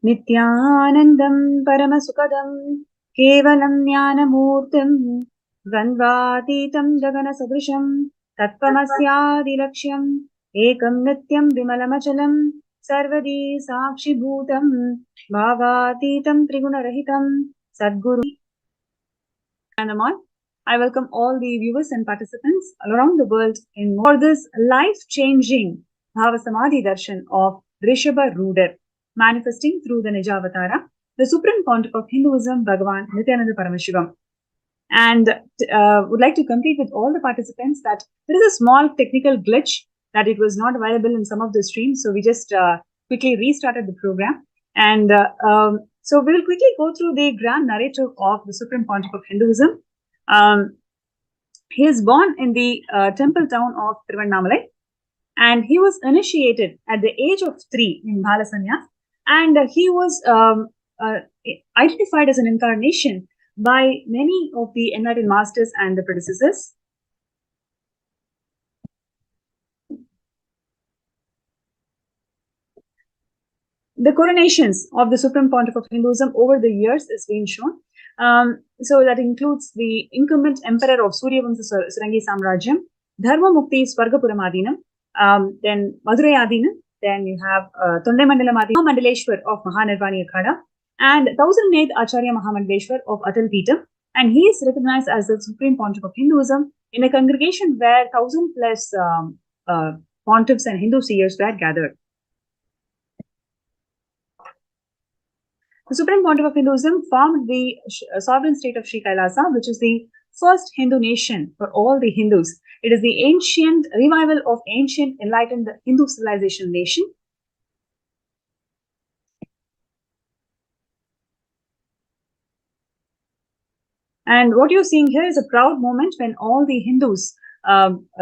नित्यानन्दं परमसुखदं केवलं ज्ञानमूर्तिं द्वन्द्वातीतं गगनसदृशं तत्त्वमस्यादिलक्ष्यम् एकं नित्यं विमलमचलं सर्वदी साक्षिभूतं भावातीतं त्रिगुणरहितं सद्गुरु and Aman. I welcome all the viewers and participants around the world for this life-changing Bhava Samadhi Darshan of Vrishabhrudar, manifesting through the Nijavatara, the Supreme Pontiff of Hinduism, Bhagavan Nityananda Paramashivam. And would like to complete with all the participants that there is a small technical glitch that it was not available in some of the streams. So we just quickly restarted the program. And so we will quickly go through the grand narrative of the Supreme Pontiff of Hinduism. He is born in the temple town of Tiruvannamalai, and he was initiated at the age of 3 in Balasanya, and he was identified as an incarnation by many of the enlightened masters and the predecessors. The coronations of the Supreme Pontiff of Hinduism over the years is being shown. So that includes the incumbent emperor of Suryavamsa Sarangi Samrajyam, Dharma Mukti Swargapuram Adinam, then Madurai Adinam, then you have Tonde Mandalam Adinam, Mandaleshwar of Mahanirvani Akhada, and 1008th Acharya Mahamandaleshwar of Atal Peetam, and he is recognized as the Supreme Pontiff of Hinduism in a congregation where 1,000 plus pontiffs and Hindu seers were gathered. The Supreme Pontiff of Hinduism formed the sovereign state of Sri Kailasa, which is the first Hindu nation for all the Hindus. It is the ancient revival of ancient enlightened Hindu civilization nation. And what you're seeing here is a proud moment when all the Hindus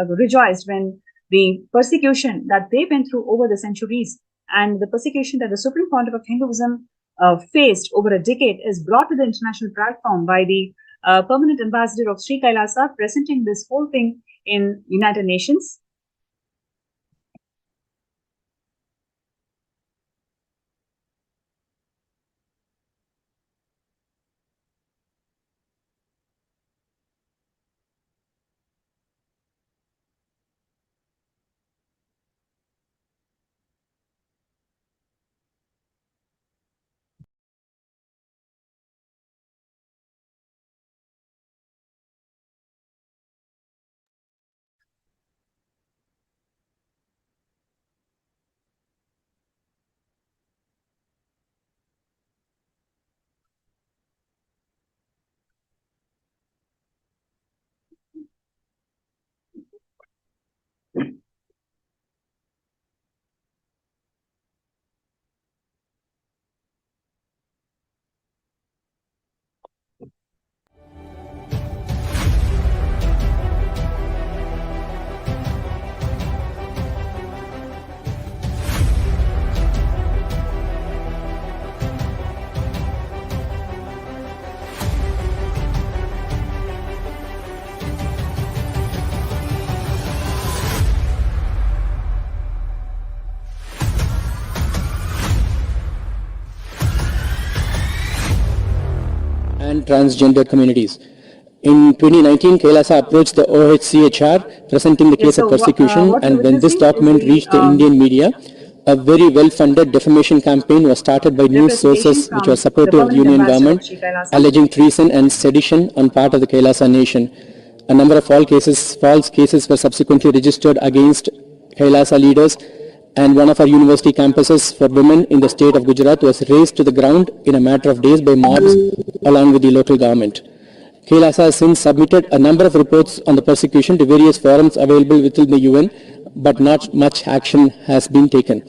rejoiced when the persecution that they went through over the centuries and the persecution that the Supreme Pontiff of Hinduism faced over a decade is brought to the international platform by the permanent ambassador of Sri Kailasa, presenting this whole thing in United Nations. And transgender communities. In 2019, Kailasa approached the OHCHR presenting the case of persecution, and when this document reached the Indian media, a very well-funded defamation campaign was started by news sources which were supportive of the Union government, alleging treason and sedition on part of the Kailasa nation. A number of false cases were subsequently registered against Kailasa leaders, and one of our university campuses for women in the state of Gujarat was razed to the ground in a matter of days by mobs along with the local government. Kailasa has since submitted a number of reports on the persecution to various forums available within the UN, but not much action has been taken.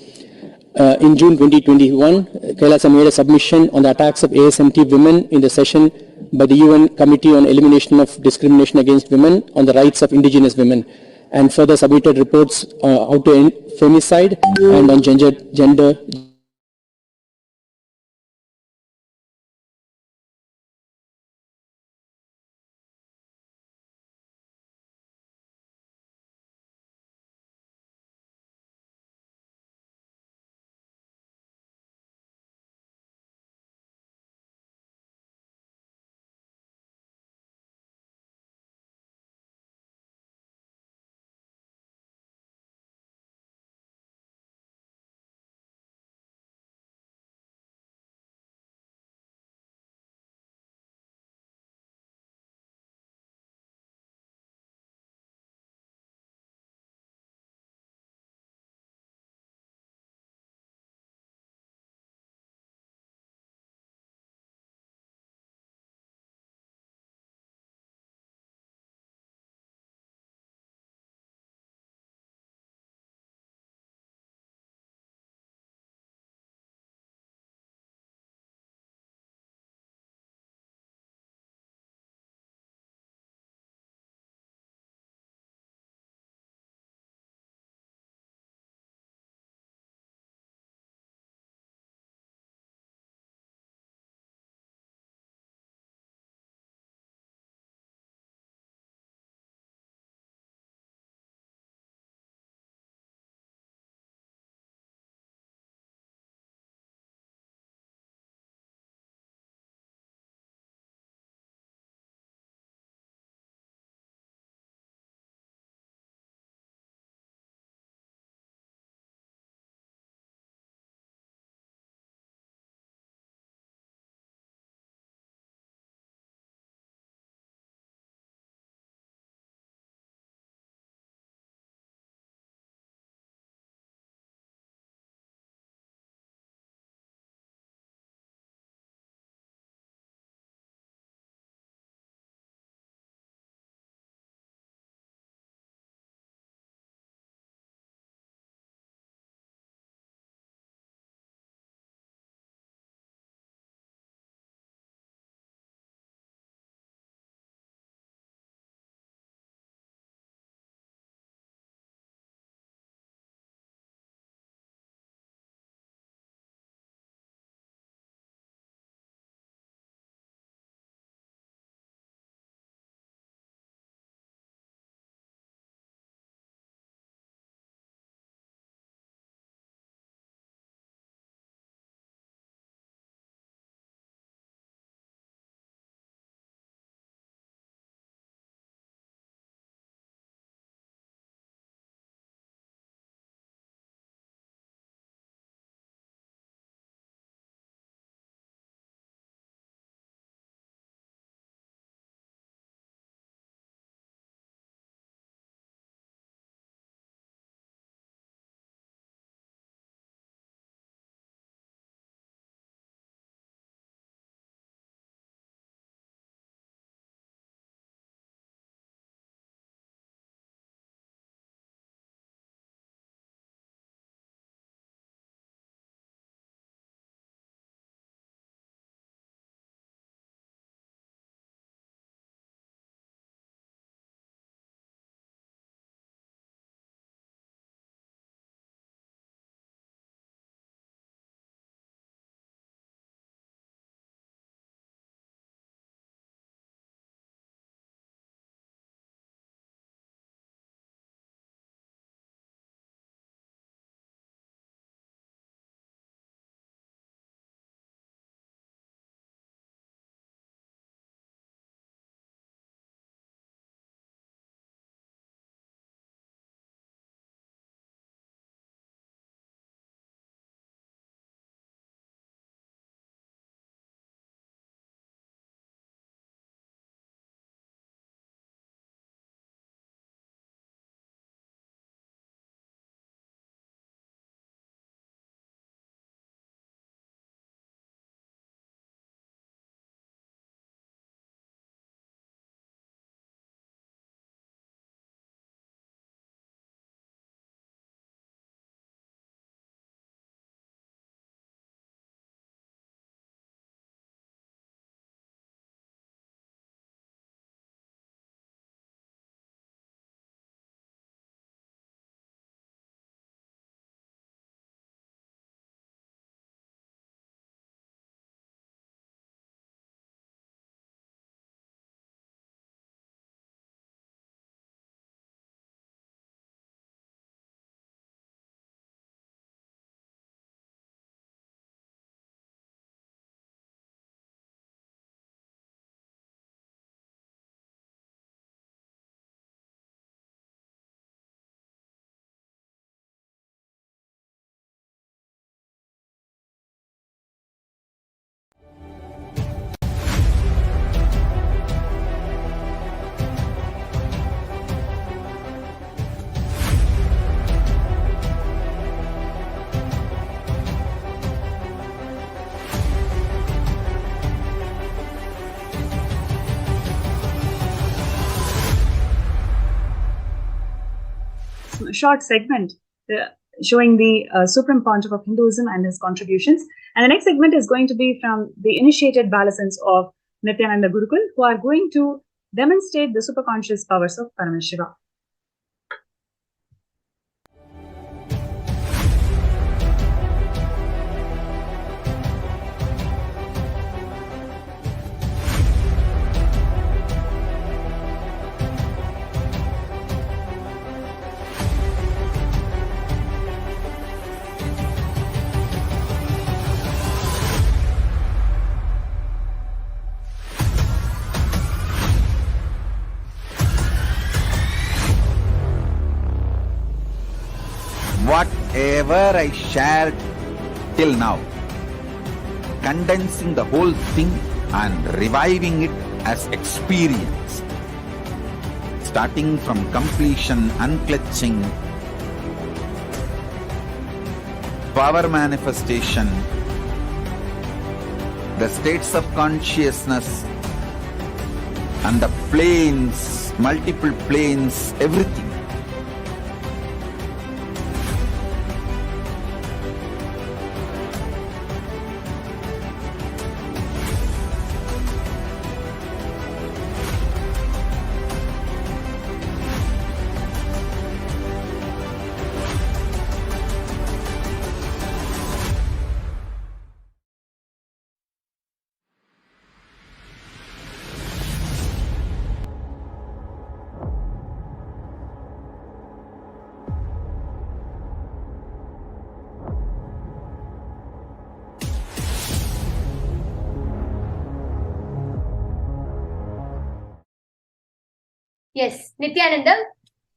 In June 2021, Kailasa made a submission on the attacks of ASMT women in the session by the UN Committee on Elimination of Discrimination Against Women on the Rights of Indigenous Women, and further submitted reports how to end femicide and on gender short segment showing the Supreme Pontiff of Hinduism and his contributions. And the next segment is going to be from the initiated Balasans of Nityananda Gurukul, who are going to demonstrate the superconscious powers of Paramashiva. Whatever I shared till now, condensing the whole thing and reviving it as experience, starting from completion, unclutching, power manifestation, the states of consciousness, and the planes, multiple planes, everything. Yes, Nityananda,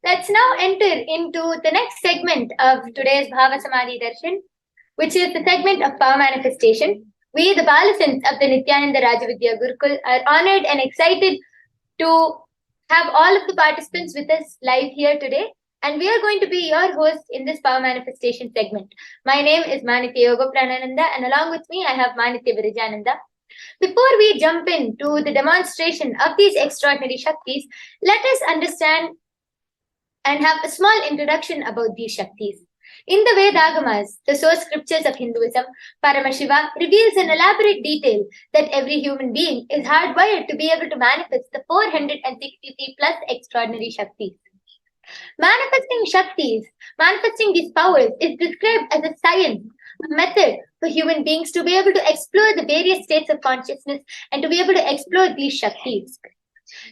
let's now enter into the next segment of today's Bhava Samadhi Darshan, which is the segment of power manifestation. We, the Balasans of the Nityananda Rajavidya Gurukul, are honored and excited to have all of the participants with us live here today. And we are going to be your hosts in this power manifestation segment. My name is Manitya Yoga Pranananda, and along with me, I have Manitya Virijananda. Before we jump into the demonstration of these extraordinary Shaktis, let us understand and have a small introduction about these Shaktis. In the Vedagamas, the source scriptures of Hinduism, Paramashiva reveals in elaborate detail that every human being is hardwired to be able to manifest the 463 plus extraordinary Shaktis. Manifesting these powers is described as a science, a method for human beings to be able to explore the various states of consciousness and to be able to explore these Shaktis.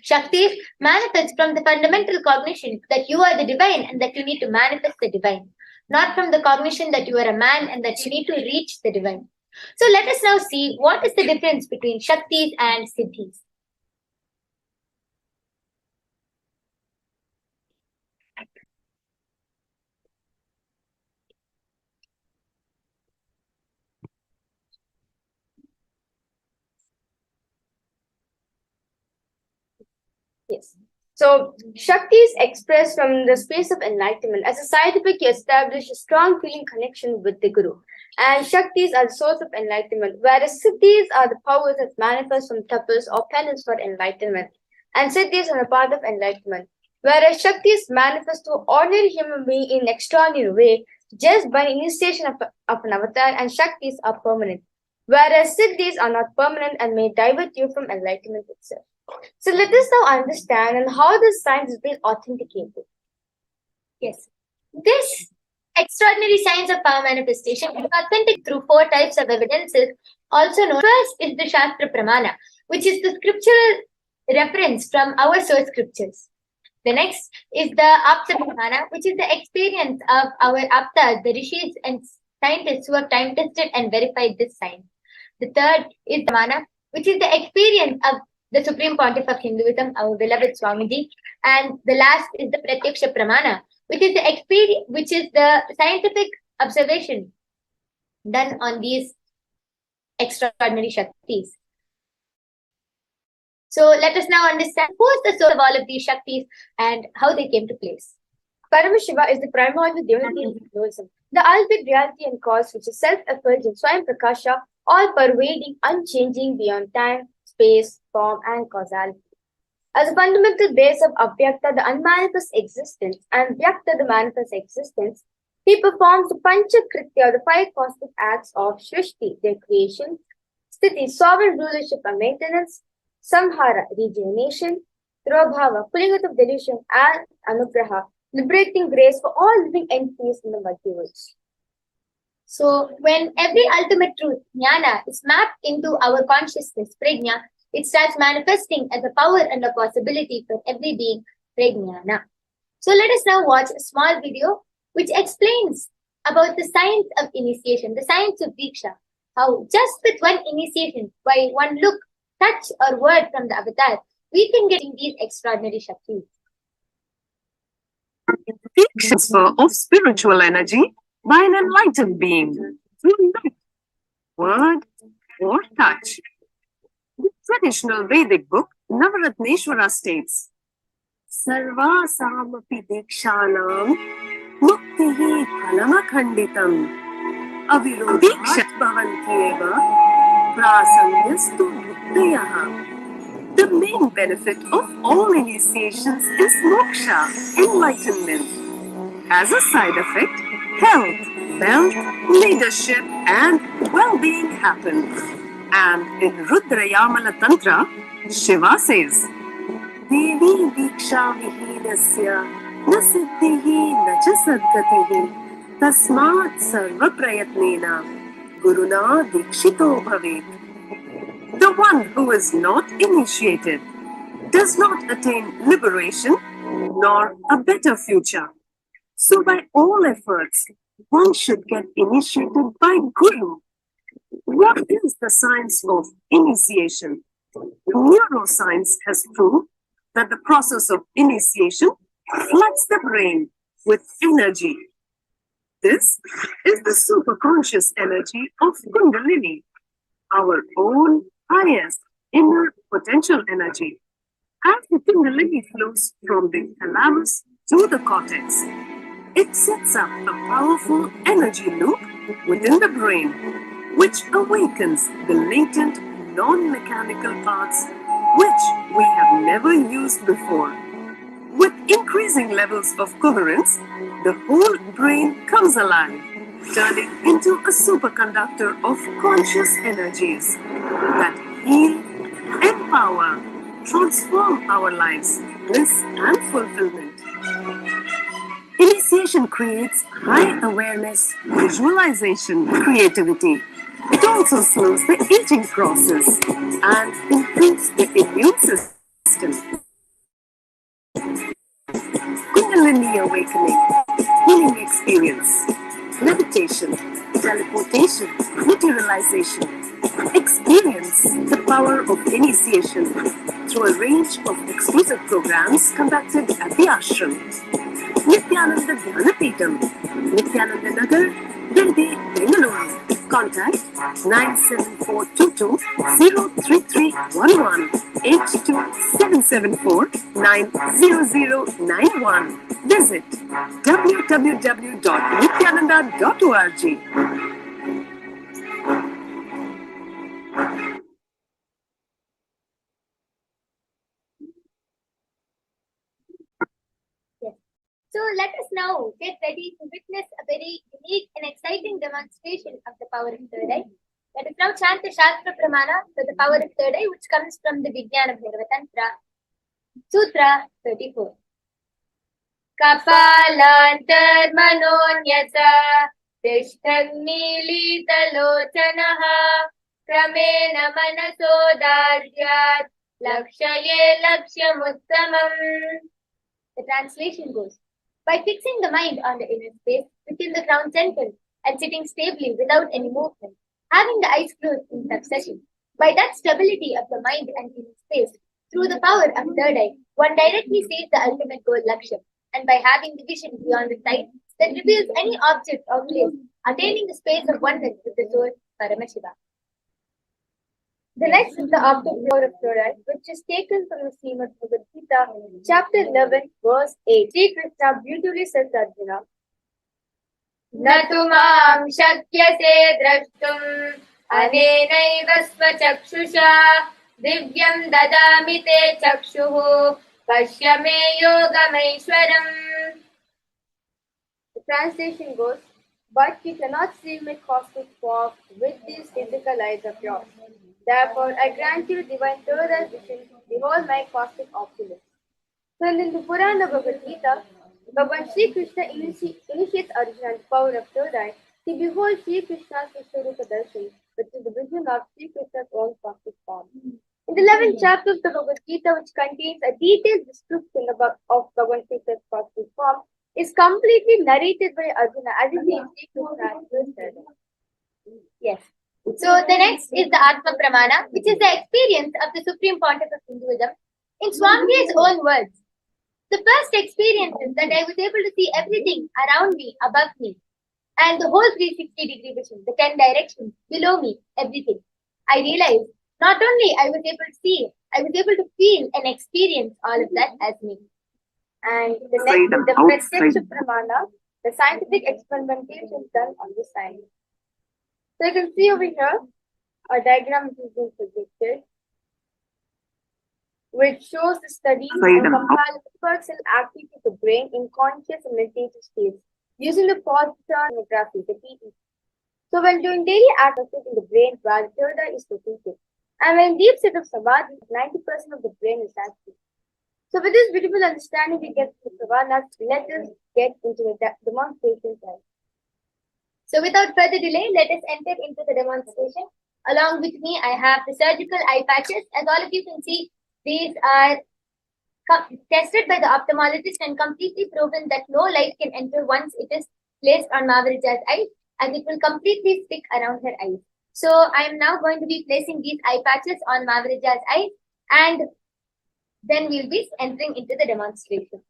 Shaktis manifest from the fundamental cognition that you are the divine and that you need to manifest the divine, not from the cognition that you are a man and that you need to reach the divine. So let us now see what is the difference between Shaktis and Siddhis. Yes. So, Shakti is expressed from the space of enlightenment. As a scientific, you establish a strong feeling connection with the Guru. And Shaktis are the source of enlightenment, whereas Siddhis are the powers that manifest from tapas or penance for enlightenment. And Siddhis are a part of enlightenment, whereas Shaktis manifest to ordinary human being in an extraordinary way just by initiation of an avatar, and Shaktis are permanent, whereas Siddhis are not permanent and may divert you from enlightenment itself. So let us now understand and how this science has been authenticated. Yes. This extraordinary science of power manifestation is authentic through 4 types of evidences, also known. First is the Shastra Pramana, which is the scriptural reference from our source scriptures. The next is the Apta Pramana, which is the experience of our Aptas, the rishis and scientists who have time tested and verified this science. The third is the Pramana, which is the experience of the Supreme Pontiff of Hinduism, our beloved Swamiji. And the last is the Pratyaksha Pramana, which is the scientific observation done on these extraordinary Shaktis. So let us now understand who is the source of all of these Shaktis and how they came to place. Paramashiva is the primordial divinity in Hinduism, the ultimate reality and cause which is self-effulgent, Swayam Prakasha, all pervading, unchanging beyond time, space, form, and causality. As a fundamental base of Avyakta, the unmanifest existence, and Vyakta, the manifest existence, he performs the Panchakritya, the 5 cosmic acts of Shrishti, their creation, Sthiti, sovereign rulership and maintenance, Samhara, regeneration, Bhava, pulling out of delusion, and Anugraha, liberating grace for all living entities in the multiverse. So, when every ultimate truth, jnana, is mapped into our consciousness, prajna, it starts manifesting as a power and a possibility for every being, prajnana. So, let us now watch a small video which explains about the science of initiation, the science of Diksha, how just with one initiation, by one look, touch, or word from the avatar, we can get in these extraordinary Shaktis. Transfer of spiritual energy by an enlightened being through look, word, or touch. The traditional Vedic book Navaratneshwara states, Sarva Samapi Dikshanam Muktihi Phalamakhanditam Avirodhi Kshatbhavantyeva Prasanyastu Muktayaha. The main benefit of all initiations is moksha, enlightenment. As a side effect, health, wealth, leadership, and well-being happen. And in Rudrayamala Tantra, Shiva says, Devi Diksha Vihinasya na siddhihi na cha sadgatihi tasmat sarva prayatnena guruna dikshito bhavet. The one who is not initiated does not attain liberation nor a better future. So by all efforts, one should get initiated by Guru. What is the science of initiation? Neuroscience has proved that the process of initiation floods the brain with energy. This is the superconscious energy of Kundalini, our own highest inner potential energy. As the Kundalini flows from the thalamus to the cortex, it sets up a powerful energy loop within the brain, which awakens the latent non-mechanical parts which we have never used before. With increasing levels of coherence, the whole brain comes alive, turning into a superconductor of conscious energies that heal, empower, transform our lives, bliss and fulfillment. Initiation creates high awareness, visualization, creativity. It also slows the aging process and improves the immune system. Kundalini awakening, healing experience, meditation, teleportation, materialization. Experience the power of initiation through a range of exclusive programs conducted at the ashram. Nityananda Dhanapeetham, Nityananda Nagar, Delhi, Bengaluru. Contact 97422 03311 82774 90091. Visit www.nityananda.org. So let us now get ready to witness a very unique and exciting demonstration of the power of third eye. Let us now chant the Shastra Pramana for the power of third eye, which comes from the Vijnana Bhairava Tantra, Sutra 34. Kapalantarmanonyasa tishtannilitalochanaha kramena manasodaryat lakshaye lakshamuttamam. The translation goes, by fixing the mind on the inner space within the crown center and sitting stably without any movement, having the eyes closed in succession, by that stability of the mind and inner space, through the power of third eye, one directly sees the ultimate goal Lakshya, and by having the vision beyond the sight that reveals any object or place, attaining the space of oneness with the source Paramashiva. The next is the object power of third eye, which is taken from the Srimad Bhagavad Gita, chapter 11, verse 8. Sri Krishna beautifully says to Arjuna, Natumam shakyase drashtum anenaiva svachakshusha दिव्यं ददामि ते चक्षुः पश्य मे योगमैश्वरम्. The translation goes, but you cannot see my cosmic form with these physical eyes of yours. Therefore, I grant you divine third eye vision, behold my cosmic opulence. So in the Purana Bhagavad Gita, Bhagavan Sri Krishna initiates Arjuna the power of third eye. He beholds Sri Krishna's Vrishabhrudar Darshan, which is the vision of Sri Krishna's own cosmic form. In the 11th chapter of the Bhagavad Gita, which contains a detailed description of Bhagavan Krishna's cosmic form, is completely narrated by Arjuna as if he is Sri Krishna as his third eye. Yes. So the next is the Atma Pramana, which is the experience of the Supreme Pontiff of Hinduism. In Swamiji's own words, the first experience is that I was able to see everything around me, above me, and the whole 360-degree vision, the 10 directions, below me, everything. I realized not only I was able to see, I was able to feel and experience all of that as me. And the next is the Pratyaksha Pramana, the scientific experimentation done on the science. So you can see over here a diagram which is being projected, which shows the studies and compare the person activity of the brain in conscious and meditative states using the polyneuropathy, the PT. So when doing daily activity in the brain, while the third eye is located, and when in deep state of Samadhi, 90% of the brain is active. So with this beautiful understanding we get from the Savanas, let us get into the demonstration time. So without further delay, let us enter into the demonstration. Along with me, I have the surgical eye patches. As all of you can see, these are tested by the ophthalmologist and completely proven that no light can enter once it is placed on Mavarija's eyes, as it will completely stick around her eyes. So I am now going to be placing these eye patches on Mavarija's eyes, and then we'll be entering into the demonstration.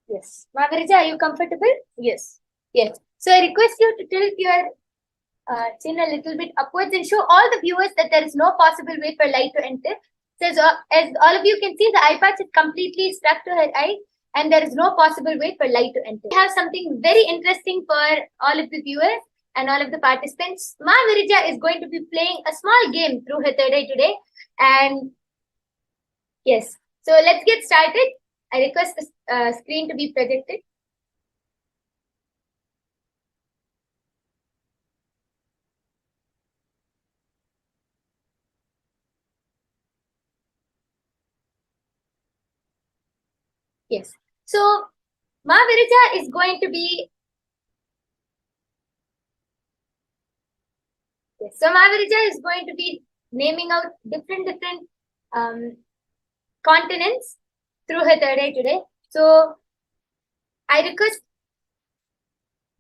Yes. Magarija, are you comfortable? Yes. Yes. So I request you to tilt your chin a little bit upwards and show all the viewers that there is no possible way for light to enter. So as all of you can see, the eye patch is completely stuck to her eye and there is no possible way for light to enter. We have something very interesting for all of the viewers and all of the participants. Ma Virija is going to be playing a small game through her third eye today. And yes, so let's get started. I request the screen to be projected. Yes. So Ma Virija is going to be So Mavarija is going to be naming out different continents through her third eye today. So I request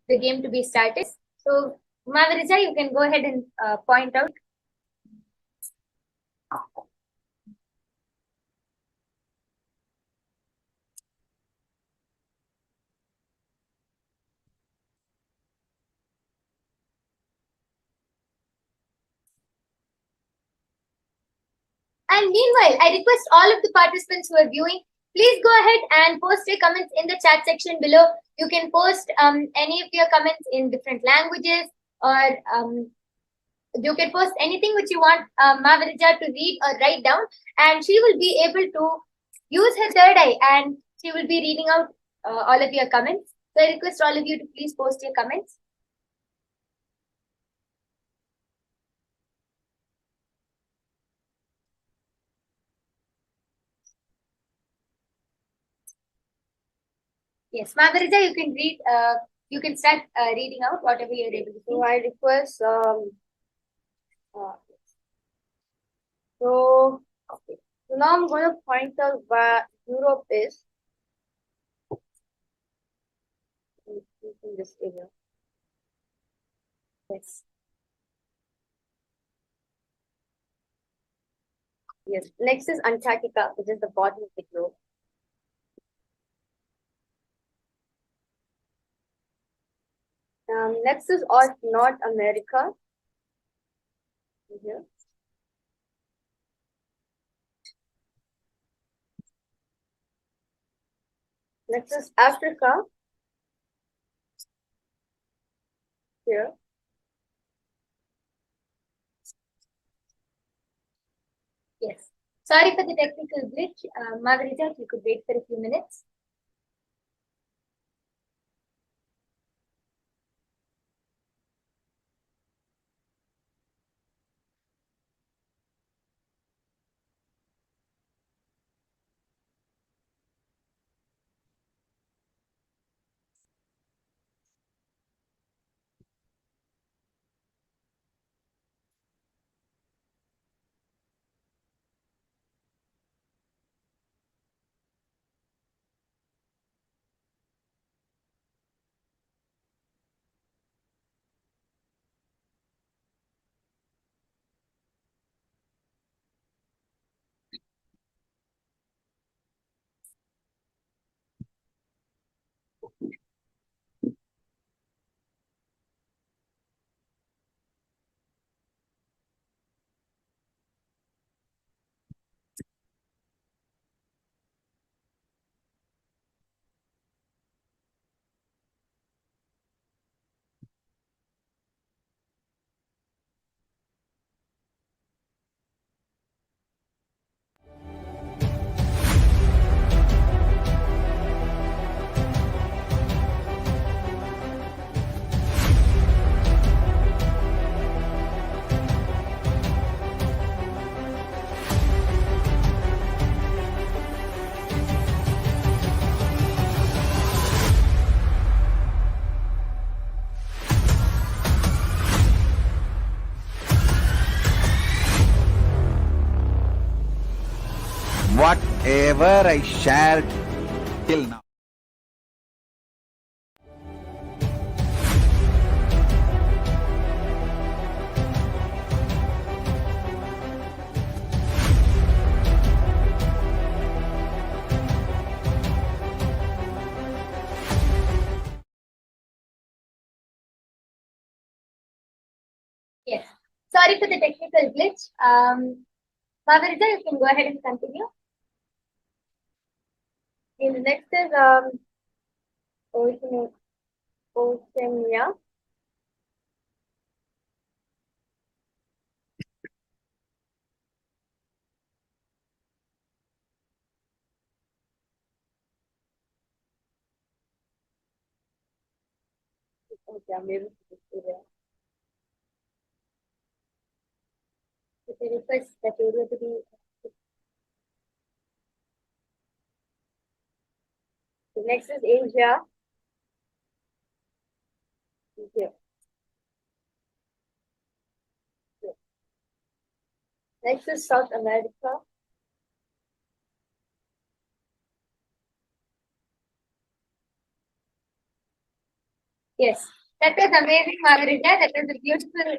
the game to be started. So Mavarija, you can go ahead and point out. And meanwhile, I request all of the participants who are viewing, please go ahead and post your comments in the chat section below. You can post any of your comments in different languages, or you can post anything which you want Mavarija to read or write down, and she will be able to use her third eye and she will be reading out all of your comments. So I request all of you to please post your comments. Yes, Magarija, you can read You can start reading out whatever you're able to. So I request so okay. So now I'm going to point out where Europe is in this area. Yes. Yes. Next is Antarctica, which is the bottom of the globe. Next is North America. Here. Next is Africa. Here. Yes. Sorry for the technical glitch. Margarita, if you could wait for a few minutes. Whatever I shared till now. Yes. Sorry for the technical glitch. Margarita, you can go ahead and continue. And the next is Oceania. Okay, I'm able to this area. If you request that area to be. The next is Asia. Here. Next is South America. Yes, that was amazing, Margarita. That was a beautiful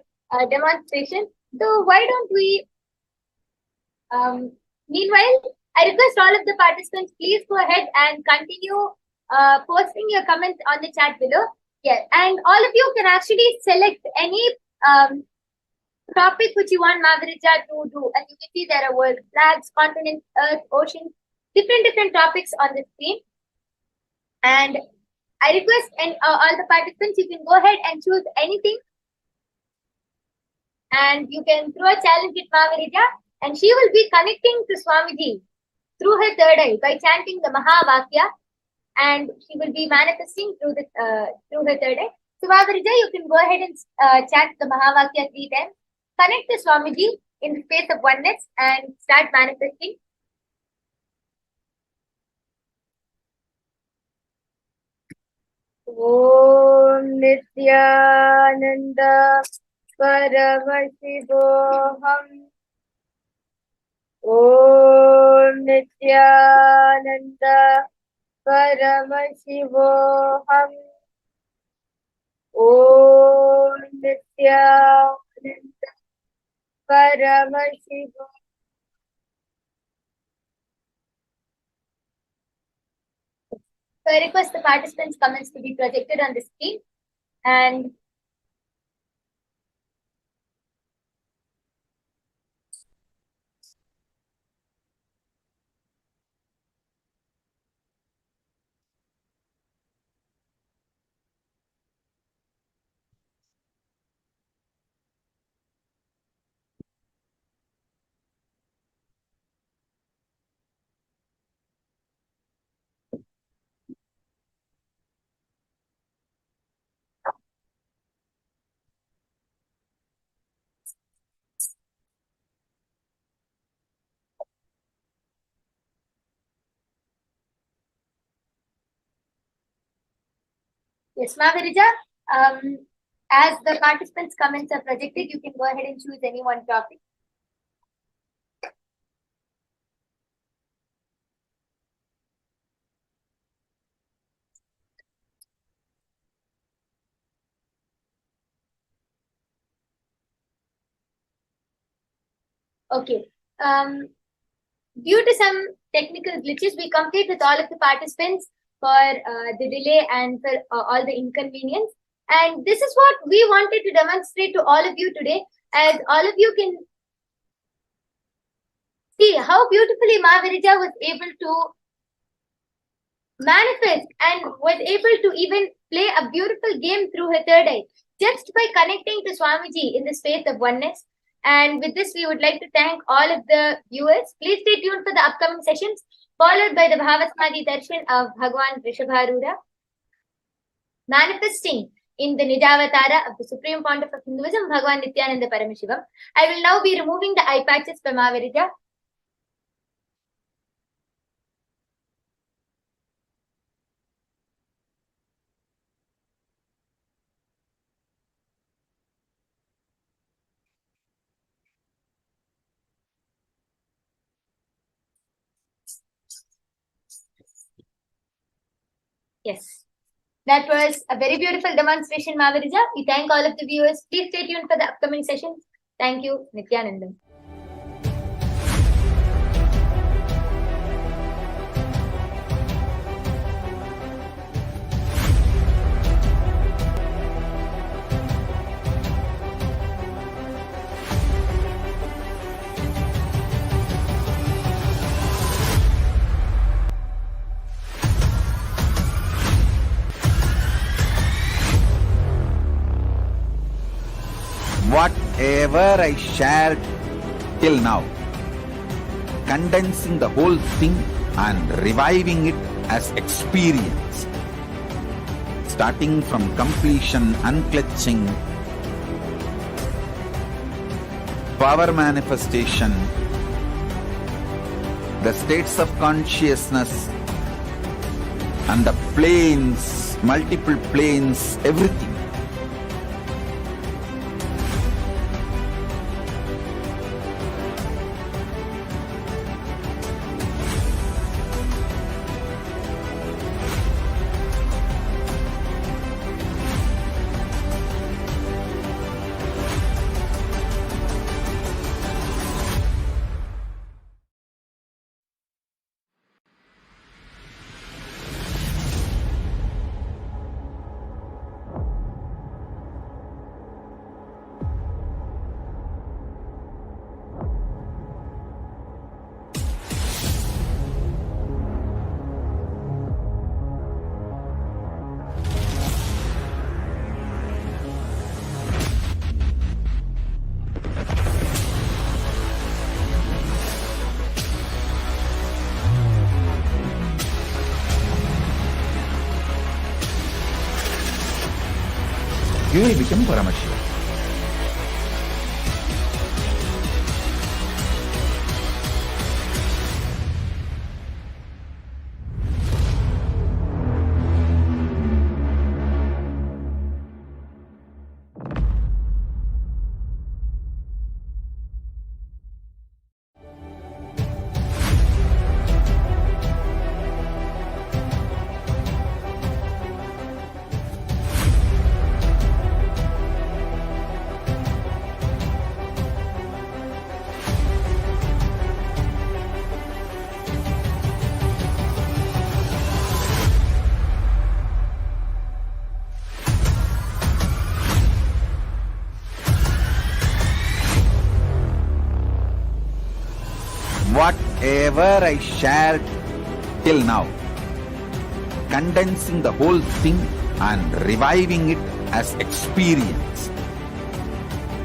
demonstration. So why don't we, meanwhile, I request all of the participants, please go ahead and continue posting your comments on the chat below. Yeah, and all of you can actually select any topic which you want Margarita to do. And you can see there are world flags, continents, earth, oceans, different topics on the screen. And I request all the participants, you can go ahead and choose anything. And you can throw a challenge with Margarita, and she will be connecting to Swamiji through her third eye by chanting the Mahavakya, and she will be manifesting through her third eye. So Margarita, you can go ahead and chant the Mahavakya 3 times. Connect to Swamiji in the space of oneness and start manifesting. Om Nityananda Paramasivoham. Om Nityananda Paramasivoham. Om Nityananda Paramasivoham. So I request the participants' comments to be projected on the screen. And yes, Maharija, as the participants' comments are projected, you can go ahead and choose any one topic. Okay. Due to some technical glitches, we complete with all of the participants for the delay and for all the inconvenience. And this is what we wanted to demonstrate to all of you today, as all of you can see how beautifully Maharija was able to manifest and was able to even play a beautiful game through her third eye, just by connecting to Swamiji in the space of oneness. And with this, we would like to thank all of the viewers. Please stay tuned for the upcoming sessions, followed by the Bhava Samadhi Darshan of Bhagwan Vrishabhrudar, manifesting in the Nijavatara of the Supreme Pontiff of Hinduism, Bhagwan Nityananda Paramashivam. I will now be removing the eye patches from Maharija. Yes, that was a very beautiful demonstration, Maharija. We thank all of the viewers. Please stay tuned for the upcoming sessions. Thank you, Nityanandam. Whatever I shared till now, condensing the whole thing and reviving it as experience, starting from completion, unclutching, power manifestation, the states of consciousness, and the planes, multiple planes, everything. You will become Paramashiva. whatever I shared till now, condensing the whole thing and reviving it as experience,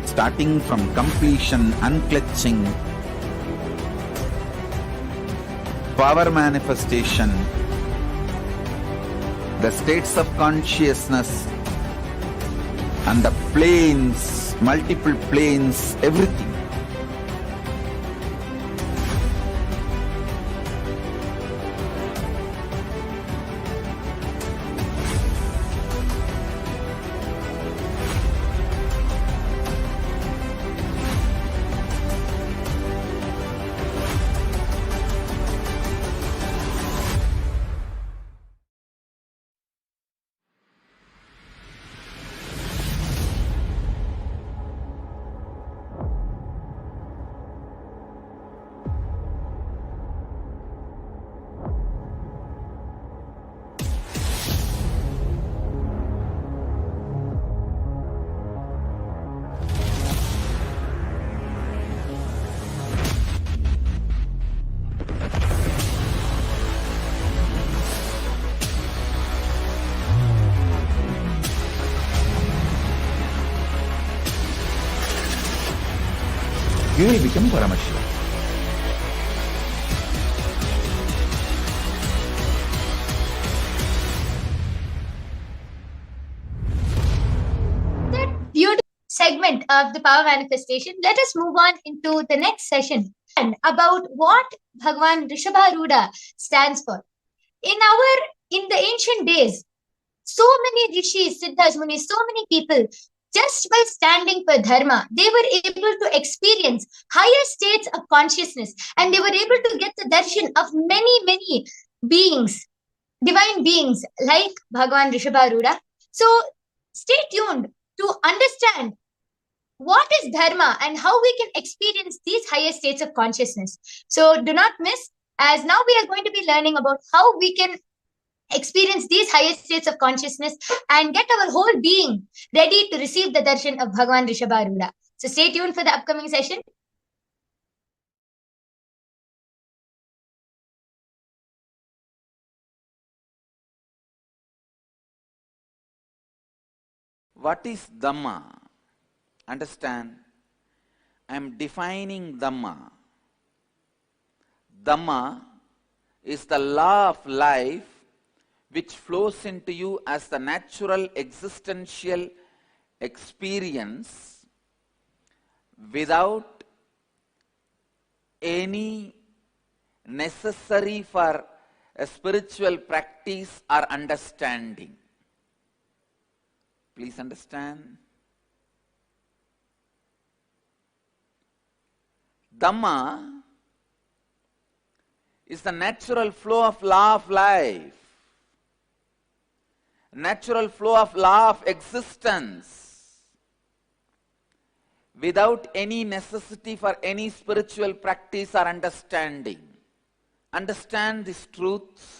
starting from completion, unclutching, power manifestation, the states of consciousness, and the planes, multiple planes, everything. You will become Paramashiva. That beautiful segment of the power manifestation, let us move on into the next session and about what Bhagavan Vrishabhrudar stands for. In the ancient days, so many rishis, siddhas, munis, so many people, just by standing for dharma, they were able to experience higher states of consciousness, and they were able to get the darshan of many beings, divine beings like Bhagavan Vrishabhrudar. So stay tuned to understand what is dharma and how we can experience these higher states of consciousness. So do not miss, as now we are going to be learning about how we can experience these higher states of consciousness and get our whole being ready to receive the darshan of Bhagavan Vrishabhrudar. So stay tuned for the upcoming session. What is Dhamma? Understand? I am defining Dhamma. Dhamma is the law of life which flows into you as the natural existential experience without any necessary for a spiritual practice or understanding. Please understand. Dhamma is the natural flow of law of life, natural flow of law of existence, without any necessity for any spiritual practice or understanding. Understand these truths.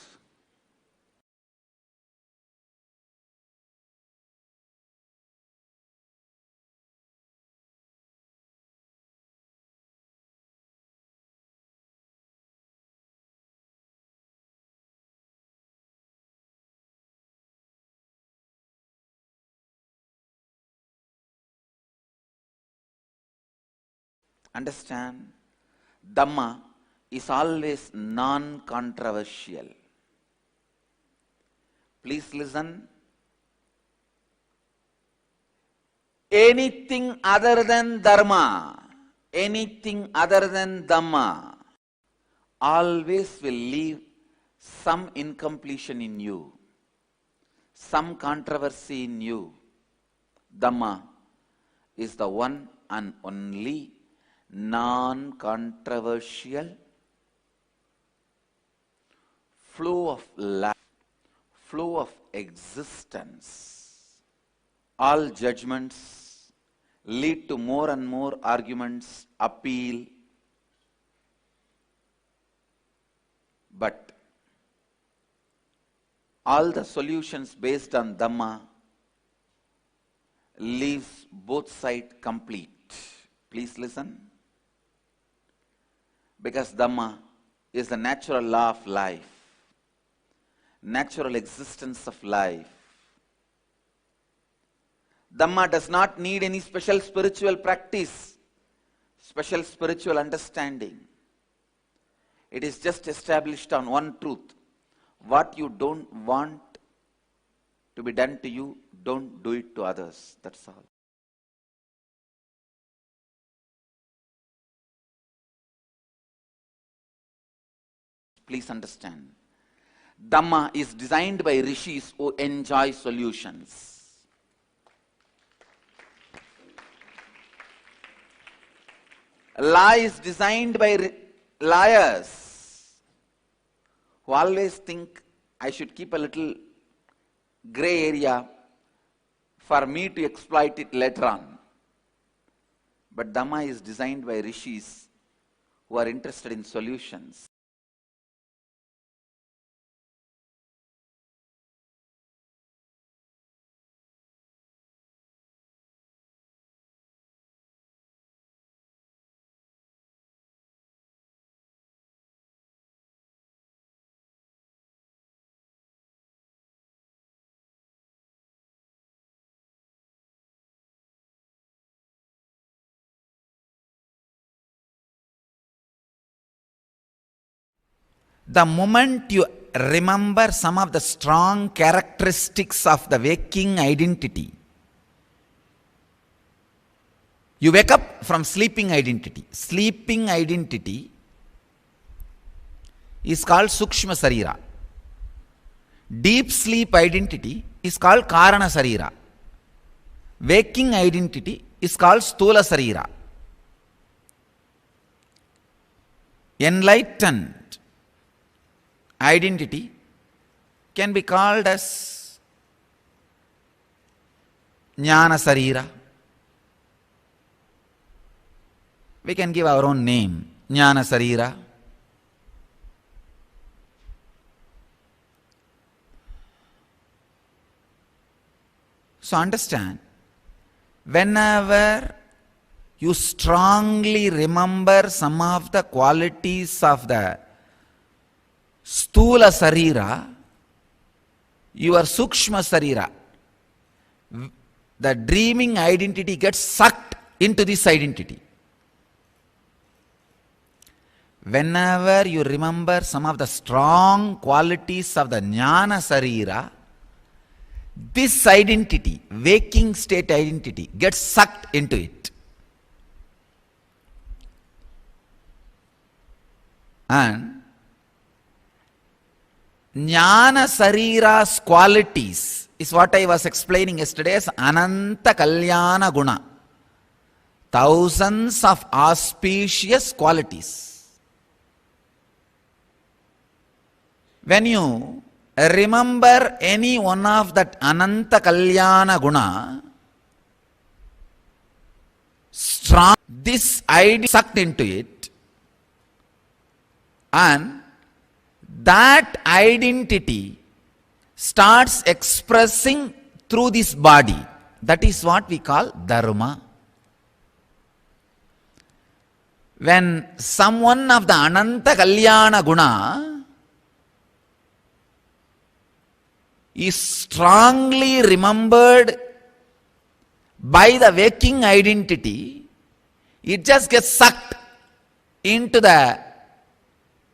Understand, Dhamma is always non-controversial. Please listen. Anything other than Dharma, anything other than Dhamma, always will leave some incompletion in you, some controversy in you. Dhamma is the one and only non-controversial flow of life, flow of existence. All judgments lead to more and more arguments, appeal. But all the solutions based on Dhamma leaves both sides complete. Please listen. Because Dhamma is the natural law of life, natural existence of life. Dhamma does not need any special spiritual practice, special spiritual understanding. It is just established on one truth. What you don't want to be done to you, don't do it to others. That's all. Please understand. Dhamma is designed by rishis who enjoy solutions. Law is designed by liars who always think I should keep a little gray area for me to exploit it later on. But Dhamma is designed by rishis who are interested in solutions. The moment you remember some of the strong characteristics of the waking identity, you wake up from sleeping identity. Sleeping identity is called Sukshma Sarira. Deep sleep identity is called Karana Sarira. Waking identity is called Sthula Sarira. Enlightened identity can be called as Jnana Sarira. We can give our own name, Jnana Sarira. So understand, whenever you strongly remember some of the qualities of the Sthula Sarira, your Sukshma Sarira, the dreaming identity gets sucked into this identity. Whenever you remember some of the strong qualities of the Jnana Sarira, this identity, waking state identity, gets sucked into it. And Jnana Sarira's qualities is what I was explaining yesterday as Ananta Kalyana Guna. Thousands of auspicious qualities. When you remember any one of that Ananta Kalyana Guna, strong, this idea sucked into it, and that identity starts expressing through this body. That is what we call Dharma. When someone of the Ananta Kalyana Guna is strongly remembered by the waking identity, it just gets sucked into the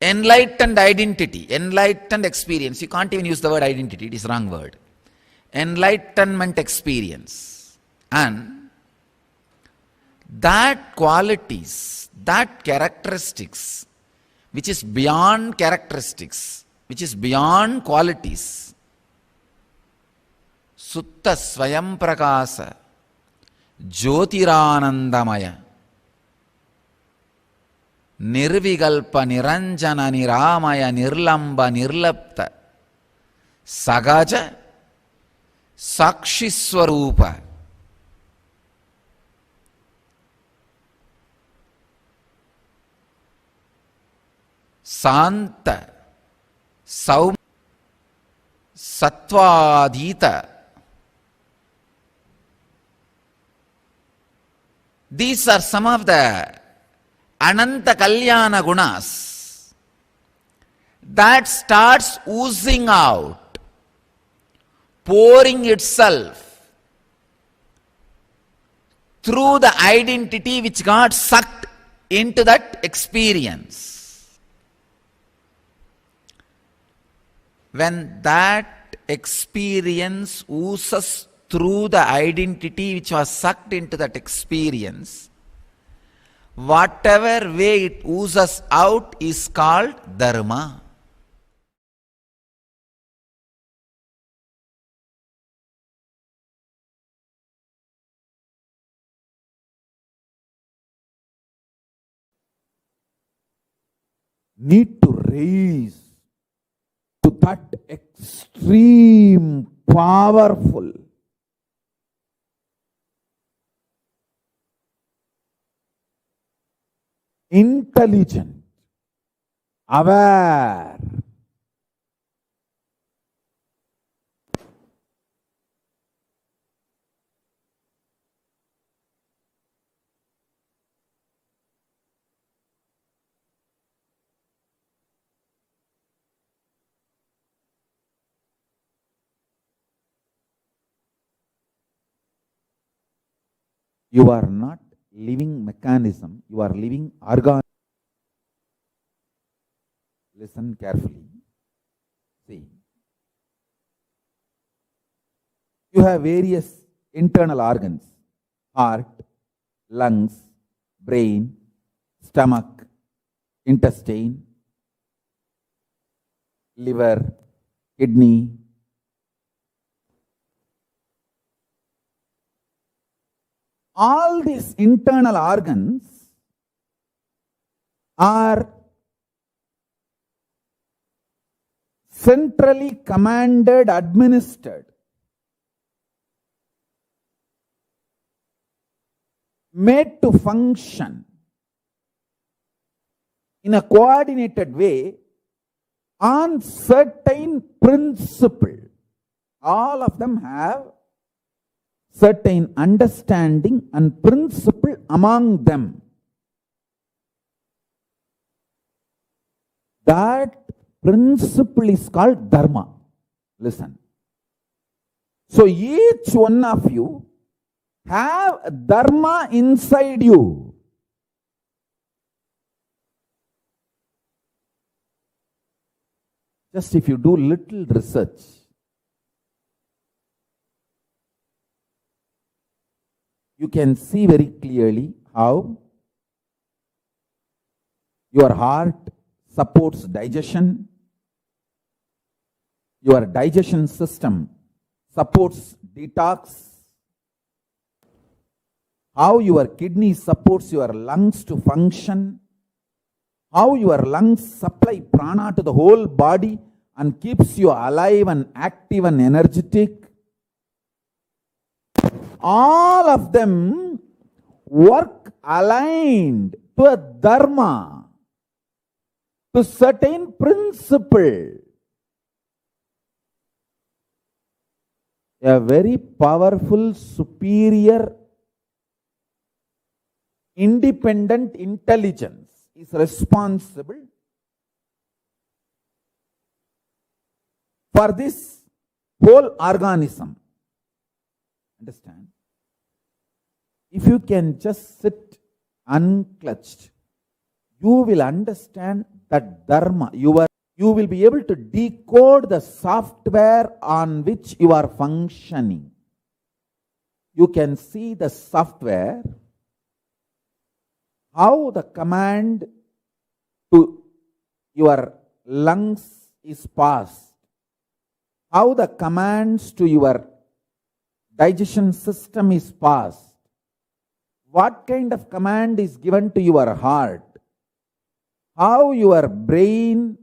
enlightened identity, enlightened experience. You can't even use the word identity, it is the wrong word. Enlightenment experience. And that qualities, that characteristics, which is beyond characteristics, which is beyond qualities, Sutta Swayam Prakasa, Jyotiranandamaya, Nirvigalpa Niranjana Niramaya Nirlamba Nirlapta, Sagaja, Sakshishwarupa. Santa, Saum, Sattvadita. These are some of the Ananta Kalyana Gunas. that starts oozing out, pouring itself through the identity which got sucked into that experience. When that experience oozes through the identity which was sucked into that experience, whatever way it oozes out is called dharma. Need to raise to that extreme, powerful, intelligent, aware, you are not living mechanism, you are living organ. Listen carefully. See, you have various internal organs: heart, lungs, brain, stomach, intestine, liver, kidney. All these internal organs are centrally commanded, administered, made to function in a coordinated way on certain principle. All of them have certain understanding and principle among them. That principle is called dharma. Listen. So each one of you have dharma inside you. Just if you do little research, you can see very clearly how your heart supports digestion, your digestion system supports detox, how your kidney supports your lungs to function, how your lungs supply prana to the whole body and keeps you alive and active and energetic. All of them work aligned to a dharma, to certain principle. A very powerful, superior, independent intelligence is responsible for this whole organism. Understand? If you can just sit unclutched, you will understand that dharma. You will be able to decode the software on which you are functioning. You can see the software, how the command to your lungs is passed, how the commands to your digestion system is passed, what kind of command is given to your heart, how your brain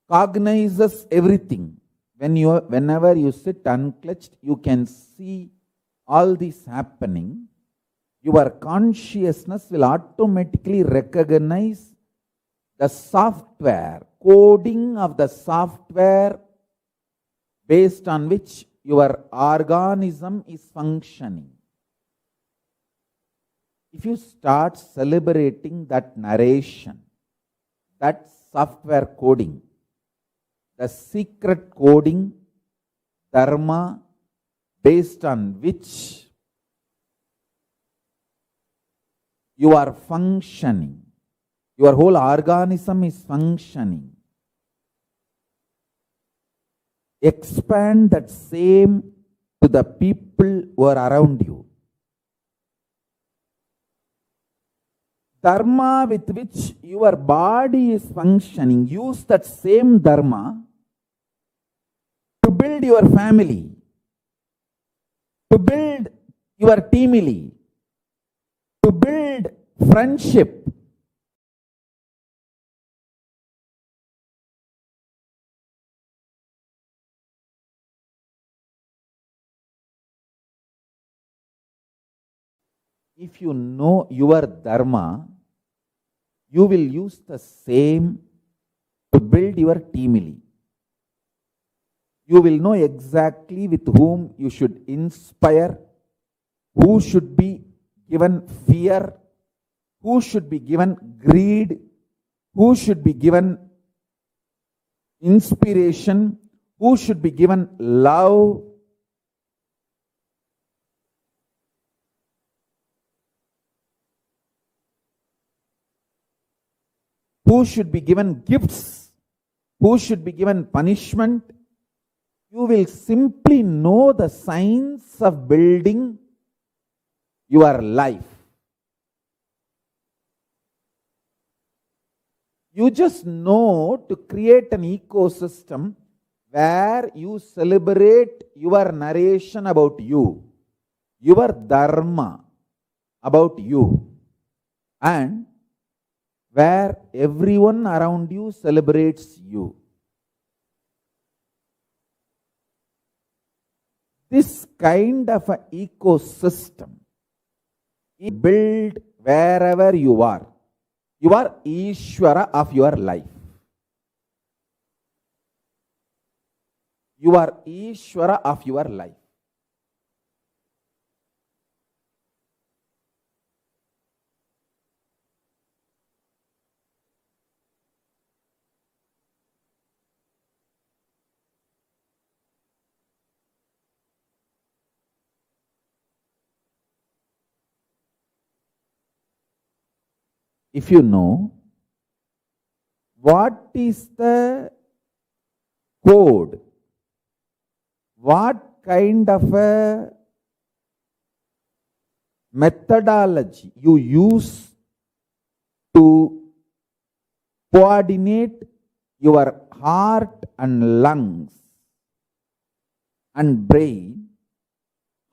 cognizes everything. Whenever you sit unclutched, you can see all this happening. Your consciousness will automatically recognize the software, coding of the software based on which your organism is functioning. If you start celebrating that narration, that software coding, the secret coding, dharma, based on which you are functioning. Your whole organism is functioning. Expand that same to the people who are around you. Dharma with which your body is functioning, use that same dharma to build your family, to build your teamily, to build friendship. If you know your dharma, you will use the same to build your teamily. You will know exactly with whom you should inspire, who should be given fear, who should be given greed, who should be given inspiration, who should be given love. Who should be given gifts, who should be given punishment. You will simply know the science of building your life. You just know to create an ecosystem where you celebrate your narration about you, your dharma about you, and where everyone around you celebrates you. This kind of an ecosystem is built wherever you are. You are Ishvara of your life. You are Ishvara of your life. If you know what is the code, what kind of a methodology you use to coordinate your heart and lungs and brain,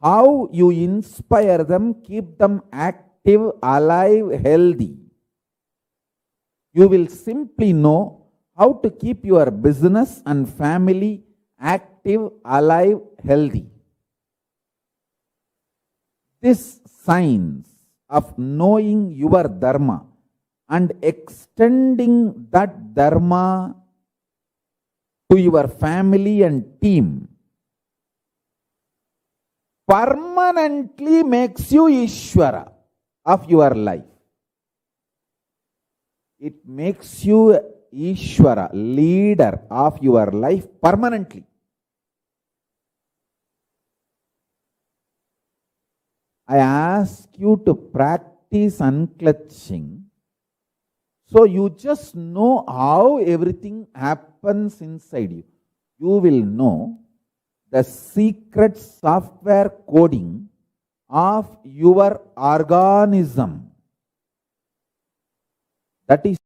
how you inspire them, keep them active, alive, healthy. You will simply know how to keep your business and family active, alive, healthy. This science of knowing your dharma and extending that dharma to your family and team permanently makes you Ishvara of your life. It makes you Ishvara, leader of your life permanently. I ask you to practice unclutching, so you just know how everything happens inside you. You will know the secret software coding of your organism. That is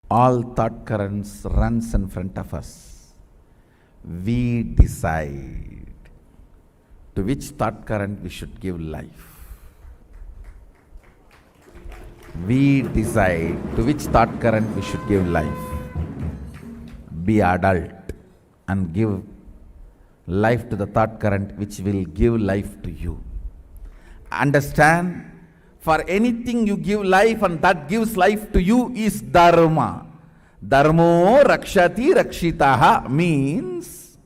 all thought currents runs in front of us. We decide to which thought current we should give life. We decide to which thought current we should give life. Be adult and give life to the thought current which will give life to you. Understand, for anything you give life and that gives life to you is dharma. Dharmo rakshati rakshitaha means,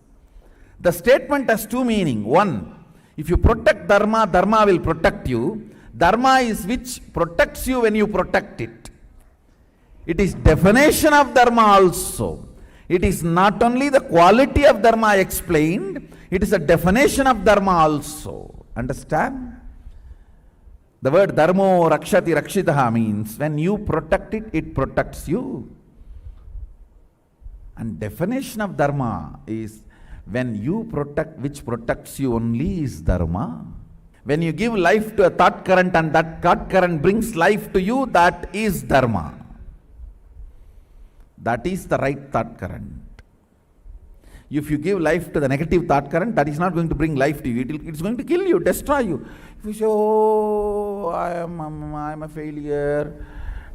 the statement has two meanings. One, If you protect dharma, dharma will protect you. Dharma is which protects you when you protect it. It is definition of dharma also. It is not only the quality of dharma explained, it is a definition of dharma also. Understand? The word dharmo rakshati rakshitaha means when you protect it, it protects you. And definition of dharma is when you protect, which protects you only is dharma. When you give life to a thought current and that thought current brings life to you, that is dharma. That is the right thought current. If you give life to the negative thought current, that is not going to bring life to you. It's going to kill you, destroy you. If you say, oh, I am a failure,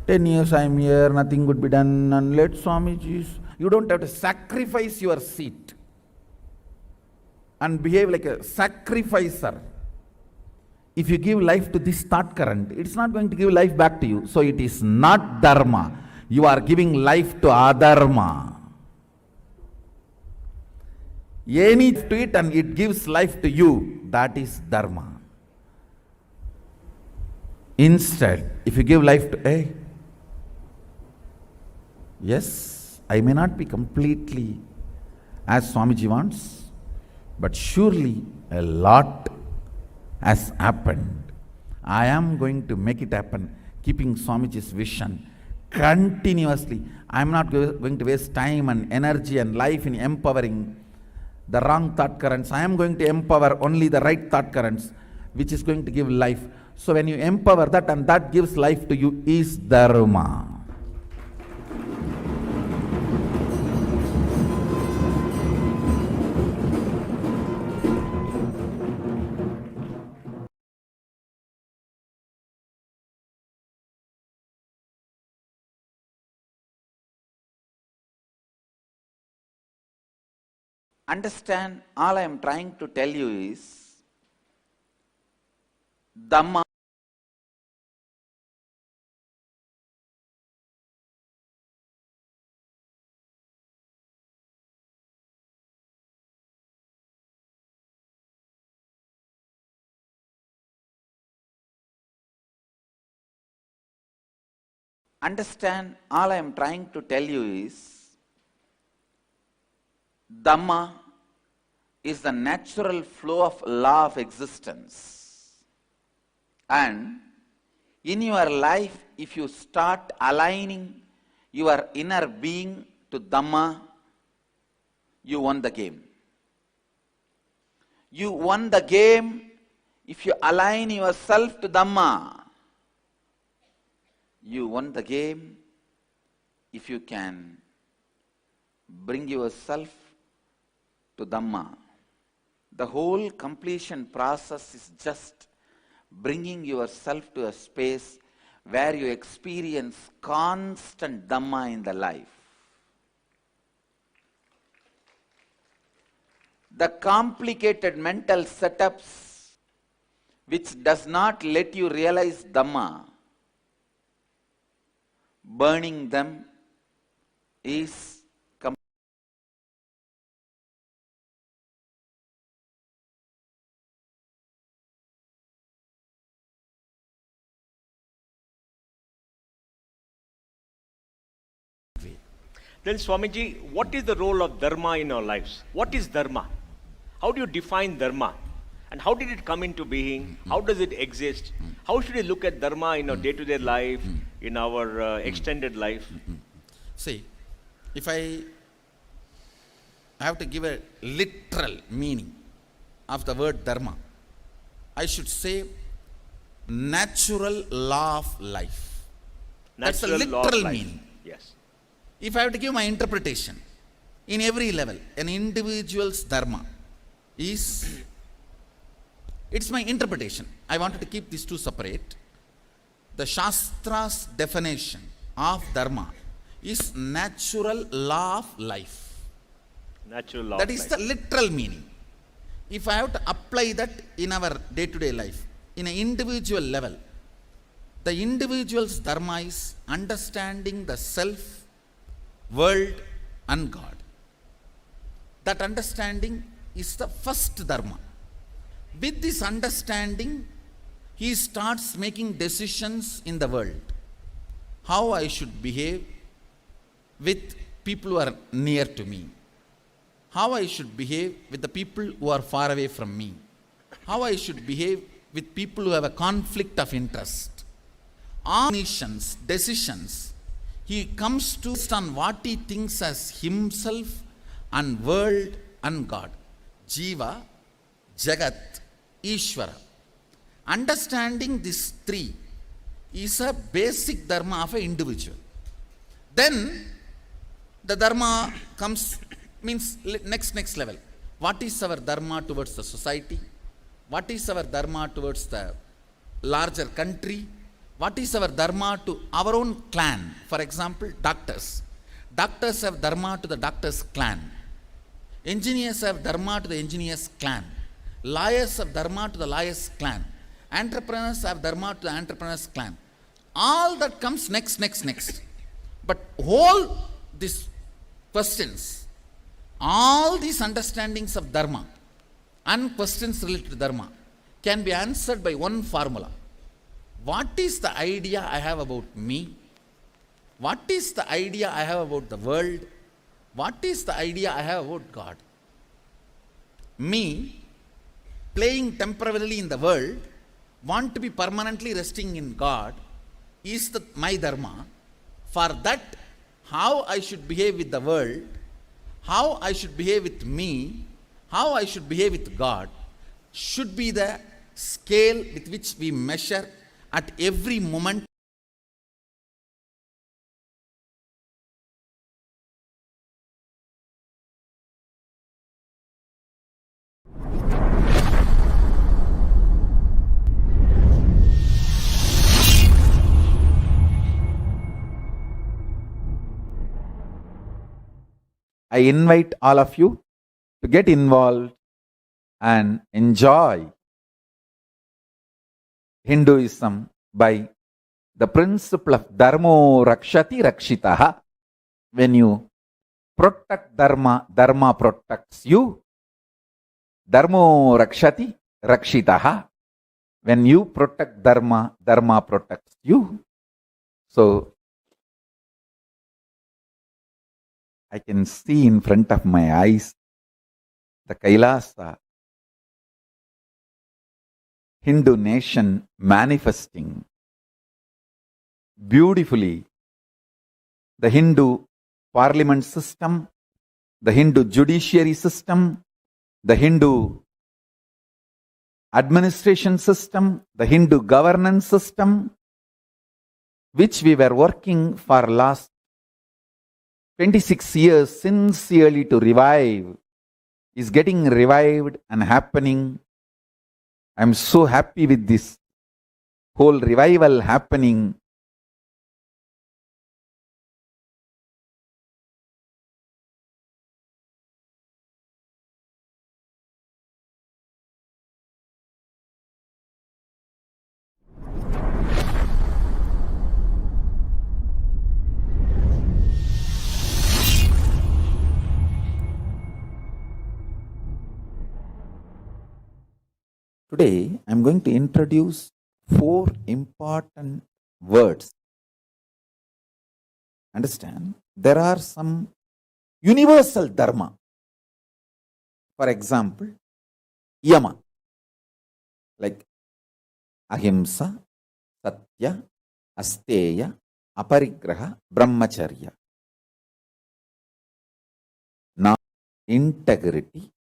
10 years I am here, nothing could be done, and let Swamiji, you don't have to sacrifice your seat and behave like a sacrificer. If you give life to this thought current, it's not going to give life back to you. So it is not dharma. You are giving life to adharma. Any to it and it gives life to you, that is dharma. Instead, if you give life to, yes, I may not be completely as Swamiji wants, but surely a lot has happened. I am going to make it happen, keeping Swamiji's vision continuously. I am not going to waste time and energy and life in empowering the wrong thought currents. I am going to empower only the right thought currents, which is going to give life. So when you empower that and that gives life to you is dharma. Understand, all I am trying to tell you is Dhamma Understand, all I am trying to tell you is Dhamma is the natural flow of law of existence. And in your life, if you start aligning your inner being to Dhamma, you won the game. You won the game if you align yourself to Dhamma. You won the game if you can bring yourself to Dhamma. The whole completion process is just bringing yourself to a space where you experience constant Dhamma in the life. The complicated mental setups which does not let you realize Dhamma, burning them is Then Swamiji, what is the role of Dharma in our lives? What is Dharma? How do you define Dharma? And how did it come into being? How does it exist? How should we look at Dharma in our day-to-day life, in our extended life? See, if I have to give a literal meaning of the word Dharma, I should say natural law of life. That's the literal meaning. Yes. If I have to give my interpretation, in every level, an individual's dharma is, it's my interpretation. I wanted to keep these two separate. The Shastra's definition of dharma is natural law of life. Natural law That of is life. the literal meaning. If I have to apply that in our day-to-day life, in an individual level, the individual's dharma is understanding the self, world and God. That understanding is the first dharma. With this understanding, he starts making decisions in the world. How I should behave with people who are near to me. How I should behave with the people who are far away from me. How I should behave with people who have a conflict of interest. All decisions, he comes to on what he thinks as himself and world and God. Jiva, Jagat, Ishvara. Understanding these three is a basic dharma of an individual. Then the dharma comes, means next level. What is our dharma towards the society? What is our dharma towards the larger country? What is our dharma to our own clan? For example, doctors. Doctors have dharma to the doctors' clan. Engineers have dharma to the engineers' clan. Lawyers have dharma to the lawyers' clan. Entrepreneurs have dharma to the entrepreneurs' clan. All that comes next. But all these questions, all these understandings of dharma and questions related to dharma can be answered by one formula. What is the idea I have about me? What is the idea I have about the world? What is the idea I have about God? Me, playing temporarily in the world, want to be permanently resting in God, is my dharma. For that, how I should behave with the world, how I should behave with me, how I should behave with God, should be the scale with which we measure at every moment. I invite all of you to get involved and enjoy Hinduism by the principle of Dharmo Rakshati Rakshitaha. When you protect Dharma, Dharma protects you. Dharmo Rakshati Rakshitaha. When you protect Dharma, Dharma protects you. So, I can see in front of my eyes the Kailasa, Hindu nation manifesting beautifully the Hindu parliament system, the Hindu judiciary system, the Hindu administration system, the Hindu governance system, which we were working for last 26 years sincerely to revive, is getting revived and happening. I'm so happy with this whole revival happening. Today, I'm going to introduce 4 important words. Understand? There are some universal dharma. For example, yama, like ahimsa, satya, asteya, aparigraha, brahmacharya. Now, integrity,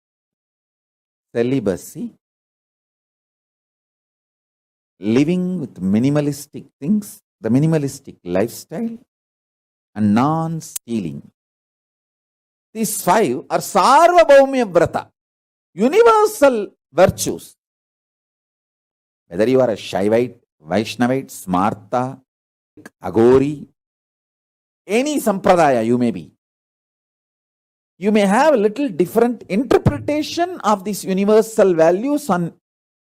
celibacy, living with minimalistic things, the minimalistic lifestyle, and non-stealing. These 5 are Sarvabhaumya Vrata, universal virtues. Whether you are a Shaivite, Vaishnavite, Smarta, Agori, any Sampradaya you may be, you may have a little different interpretation of these universal values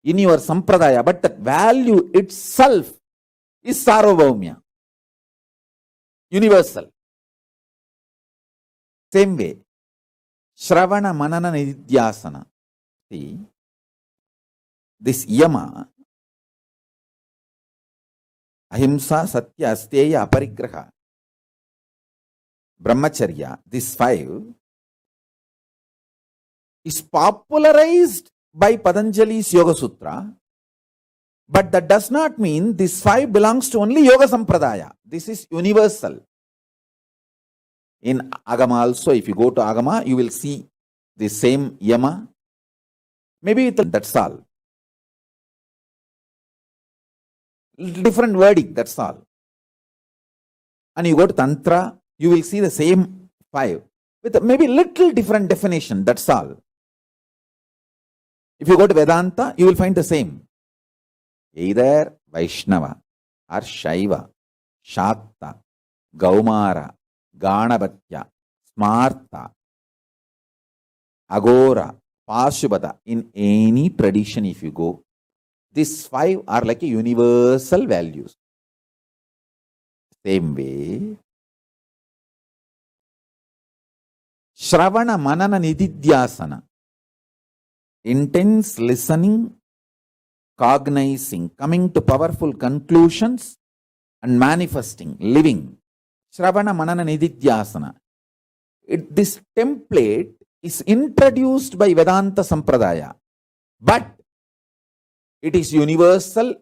in your Sampradaya, but that value itself is Sarvabhaumya, universal. Same way, Shravana Manana Nidhyasana. See, this yama, ahimsa, satya, asteya, aparigraha, brahmacharya, these 5 is popularized by Patanjali's Yoga Sutra, but that does not mean this 5 belongs to only Yoga Sampradaya. This is universal. In Agama also, if you go to Agama, you will see the same yama. Maybe that's all. Different wording, that's all. And you go to Tantra, you will see the same 5 with maybe little different definition, that's all. If you go to Vedanta, you will find the same. Either Vaishnava or Shaiva, Shakta, Gaumara, Ganapatya, Smarta, Agora, Pashubhata, in any tradition if you go, these 5 are like a universal values. Same way, Shravana, Manana, Nididhyasana, intense listening, cognizing, coming to powerful conclusions and manifesting, living. Shravana, Manana, Nididhyasana. This template is introduced by Vedanta Sampradaya, but it is universal,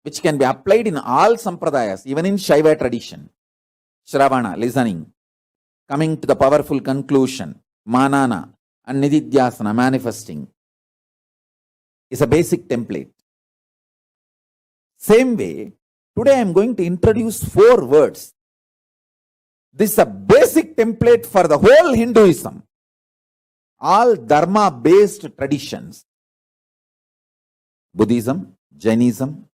which can be applied in all Sampradayas, even in Shaiva tradition. Shravana, listening, coming to the powerful conclusion, Manana, and Nididhyasana, manifesting, is a basic template. Same way, today I am going to introduce 4 words. This is a basic template for the whole Hinduism. All dharma-based traditions. Buddhism, Jainism,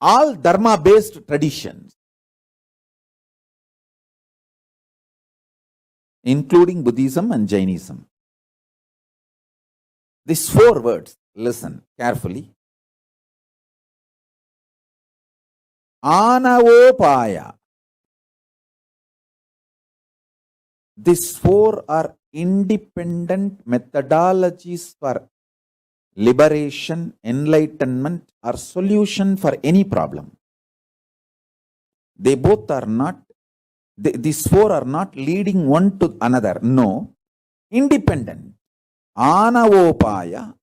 all dharma-based traditions, including Buddhism and Jainism. These 4 words, listen carefully. Anavopaya. These 4 are independent methodologies for liberation, enlightenment, or solution for any problem. They both are not, these 4 are not leading one to another. No, independent. Anavopaya,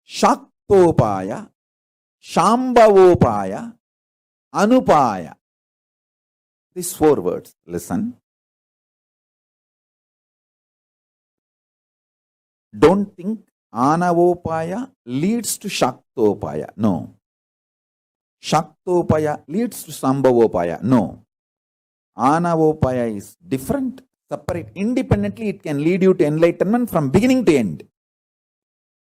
Shaktopaya, Shambhavopaya, Anupaya. These 4 words, listen. Don't think Anavopaya leads to Shaktopaya. No. Shaktopaya leads to Sambhavopaya. No. Anavopaya is different, separate. Independently, it can lead you to enlightenment from beginning to end.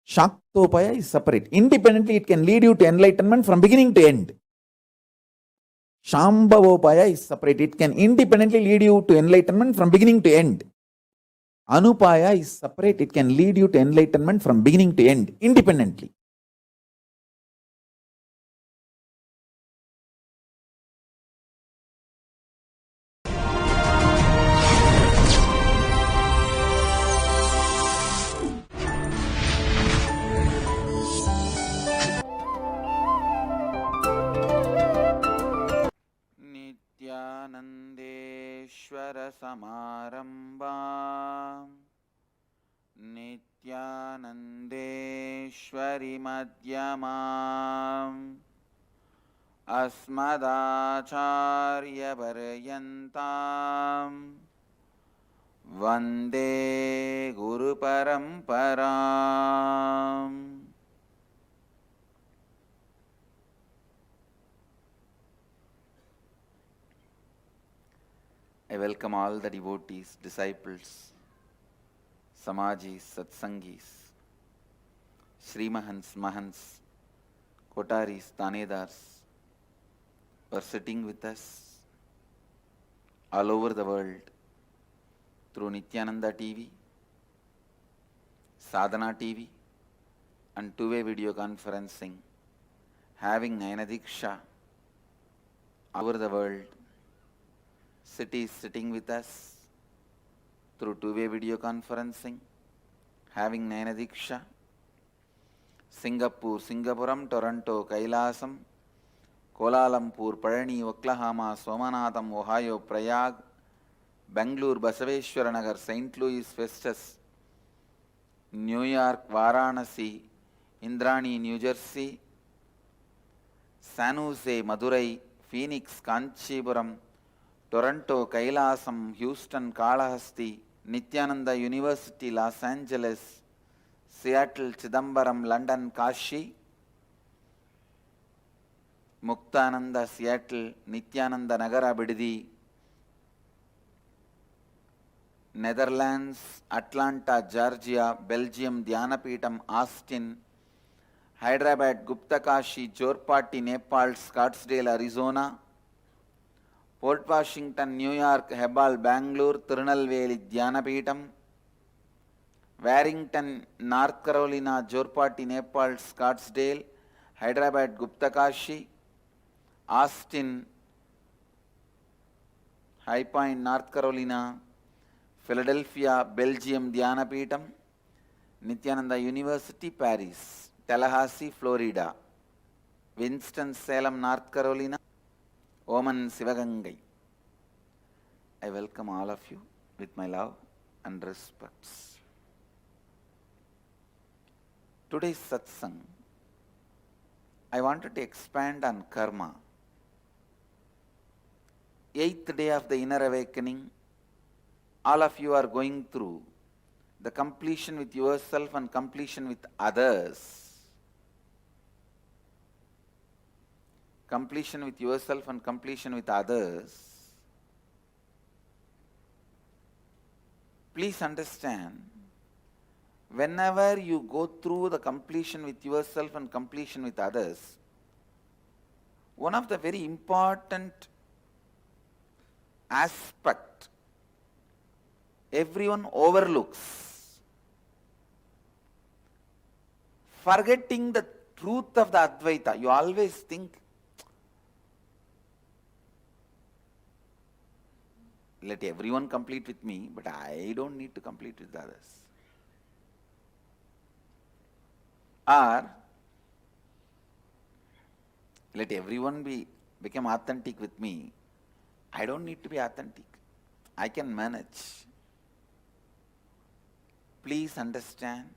Shaktopaya is separate. Independently, it can lead you to enlightenment from beginning to end. Shambhavopaya is separate. It can independently lead you to enlightenment from beginning to end. Anupaya is separate. It can lead you to enlightenment from beginning to end, independently. Nityanandeshwara Samarambam Nityanandeshwari Madhyamam Asmadacharya Paryantam Vande Guru Paramparam. I welcome all the devotees, disciples, Samajis, Satsangis, Srimahans, Mahans, Kotaris, Tanedars, for sitting with us all over the world through Nityananda TV, Sadhana TV, and two-way video conferencing, having Nayanadiksha all over the world. Cities sitting with us, through two-way video conferencing, having Nayana Diksha, Singapore, Singapuram, Toronto, Kailasam, Kuala Lumpur, Parani, Oklahoma, Somanatham, Ohio, Prayag, Bangalore, Basaveshwaranagar, St. Louis, Festus, New York, Varanasi, Indrani, New Jersey, San Jose, Madurai, Phoenix, Kanchipuram, Toronto, Kailasam, Houston, Kalahasti, Nityananda University, Los Angeles, Seattle, Chidambaram, London, Kashi, Muktananda, Seattle, Nityananda, Nagara, Bididi, Netherlands, Atlanta, Georgia, Belgium, Dhyanapeetam, Austin, Hyderabad, Gupta Kashi, Jorpati, Nepal, Scottsdale, Arizona, Port Washington, New York, Hebal, Bangalore, Tirunelveli, Dhyanapeetam, Warrington, North Carolina, Jorpati, Nepal, Scottsdale, Hyderabad, Gupta Kashi, Austin, High Point, North Carolina, Philadelphia, Belgium, Dhyanapeetam, Nityananda University, Paris, Tallahassee, Florida, Winston-Salem, North Carolina, Oman, Sivagangai. I welcome all of you with my love and respects. Today's satsang, I wanted to expand on karma. 8th day of the inner awakening, all of you are going through the completion with yourself and completion with others. Completion with yourself and completion with others. Please understand, whenever you go through the completion with yourself and completion with others, one of the very important aspect everyone overlooks, forgetting the truth of the Advaita. You always think, let everyone complete with me, but I don't need to complete with others. Or, let everyone become authentic with me. I don't need to be authentic. I can manage. Please understand,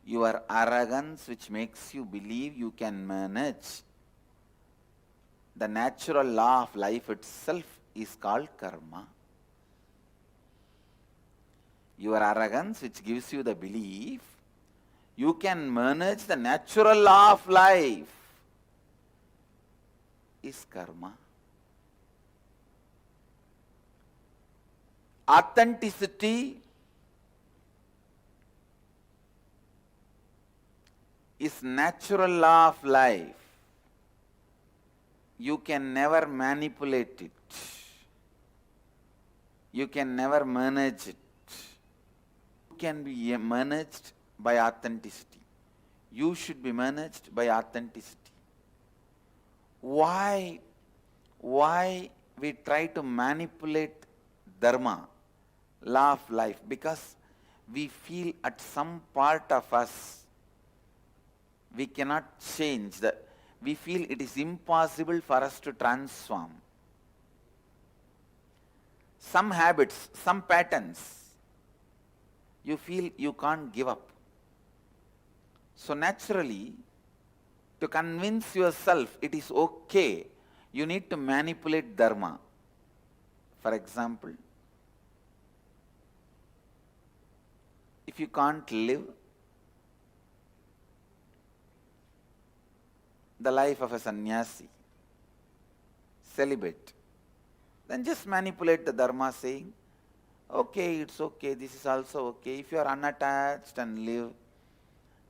your arrogance which makes you believe you can manage the natural law of life itself is called karma. Your arrogance which gives you the belief you can manage the natural law of life is karma. Authenticity is natural law of life. You can never manipulate it. You can never manage it. You can be managed by authenticity. You should be managed by authenticity. Why we try to manipulate dharma, law of life? Because we feel at some part of us we cannot change. We feel it is impossible for us to transform. Some habits, some patterns, you feel you can't give up. So naturally, to convince yourself it is okay, you need to manipulate dharma. For example, if you can't live the life of a sannyasi, celibate, then just manipulate the dharma saying, okay, it's okay, this is also okay. If you are unattached and live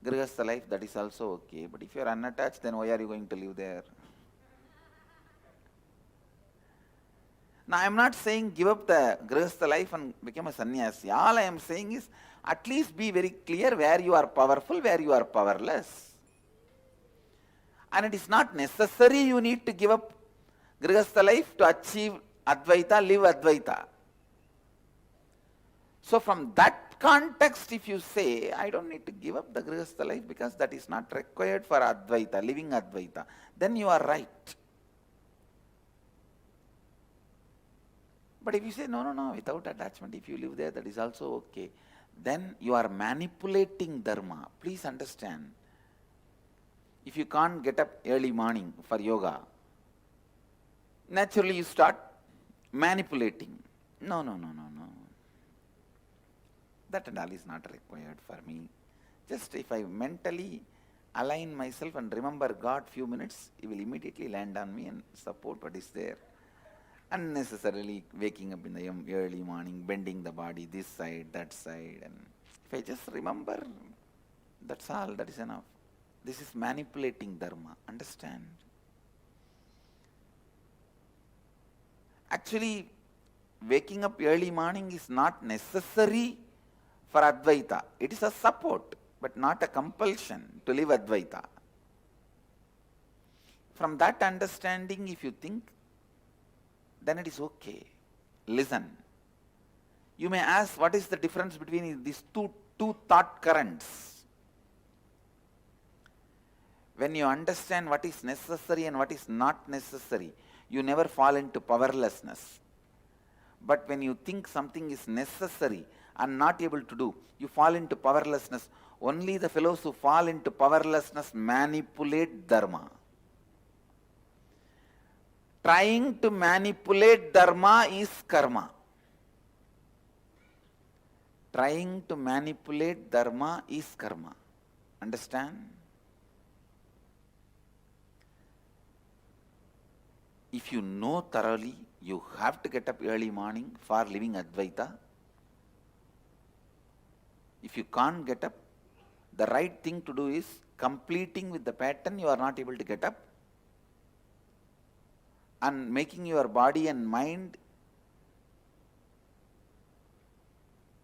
grihastha life, that is also okay. But if you are unattached, then why are you going to live there? Now I am not saying give up the grihastha life and become a sannyasi. All I am saying is at least be very clear where you are powerful, where you are powerless. And it is not necessary you need to give up grihastha life to achieve Advaita, live Advaita. So from that context, if you say, I don't need to give up the Grihastha life because that is not required for Advaita, living Advaita, then you are right. But if you say, no, without attachment, if you live there, that is also okay, then you are manipulating dharma. Please understand. If you can't get up early morning for yoga, naturally you start manipulating. No. That and all is not required for me. Just if I mentally align myself and remember God few minutes, He will immediately land on me and support what is there. Unnecessarily waking up in the early morning, bending the body this side, that side. And if I just remember, that's all, that is enough. This is manipulating dharma. Understand? Actually, waking up early morning is not necessary for Advaita. It is a support, but not a compulsion to live Advaita. From that understanding, if you think, then it is okay. Listen. You may ask, what is the difference between these two thought currents? When you understand what is necessary and what is not necessary, you never fall into powerlessness. But when you think something is necessary and not able to do, you fall into powerlessness. Only the fellows who fall into powerlessness manipulate dharma. Trying to manipulate dharma is karma. Trying to manipulate dharma is karma. Understand? If you know thoroughly, you have to get up early morning for living Advaita. If you can't get up, the right thing to do is completing with the pattern you are not able to get up and making your body and mind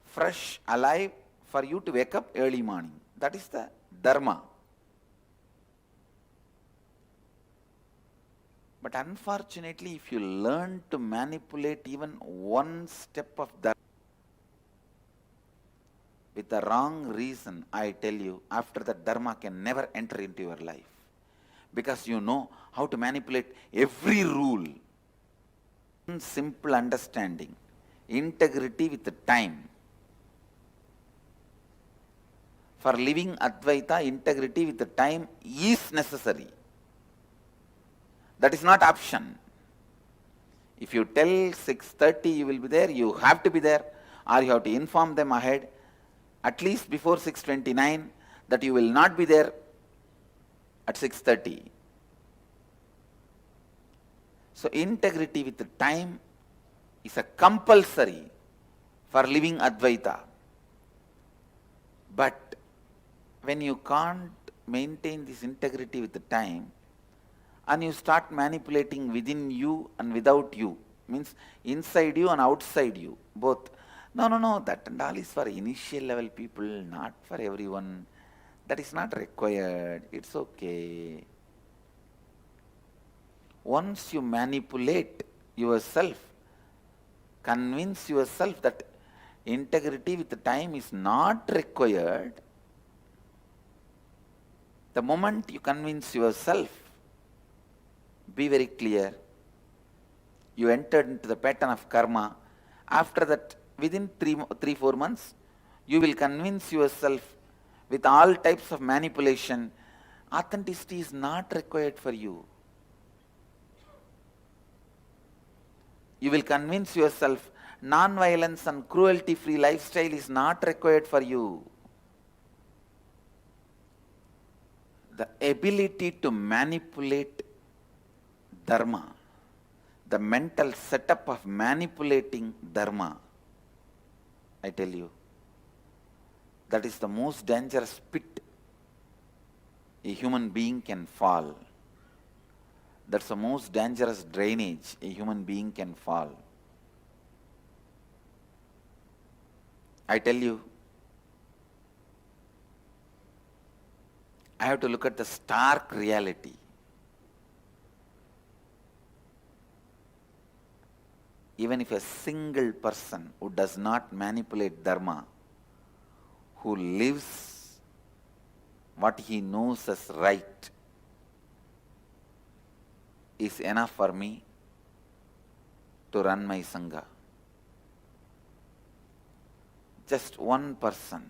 fresh, alive for you to wake up early morning. That is the dharma. But unfortunately, if you learn to manipulate even one step of dharma with the wrong reason, I tell you, after that dharma can never enter into your life. Because you know how to manipulate every rule. Simple understanding. Integrity with the time. For living Advaita, integrity with the time is necessary. That is not option. If you tell 6:30 you will be there, you have to be there, or you have to inform them ahead, at least before 6:29, that you will not be there at 6:30. So integrity with the time is a compulsory for living Advaita. But when you can't maintain this integrity with the time, and you start manipulating within you and without you, means inside you and outside you, both. No, that and all is for initial level people, not for everyone. That is not required. It's okay. Once you manipulate yourself, convince yourself that integrity with the time is not required, the moment you convince yourself, be very clear, you entered into the pattern of karma. After that, within 3-4 months, you will convince yourself with all types of manipulation, authenticity is not required for you. You will convince yourself non-violence and cruelty-free lifestyle is not required for you. The ability to manipulate dharma, the mental setup of manipulating dharma, I tell you, that is the most dangerous pit a human being can fall. That's the most dangerous drainage a human being can fall. I tell you, I have to look at the stark reality. even if a single person who does not manipulate dharma, who lives what he knows as right, is enough for me to run my Sangha. Just one person.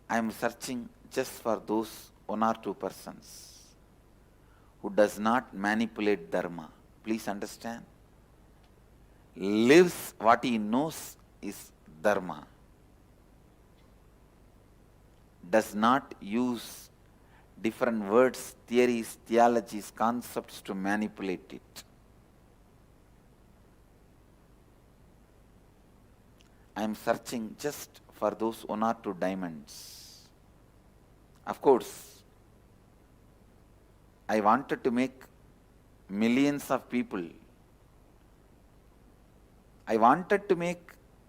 I am searching just for those one or two persons who does not manipulate dharma. Please understand. Lives what he knows is dharma. Does not use different words, theories, theologies, concepts to manipulate it. I am searching just for those one or two diamonds. Of course, I wanted to make millions of people. I wanted to make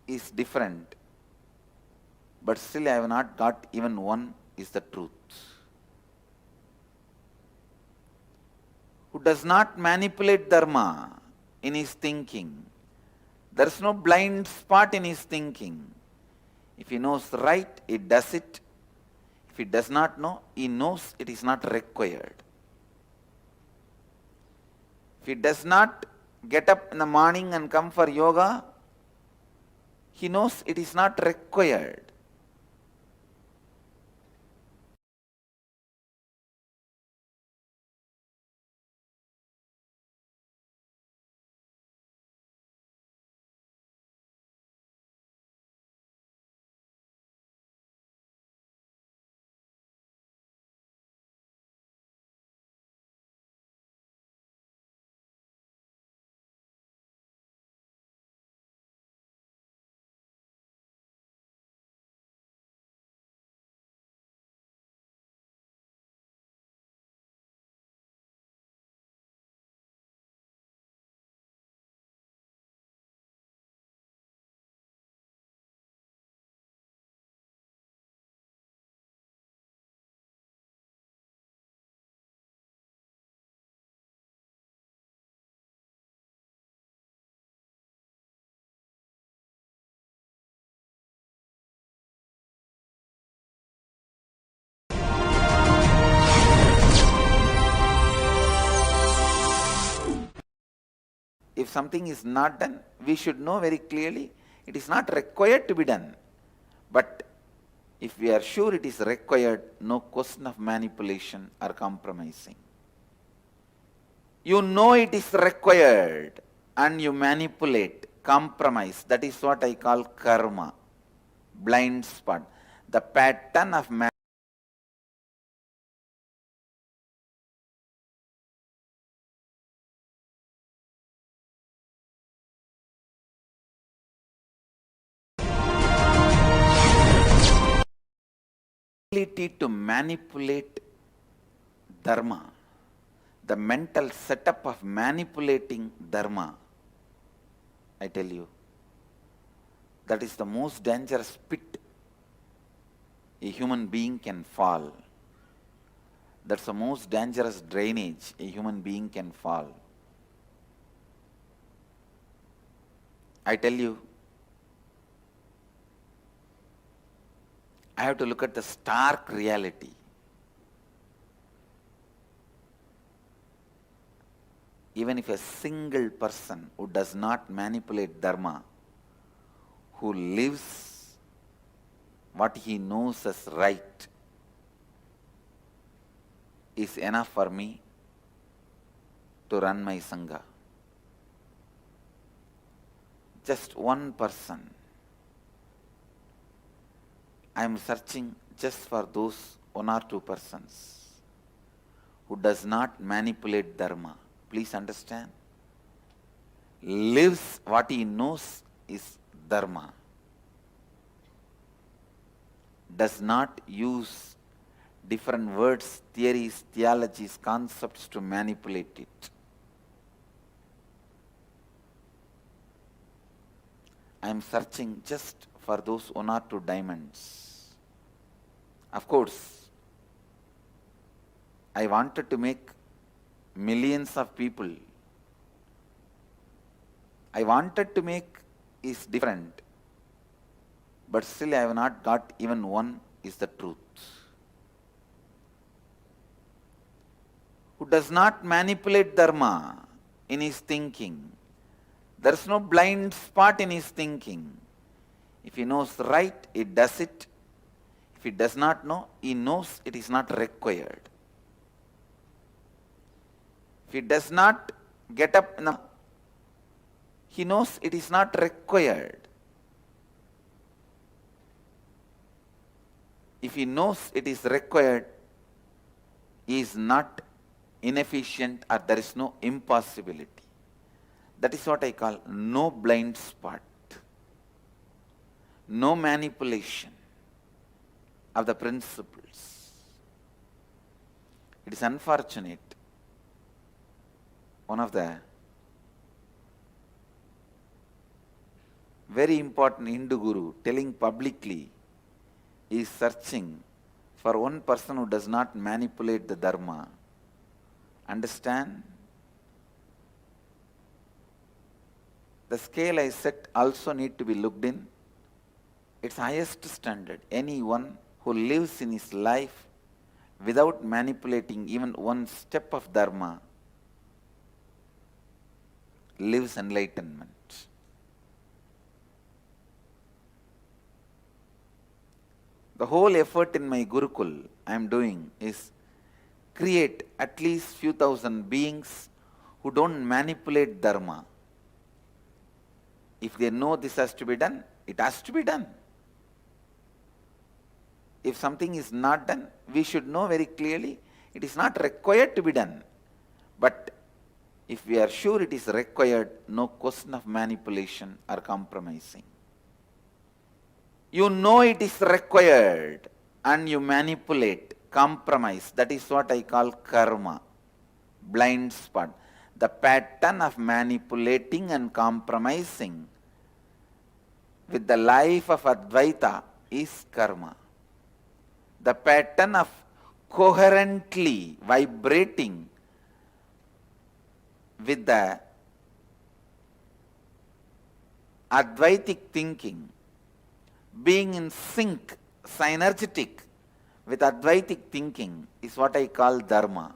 is different, but still I have not got even one is the truth. Who does not manipulate dharma in his thinking. There is no blind spot in his thinking. If he knows right, he does it. If he does not know, he knows it is not required. If he does not get up in the morning and come for yoga, he knows it is not required. If something is not done, we should know very clearly it is not required to be done. But if we are sure it is required, no question of manipulation or compromising. You know it is required and you manipulate, compromise. That is what I call karma, blind spot. The pattern of ability to manipulate dharma, the mental setup of manipulating dharma, I tell you, that is the most dangerous pit a human being can fall. That's the most dangerous drainage a human being can fall. I tell you, I have to look at the stark reality. Even if a single person who does not manipulate dharma, who lives what he knows as right, is enough for me to run my Sangha. Just one person. I am searching just for those one or two persons who does not manipulate dharma. Please understand. Lives what he knows is dharma. Does not use different words, theories, theologies, concepts to manipulate it. I am searching just for those one or two diamonds. Of course, I wanted to make millions of people. I wanted to make is different, but still I have not got even one is the truth. Who does not manipulate dharma in his thinking. There is no blind spot in his thinking. If he knows right, he does it. If he does not know, he knows it is not required. If he does not get up, he knows it is not required. If he knows it is required, he is not inefficient or there is no impossibility. That is what I call no blind spot, no manipulation of the principles. It is unfortunate. One of the very important Hindu guru telling publicly is searching for one person who does not manipulate the dharma. Understand? The scale I set also need to be looked in. Its highest standard. Anyone who lives in his life without manipulating even one step of dharma lives enlightenment. The whole effort in my Gurukul I am doing is create at least few thousand beings who don't manipulate dharma. If they know this has to be done, it has to be done. If something is not done, we should know very clearly it is not required to be done. But if we are sure it is required, no question of manipulation or compromising. You know it is required and you manipulate, compromise. That is what I call karma, blind spot. The pattern of manipulating and compromising with the life of Advaita is karma. The pattern of coherently vibrating with the Advaitic thinking, being in sync, synergetic with Advaitic thinking is what I call dharma.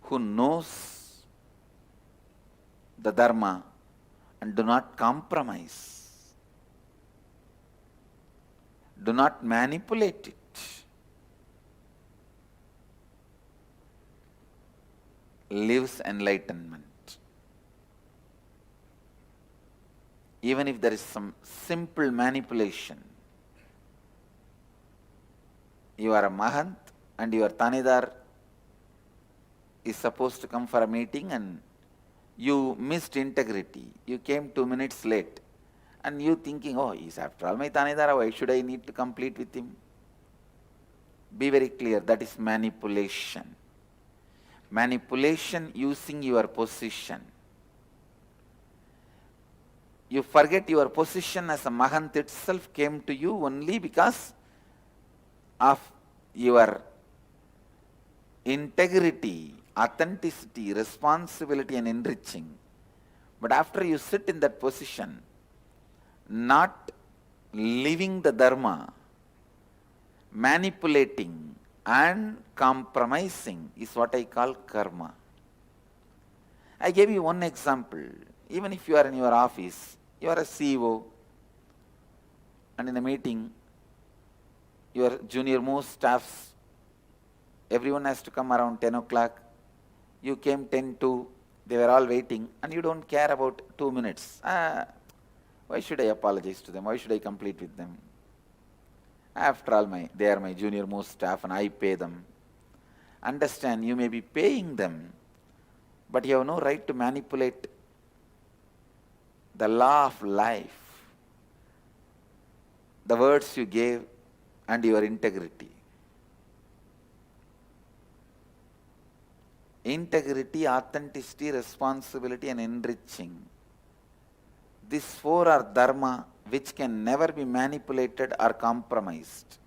Who knows the dharma and do not compromise, do not manipulate it, lives enlightenment. Even if there is some simple manipulation, you are a Mahant and your Tanidar is supposed to come for a meeting and you missed integrity. You came 2 minutes late and you thinking, oh, he's after all my Tanidar, why should I need to complete with him? Be very clear, that is manipulation. Manipulation using your position. You forget your position as a Mahant itself came to you only because of your integrity, authenticity, responsibility and enriching. But after you sit in that position, not living the dharma, manipulating and compromising is what I call karma. I gave you one example. Even if you are in your office, you are a CEO and in a meeting, your junior most staffs, everyone has to come around 10 o'clock. You came 10 to, they were all waiting and you don't care about 2 minutes. Why should I apologize to them? Why should I complete with them? After all, they are my junior most staff and I pay them. Understand, you may be paying them, but you have no right to manipulate the law of life, the words you gave and your integrity. Integrity, authenticity, responsibility and enriching. These four are dharma which can never be manipulated or compromised.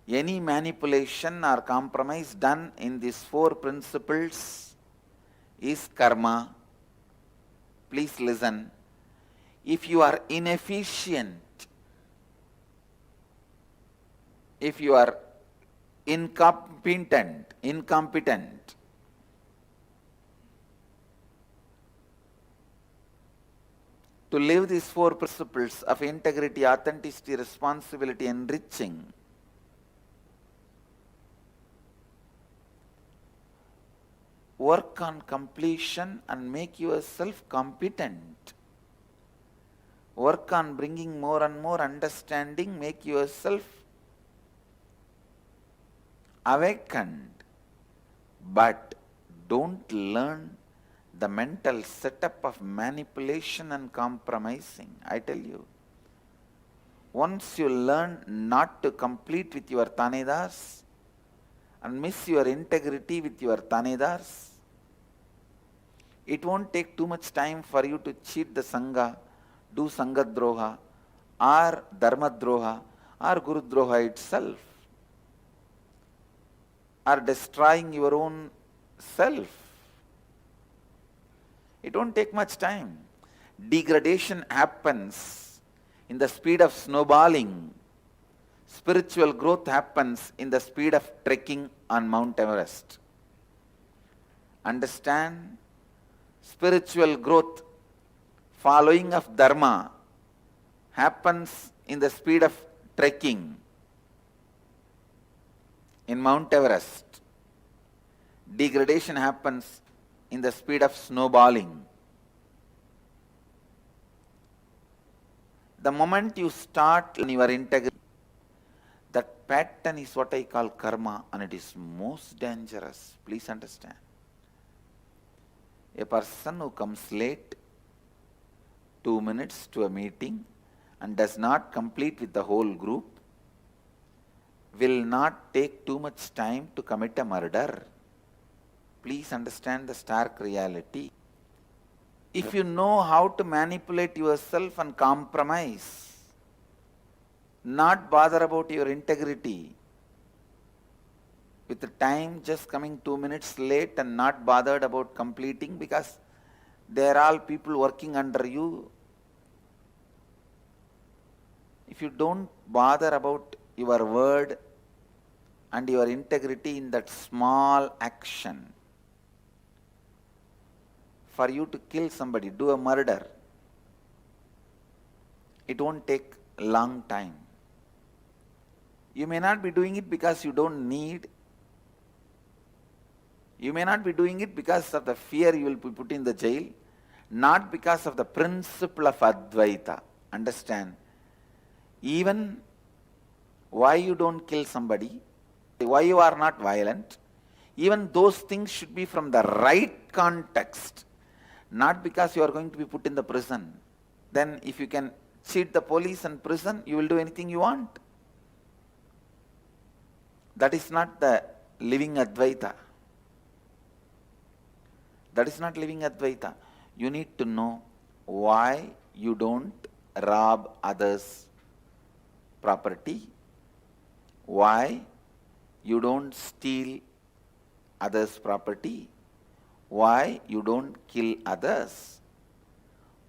Any manipulation or compromise done in these four principles is karma, please listen. If you are inefficient, if you are incompetent, to live these four principles of integrity, authenticity, responsibility, enriching, work on completion and make yourself competent. Work on bringing more and more understanding, make yourself awakened. But don't learn the mental setup of manipulation and compromising. I tell you, once you learn not to complete with your tanedars and miss your integrity with your tanedars, it won't take too much time for you to cheat the Sangha, do Sangadroha, or Dharmadroha, or Gurudroha itself, or destroying your own self. It won't take much time. Degradation happens in the speed of snowballing. Spiritual growth happens in the speed of trekking on Mount Everest. Understand? Spiritual growth, following of Dharma, happens in the speed of trekking in Mount Everest. Degradation happens in the speed of snowballing. The moment you start in your integrity, that pattern is what I call karma, and it is most dangerous. Please understand. A person who comes late 2 minutes to a meeting and does not complete with the whole group will not take too much time to commit a murder. Please understand the stark reality. If you know how to manipulate yourself and compromise, not bother about your integrity, with the time just coming 2 minutes late and not bothered about completing because they are all people working under you. If you don't bother about your word and your integrity in that small action, for you to kill somebody, do a murder, it won't take a long time. You may not be doing it because you don't need. You may not be doing it because of the fear you will be put in the jail, not because of the principle of Advaita. Understand? Even why you don't kill somebody, why you are not violent, even those things should be from the right context, not because you are going to be put in the prison. Then if you can cheat the police and prison, you will do anything you want. That is not the living Advaita. That is not living Advaita. You need to know why you don't rob others' property, why you don't steal others' property, why you don't kill others.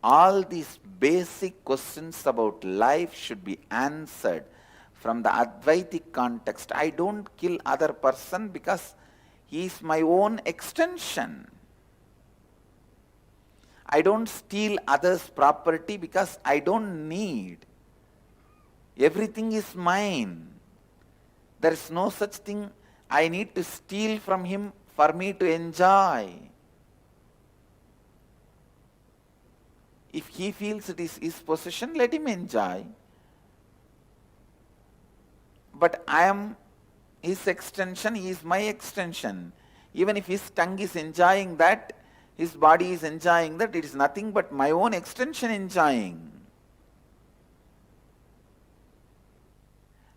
All these basic questions about life should be answered from the Advaitic context. I don't kill other person because he is my own extension. I don't steal others' property because I don't need. Everything is mine. There is no such thing I need to steal from him for me to enjoy. If he feels it is his possession, let him enjoy. But I am his extension, he is my extension. Even if his tongue is enjoying that, his body is enjoying that, it is nothing but my own extension enjoying.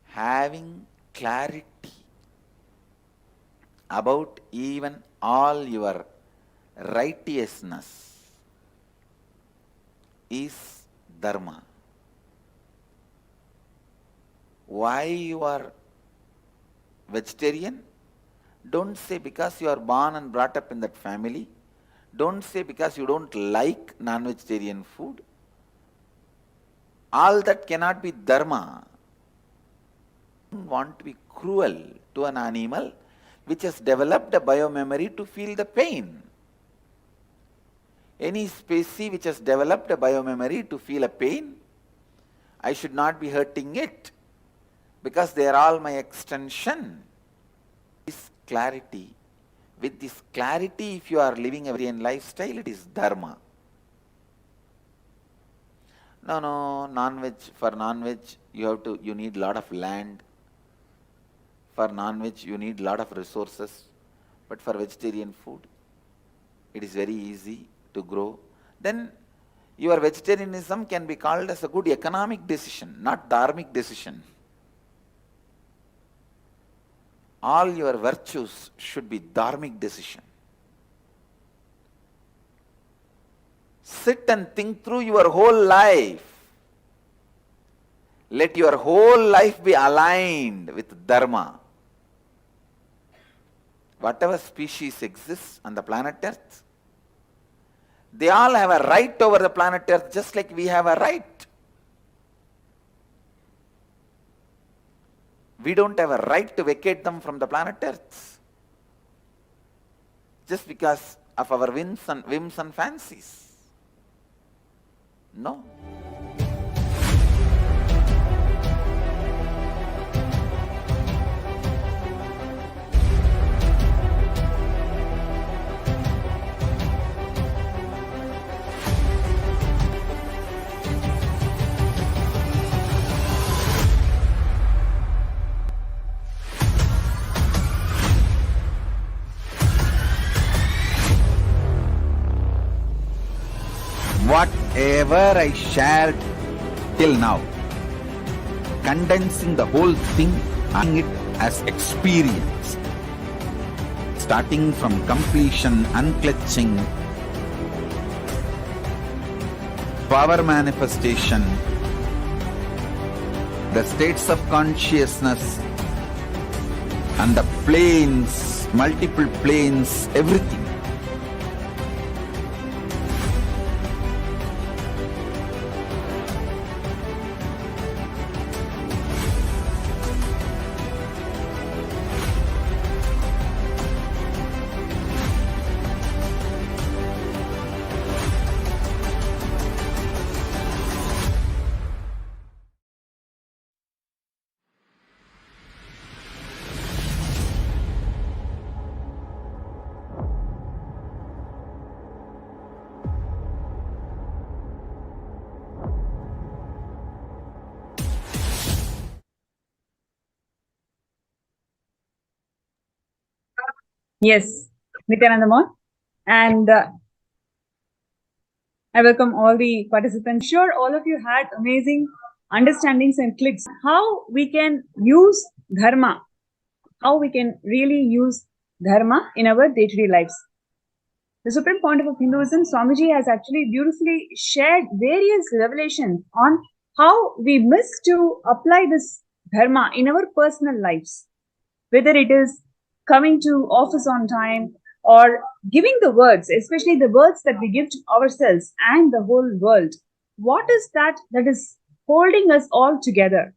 Having clarity about even all your righteousness is dharma. Why you are vegetarian? Don't say because you are born and brought up in that family. Don't say because you don't like non-vegetarian food. All that cannot be dharma. You don't want to be cruel to an animal which has developed a biomemory to feel the pain. Any species which has developed a biomemory to feel a pain, I should not be hurting it because they are all my extension. This clarity, with this clarity, if you are living a vegetarian lifestyle, it is dharma. No, non-veg, for non-veg, you need lot of land. For non-veg, you need lot of resources. But for vegetarian food, it is very easy to grow. Then your vegetarianism can be called as a good economic decision, not dharmic decision. All your virtues should be dharmic decision. Sit and think through your whole life. Let your whole life be aligned with dharma. Whatever species exists on the planet Earth, they all have a right over the planet Earth just like we have a right. We don't have a right to vacate them from the planet Earth just because of our whims and fancies. No. Whatever I shared till now, condensing the whole thing, and it as experience, starting from completion, unclutching, power manifestation, the states of consciousness, and the planes, multiple planes, everything. Yes, Nityanandamon. And I welcome all the participants. Sure, all of you had amazing understandings and clicks. How we can use dharma, how we can really use dharma in our day-to-day lives. The Supreme Pontiff of Hinduism, Swamiji, has actually beautifully shared various revelations on how we miss to apply this dharma in our personal lives. Whether it is coming to office on time or giving the words, especially the words that we give to ourselves and the whole world. What is that is holding us all together,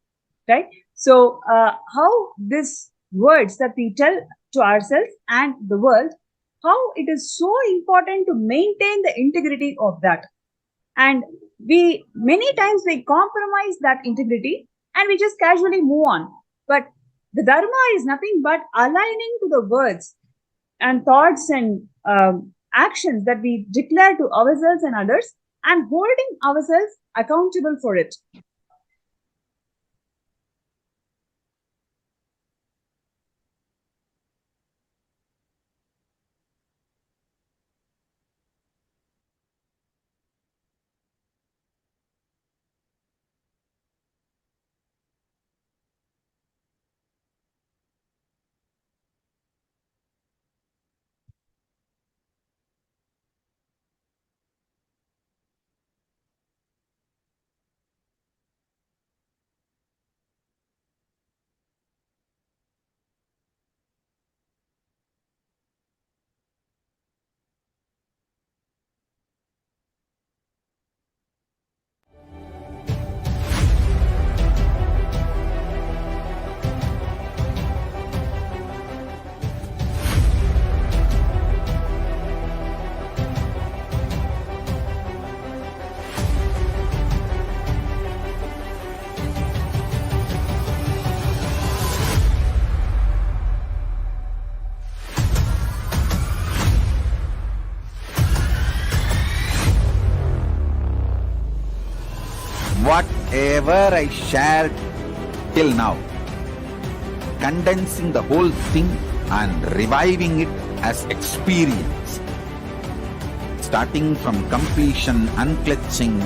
right? So, how these words that we tell to ourselves and the world, how it is so important to maintain the integrity of that. And many times we compromise that integrity and we just casually move on. But the dharma is nothing but aligning to the words and thoughts and actions that we declare to ourselves and others and holding ourselves accountable for it. whatever I shared till now, condensing the whole thing and reviving it as experience, starting from completion, unclutching,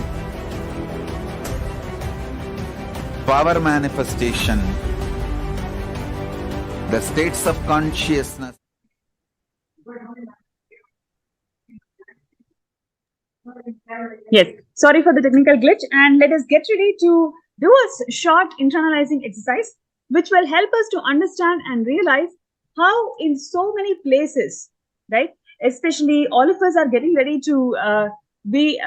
power manifestation, the states of consciousness. Yes, sorry for the technical glitch, and let us get ready to do a short internalizing exercise which will help us to understand and realize how in so many places, right, especially all of us are getting ready to be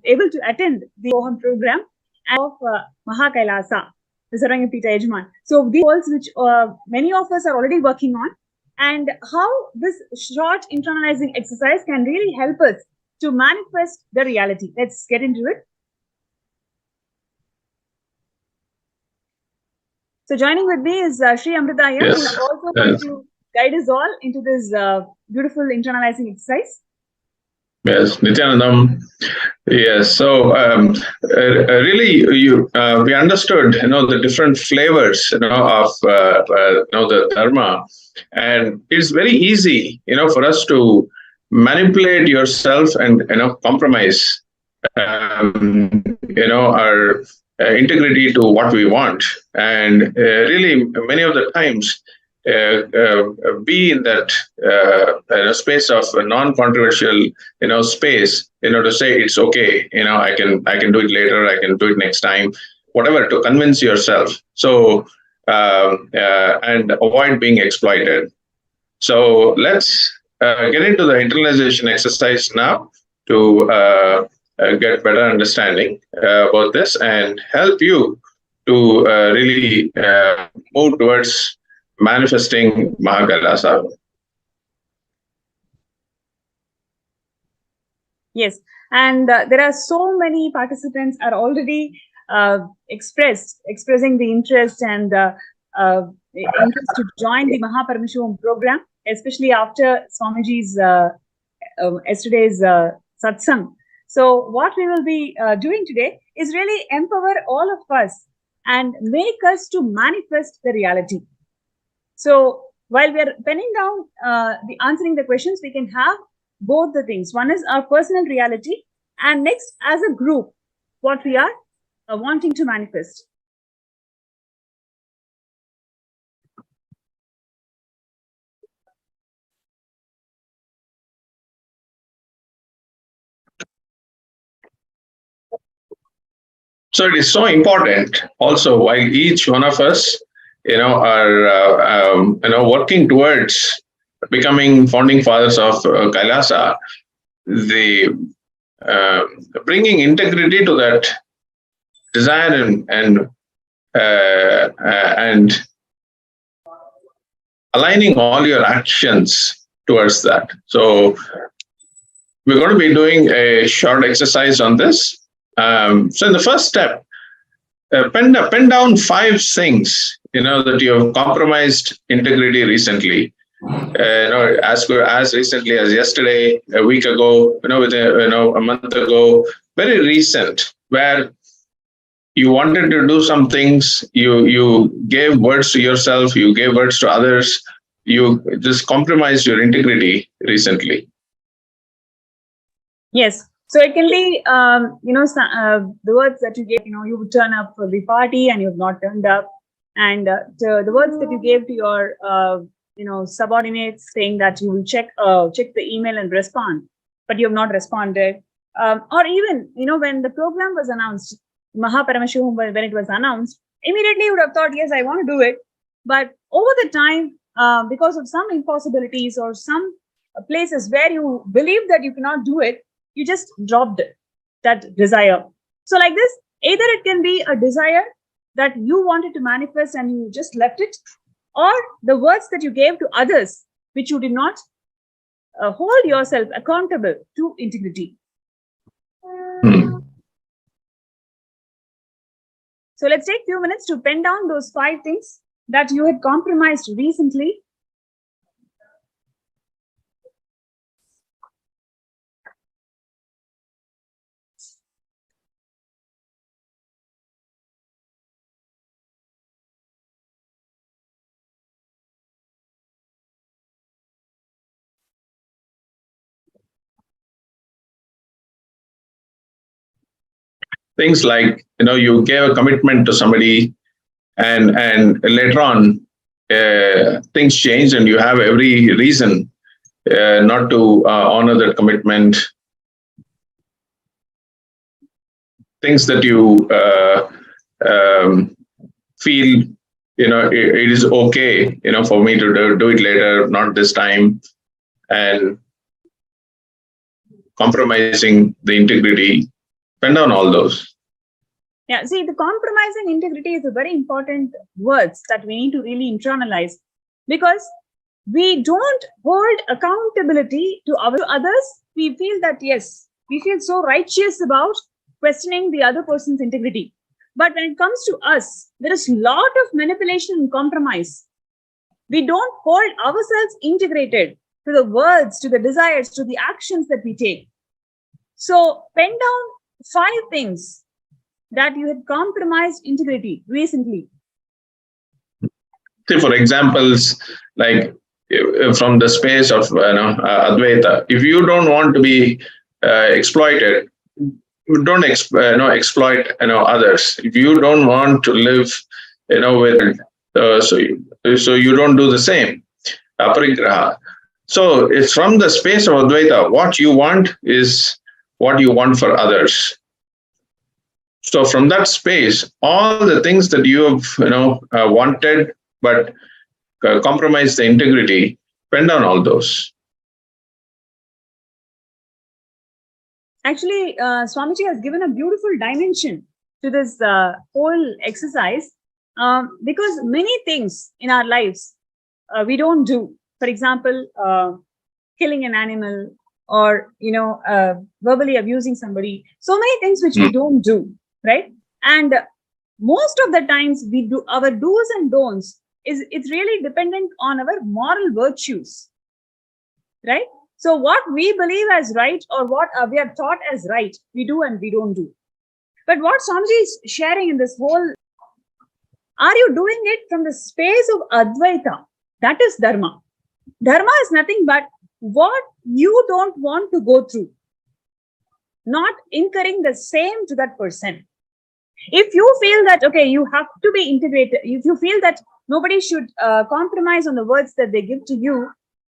able to attend the Oham program of Kailasa, the Sarangapita Ejman. So these goals which many of us are already working on, and how this short internalizing exercise can really help us to manifest the reality. Let's get into it. So joining with me is Sri Amritayam, who is also going to guide us all into this beautiful internalizing exercise. Yes, Nityanandam. Yes, so really, we understood, the different flavors, of, the dharma, and it's very easy, for us to manipulate yourself and compromise, our integrity to what we want, and really many of the times. Be in that space of a non-controversial space to say it's okay, I can do it later, I can do it next time, whatever, to convince yourself, so and avoid being exploited. So let's get into the internalization exercise now to get better understanding about this and help you to really move towards manifesting Mahakailasa. Yes, and there are so many participants are already expressing the interest and interest to join the Mahaparameshwaram program, especially after Swamiji's yesterday's satsang. So what we will be doing today is really empower all of us and make us to manifest the reality. So while we are penning down the answering the questions, we can have both the things. One is our personal reality, and next, as a group, what we are wanting to manifest. So it is so important also, while each one of us are working towards becoming founding fathers of Kailasa, the bringing integrity to that desire and aligning all your actions towards that. So we're going to be doing a short exercise on this. So in the first step, pen down 5 things that you have compromised integrity recently. As recently as yesterday, a week ago, a month ago, very recent, where you wanted to do some things, you gave words to yourself, you gave words to others, you just compromised your integrity recently. Yes. So it can be, the words that you gave, you would turn up for the party and you've not turned up. And the words that you gave to your, subordinates, saying that you will check the email and respond, but you have not responded. Or even, when the program was announced, Mahaparameshwaram, when it was announced, immediately you would have thought, yes, I want to do it. But over the time, because of some impossibilities or some places where you believe that you cannot do it, you just dropped that desire. So like this, either it can be a desire that you wanted to manifest and you just left it, or the words that you gave to others, which you did not hold yourself accountable to integrity. So let's take a few minutes to pen down those 5 things that you had compromised recently. things like, you gave a commitment to somebody, and later on things change, and you have every reason not to honor that commitment. Things that you feel, it is okay, for me to do it later, not this time, and compromising the integrity, pen down all those. Yeah, see, the compromising integrity is a very important words that we need to really internalize, because we don't hold accountability to others. We feel that, yes, we feel so righteous about questioning the other person's integrity. But when it comes to us, there is a lot of manipulation and compromise. We don't hold ourselves integrated to the words, to the desires, to the actions that we take. So pen down 5 things that you had compromised integrity recently. See, for examples, like from the space of Advaita, if you don't want to be exploited, don't exploit others. If you don't want to live with so you don't do the same. Aparigraha. So it's from the space of Advaita. What you want is what you want for others. So from that space, all the things that you have wanted but compromise the integrity, pen down all those. Actually, Swamiji has given a beautiful dimension to this whole exercise, because many things in our lives we don't do. For example, killing an animal, or verbally abusing somebody. So many things which we don't do, right? And most of the times we do our do's and don'ts. It's really dependent on our moral virtues, right? So what we believe as right, or what we are taught as right, we do and we don't do. But what Swamiji is sharing in this whole, are you doing it from the space of Advaita? That is Dharma. Dharma is nothing but what you don't want to go through, not incurring the same to that person. If you feel that, okay, you have to be integrated, if you feel that nobody should compromise on the words that they give to you,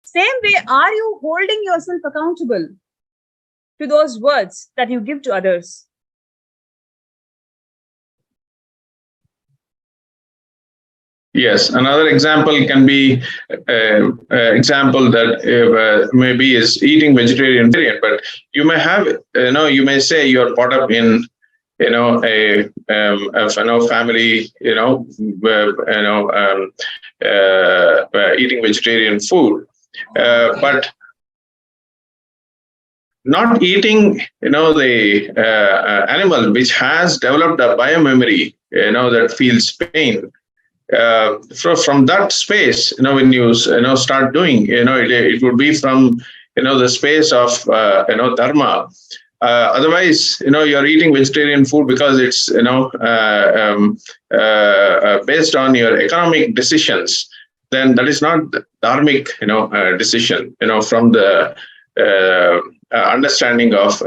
same way, are you holding yourself accountable to those words that you give to others? Yes, another example can be example that maybe is eating vegetarian, but you may have, you may say you're brought up in, a family, eating vegetarian food, but not eating, the animal which has developed a biomemory, that feels pain. From that space, when you start doing, it would be from the space of dharma. Otherwise, you're eating vegetarian food because it's based on your economic decisions. Then that is not the dharmic decision. From the understanding of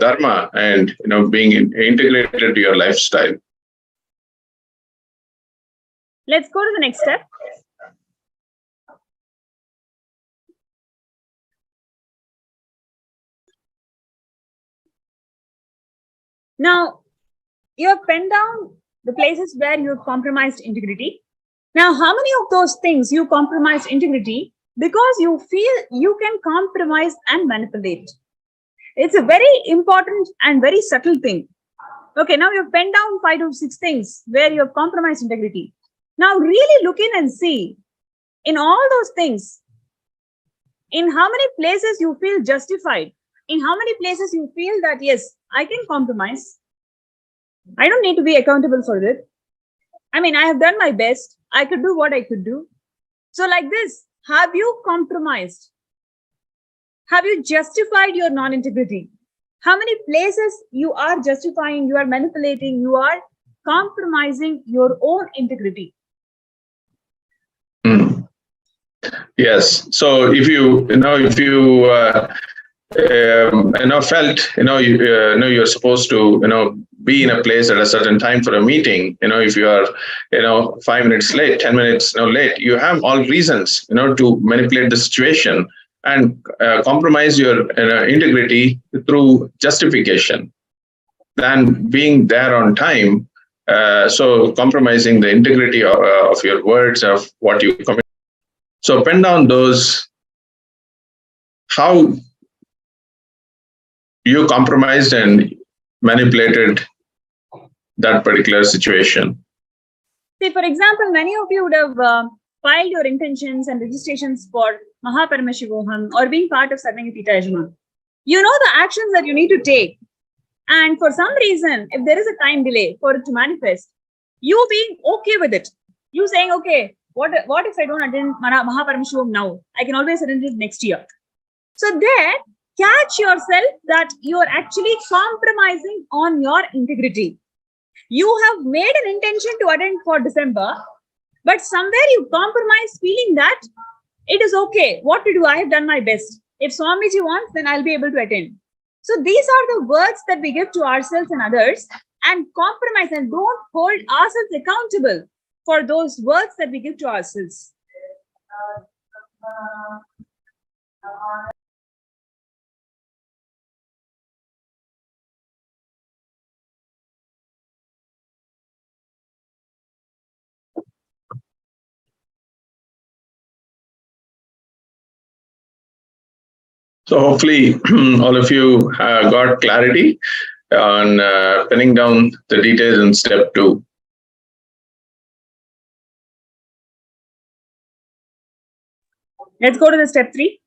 dharma and being integrated to your lifestyle. Let's go to the next step. Now, you have penned down the places where you have compromised integrity. Now, how many of those things you compromised integrity because you feel you can compromise and manipulate? It's a very important and very subtle thing. Okay, now you've penned down 5 to 6 things where you have compromised integrity. Now, really look in and see, in all those things, in how many places you feel justified, in how many places you feel that, yes, I can compromise. I don't need to be accountable for it. I mean, I have done my best. I could do what I could do. So like this, have you compromised? Have you justified your non-integrity? How many places you are justifying, you are manipulating, you are compromising your own integrity? Yes. So if you felt you're supposed to be in a place at a certain time for a meeting. If you are 5 minutes late, 10 minutes late, you have all reasons to manipulate the situation and compromise your integrity through justification than being there on time. So compromising the integrity of your words, of what you commit. So pen down those, how you compromised and manipulated that particular situation. See, for example, many of you would have filed your intentions and registrations for Mahaparamashivaham or being part of Sarvangapita Yajman. You know the actions that you need to take. And for some reason, if there is a time delay for it to manifest, you being okay with it. You saying, okay, what if I don't attend Mahaparamashivaham now? I can always attend it next year. So there, catch yourself that you are actually compromising on your integrity. You have made an intention to attend for December, but somewhere you compromise feeling that it is okay. What to do? I have done my best. If Swamiji wants, then I'll be able to attend. So these are the words that we give to ourselves and others, and compromise, and don't hold ourselves accountable for those words that we give to ourselves. So hopefully all of you got clarity on penning down the details in step 2. Let's go to the step 3.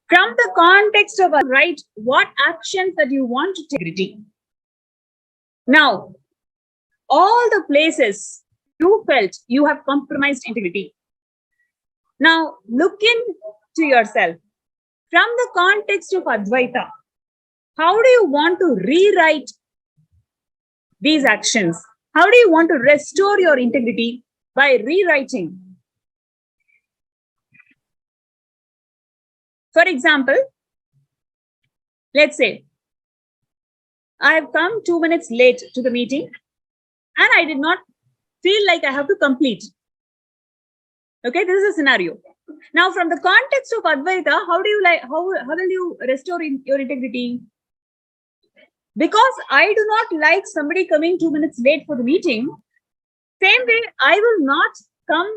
From the context of write what actions that you want to take integrity. Now, all the places you felt you have compromised integrity. Now, look into yourself. From the context of Advaita, how do you want to rewrite these actions? How do you want to restore your integrity by rewriting? For example, let's say I have come 2 minutes late to the meeting and I did not feel like I have to complete. Okay, this is a scenario. Now, from the context of Advaita, how will you restore your integrity? Because I do not like somebody coming 2 minutes late for the meeting, same way I will not come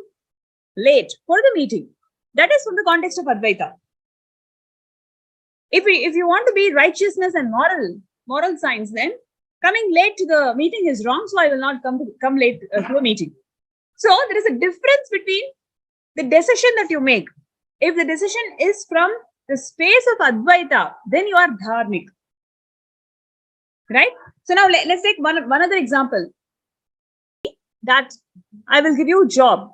late for the meeting. That is from the context of Advaita. If you want to be righteousness and moral science, then coming late to the meeting is wrong, so I will not come late to a meeting. So there is a difference between the decision that you make. If the decision is from the space of Advaita, then you are dharmic. Right? So now let's take one other example. That I will give you a job.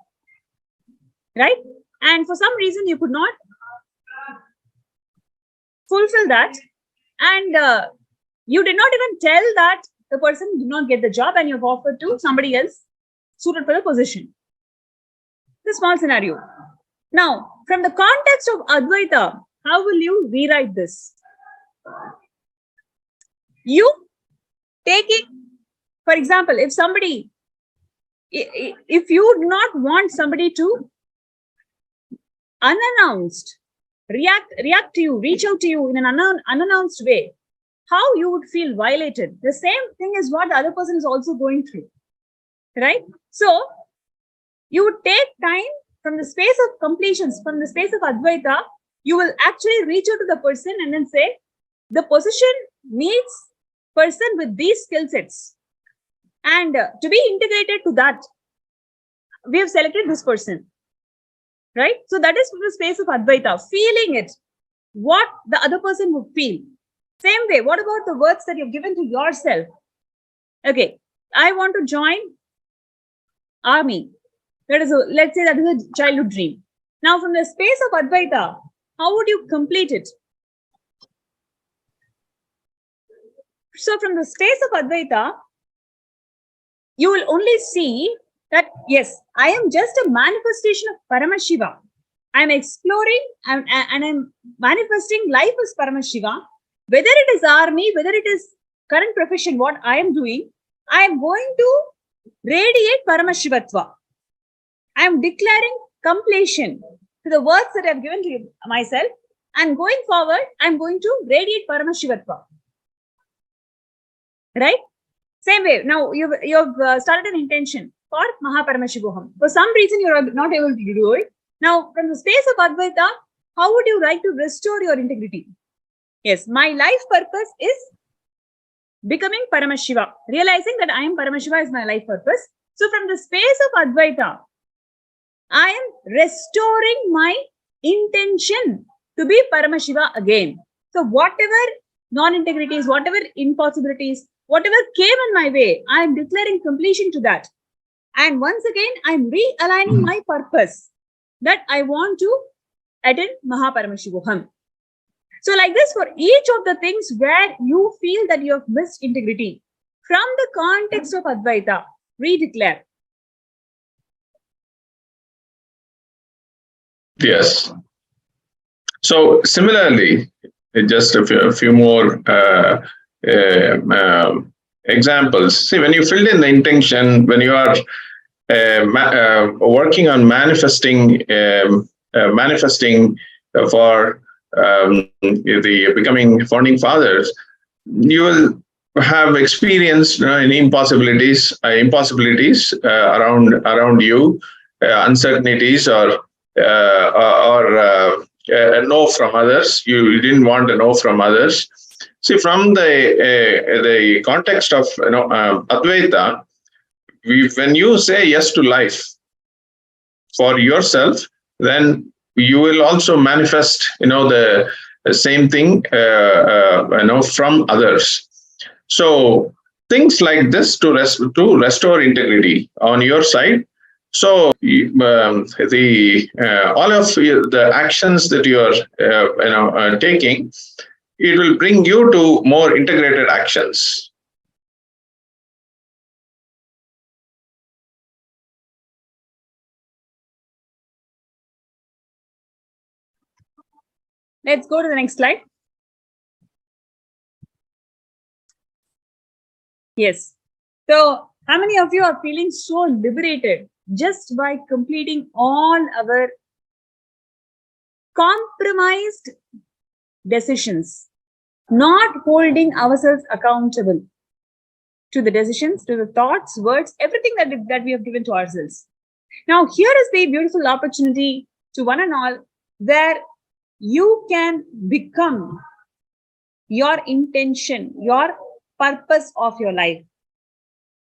Right? And for some reason you could not fulfill that. And you did not even tell that the person did not get the job and you've offered to somebody else suited for the position. It's a small scenario. Now, from the context of Advaita, how will you rewrite this? You taking, for example, if you do not want somebody to unannounced react to you, reach out to you in an unannounced way, how you would feel violated. The same thing is what the other person is also going through, right? So you would take time from the space of completions, from the space of Advaita, you will actually reach out to the person and then say, the position needs person with these skill sets. And to be integrated to that, we have selected this person, right? So that is from the space of Advaita, feeling it, what the other person would feel. Same way, what about the words that you've given to yourself? Okay, I want to join army. Let's say that is a childhood dream. Now, from the space of Advaita, how would you complete it? So, from the space of Advaita, you will only see that, yes, I am just a manifestation of Paramashiva. I'm exploring and I'm manifesting life as Paramashiva. Whether it is army, whether it is current profession, what I am doing, I am going to radiate Paramashivatva. I am declaring completion to the words that I have given to myself, and going forward, I am going to radiate Paramashivatva. Right? Same way. Now you've started an intention for Mahaparamashivaham. For some reason, you are not able to do it. Now, from the space of Advaita, how would you like to restore your integrity? Yes, my life purpose is becoming Paramashiva, realizing that I am Paramashiva is my life purpose. So, from the space of Advaita, I am restoring my intention to be Paramashiva again. So, whatever non-integrities, whatever impossibilities, whatever came in my way, I am declaring completion to that. And once again, I am realigning my purpose that I want to attain Mahaparamashivaham. So like this, for each of the things where you feel that you have missed integrity, from the context of Advaita, redeclare. Yes. So similarly, just a few more examples. See, when you filled in the intention, when you are working on manifesting for the becoming founding fathers, you will have experienced any impossibilities around you, uncertainties or a no from others. You didn't want a no from others. See, from the context of Advaita, when you say yes to life for yourself, then you will also manifest the same thing from others. So things like this to restore integrity on your side. So all of the actions that you are taking, it will bring you to more integrated actions. Let's go to the next slide. Yes. So how many of you are feeling so liberated just by completing all our compromised decisions, not holding ourselves accountable to the decisions, to the thoughts, words, everything that we have given to ourselves? Now, here is the beautiful opportunity to one and all, where you can become your intention, your purpose of your life.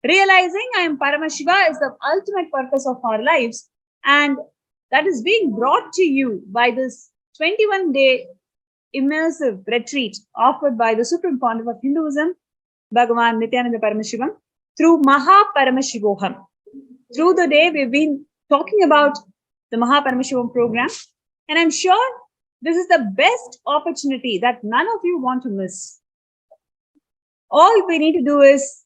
Realizing I am Paramashiva is the ultimate purpose of our lives, and that is being brought to you by this 21-day immersive retreat offered by the Supreme Pontiff of Hinduism, Bhagavan Nityananda Paramashivam, through Mahaparamashivaham. Through the day, we've been talking about the Mahaparamashivaham program, and I'm sure this is the best opportunity that none of you want to miss. All we need to do is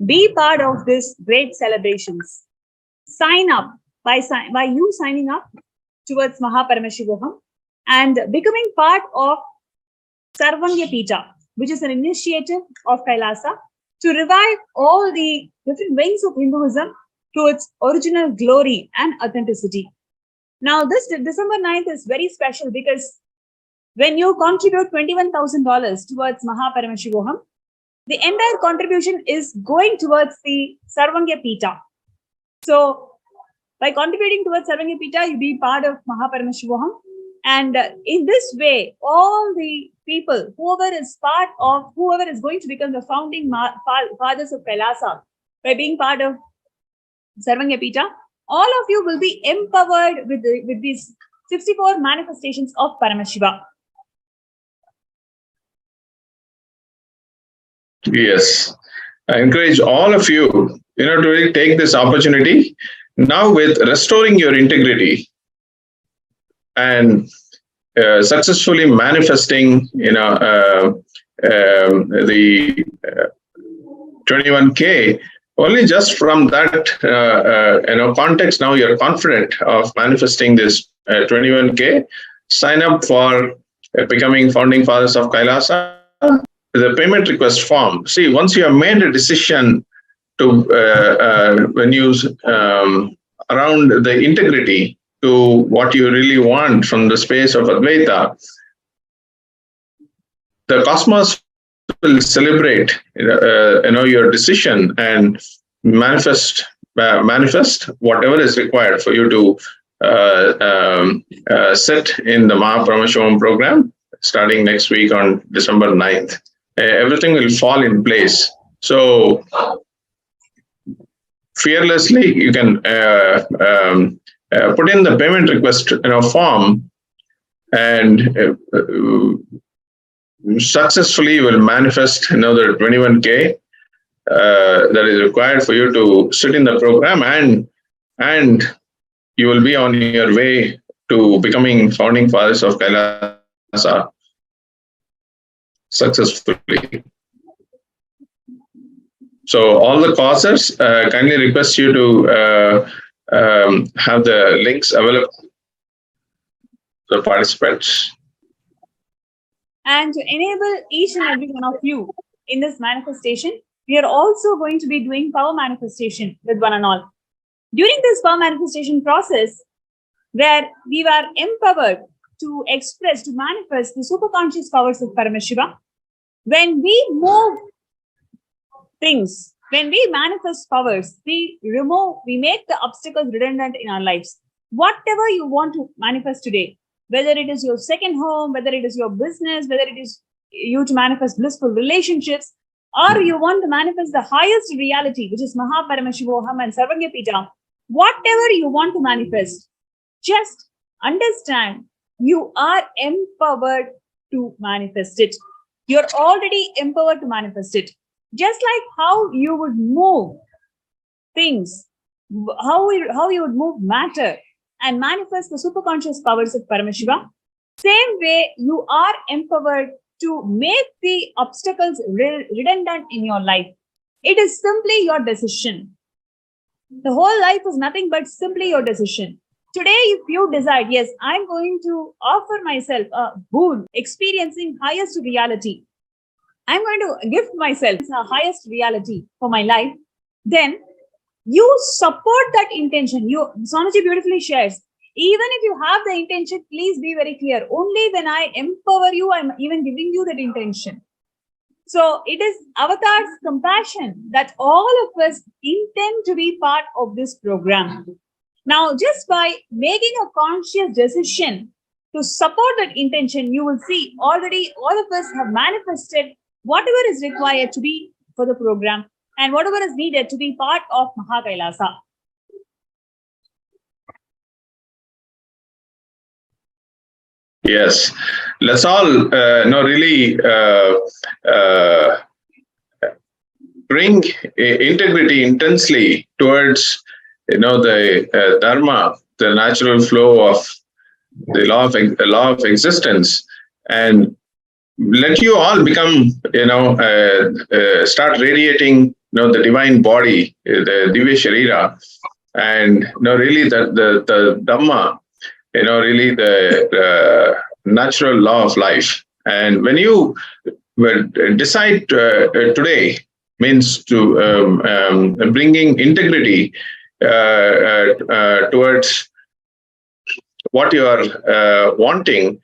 be part of this great celebrations. Sign up by you signing up towards Mahaparamashivaham and becoming part of Sarvanya Pita, which is an initiative of Kailasa to revive all the different wings of Hinduism to its original glory and authenticity. Now, this December 9th is very special because when you contribute $21,000 towards Mahaparamashivaham, the entire contribution is going towards the Sarvanya Pita. So, by contributing towards Sarvanya Pita, you be part of Mahaparamashivaham. And in this way, all the people, whoever is going to become the founding fathers of Kailasa, by being part of Sarvanya Pita, all of you will be empowered with these 64 manifestations of Paramashiva. Yes, I encourage all of you, to really take this opportunity now with restoring your integrity and successfully manifesting, the 21K. Only just from that, context, now you're confident of manifesting this 21K. Sign up for becoming founding fathers of Kailasa. The payment request form. See, once you have made a decision to when you around the integrity to what you really want from the space of Advaita, the cosmos will celebrate your decision and manifest whatever is required for you to sit in the Mahapramashivam program starting next week on December 9th. Everything will fall in place. So fearlessly, you can put in the payment request form, and successfully will manifest another 21K that is required for you to sit in the program, and you will be on your way to becoming founding fathers of Kailasa successfully. So all the causes kindly request you to have the links available to the participants. And to enable each and every one of you in this manifestation, we are also going to be doing power manifestation with one and all. During this power manifestation process, where we were empowered to express, to manifest the superconscious powers of Paramashiva, when we move things, when we manifest powers, we make the obstacles redundant in our lives. Whatever you want to manifest today, whether it is your second home, whether it is your business, whether it is you to manifest blissful relationships, or you want to manifest the highest reality, which is Mahaparamashivaham and Sarvagya Pita, whatever you want to manifest, just understand you are empowered to manifest it. You're already empowered to manifest it. Just like how you would move things, how you would move matter and manifest the superconscious powers of Paramashiva, same way you are empowered to make the obstacles redundant in your life. It is simply your decision. The whole life is nothing but simply your decision. Today, if you decide, yes, I'm going to offer myself a boon, experiencing highest reality, I'm going to gift myself the highest reality for my life, then you support that intention. Swamiji beautifully shares, even if you have the intention, please be very clear. Only when I empower you, I'm even giving you that intention. So it is Avatar's compassion that all of us intend to be part of this program. Now, just by making a conscious decision to support that intention, you will see already all of us have manifested whatever is required to be for the program and whatever is needed to be part of Mahakailasa. Yes, let's all really bring integrity intensely towards the dharma, the natural flow of the law of existence, and let you all become start radiating the divine body, the Divya Sharira, and really the Dhamma, really the natural law of life. And when you decide today, means to bringing integrity towards what you are wanting,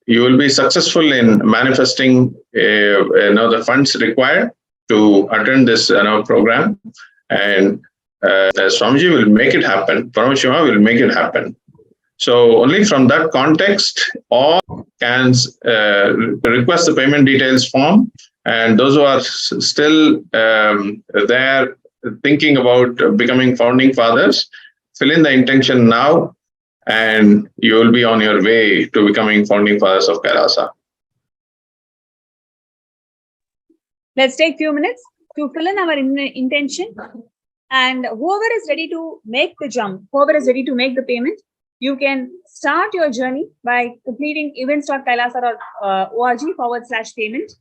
you will be successful in manifesting the funds required to attend this program, and Swamiji will make it happen. Paramashiva will make it happen. So only from that context, all can request the payment details form, and those who are still there thinking about becoming founding fathers, fill in the intention now, and you will be on your way to becoming founding fathers of Kailasa. Let's take a few minutes to fill in our intention, and whoever is ready to make the jump, whoever is ready to make the payment, you can start your journey by completing events.kailasa.org/payment.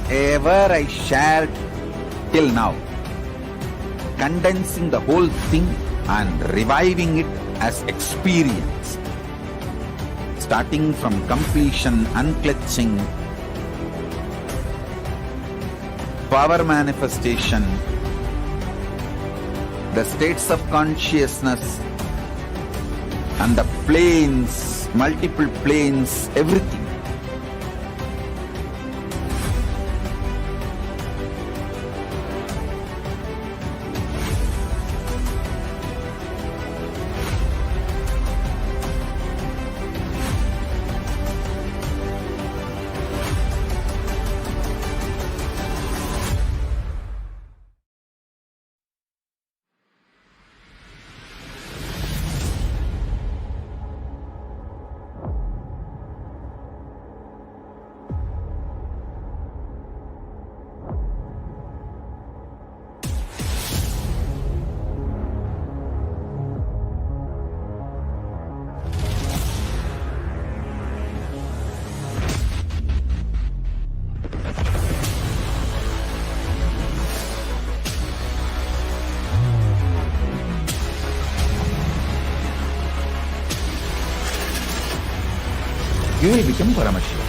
ever I shared till now, condensing the whole thing and reviving it as experience, starting from completion, unclutching, power manifestation, the states of consciousness, and the planes, multiple planes, everything. You will become Paramashiva.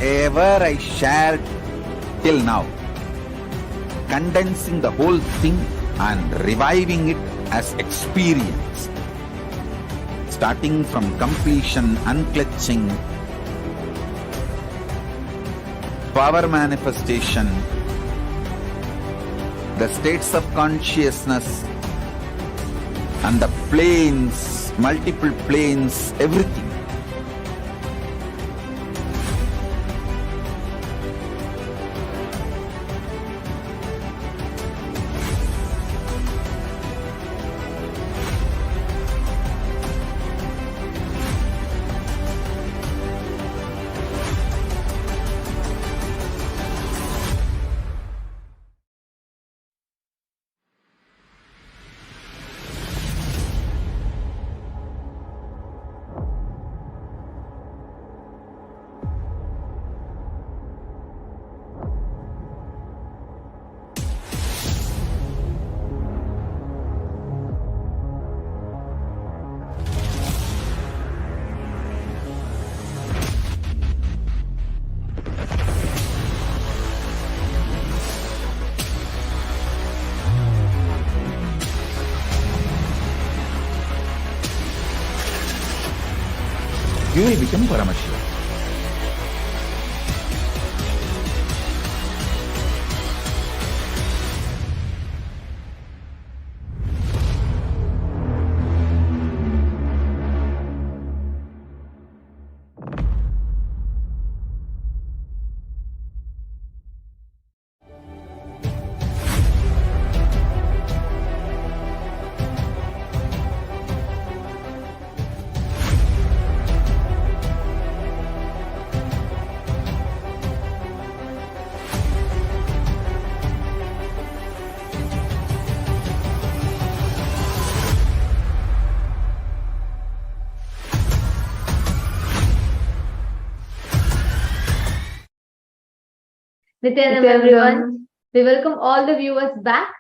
Ever I shared till now, condensing the whole thing and reviving it as experience, starting from completion, unclutching, power manifestation, the states of consciousness, and the planes, multiple planes, everything. You will become Paramashiva. Nityanam, everyone. We welcome all the viewers back,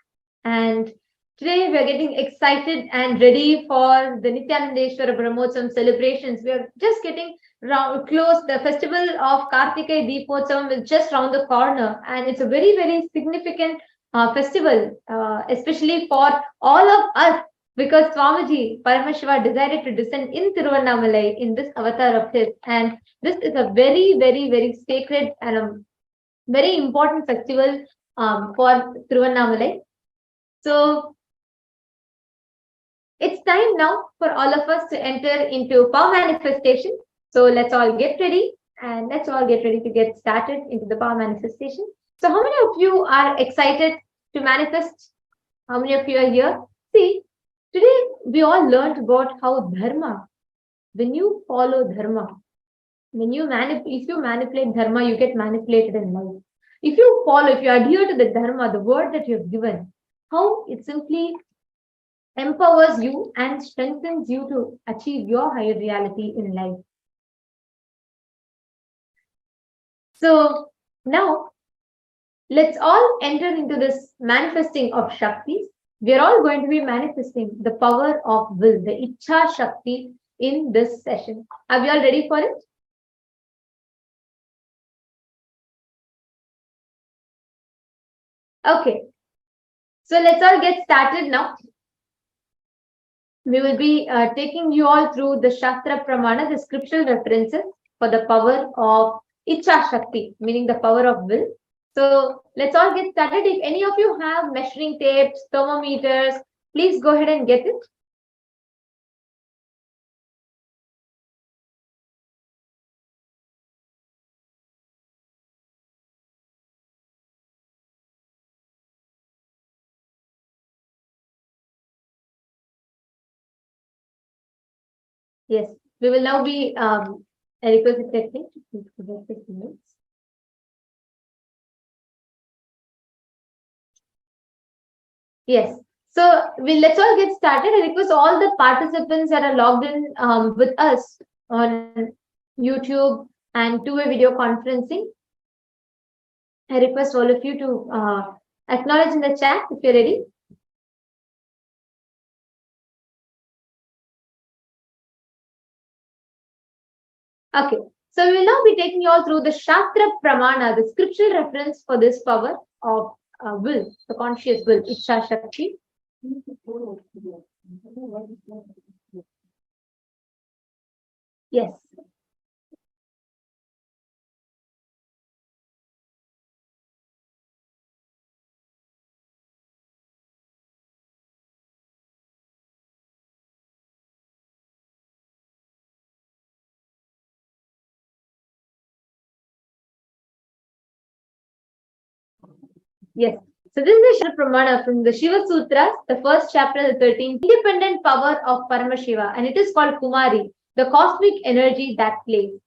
and today we are getting excited and ready for the Nityanandeshwara Brahmotsavam celebrations. We are just getting close. The festival of Karthigai Deepotsavam is just round the corner, and it's a very, very significant festival, especially for all of us because Swamiji, Paramashiva, decided to descend in Tiruvannamalai in this avatar of his. And this is a very, very, very sacred and a very important festival for Tiruvannamalai. So it's time now for all of us to enter into power manifestation. So let's all get ready and let's all get ready to get started into the power manifestation. So how many of you are excited to manifest? How many of you are here? See, today we all learned about how dharma, when you follow dharma, if you manipulate dharma, you get manipulated in life. If you follow, if you adhere to the dharma, the word that you have given, how it simply empowers you and strengthens you to achieve your higher reality in life. So now let's all enter into this manifesting of Shaktis. We are all going to be manifesting the power of will, the Ichha Shakti in this session. Are we all ready for it? Okay. So let's all get started now. We will be taking you all through the Shastra Pramana, the scriptural references for the power of Ichha Shakti, meaning the power of will. So let's all get started. If any of you have measuring tapes, thermometers, please go ahead and get it. Yes, we will now be a request technique. Yes. So let's all get started. I request all the participants that are logged in with us on YouTube and two-way video conferencing. I request all of you to acknowledge in the chat if you're ready. Okay. So we will now be taking you all through the Shastra Pramana, the scriptural reference for this power of will, the conscious will, Ichha Shakti. Yes. Yes. So this is the Shastra Pramana from the Shiva Sutras, the first chapter, the 13th, independent power of Paramashiva, and it is called Kumari, the cosmic energy that plays.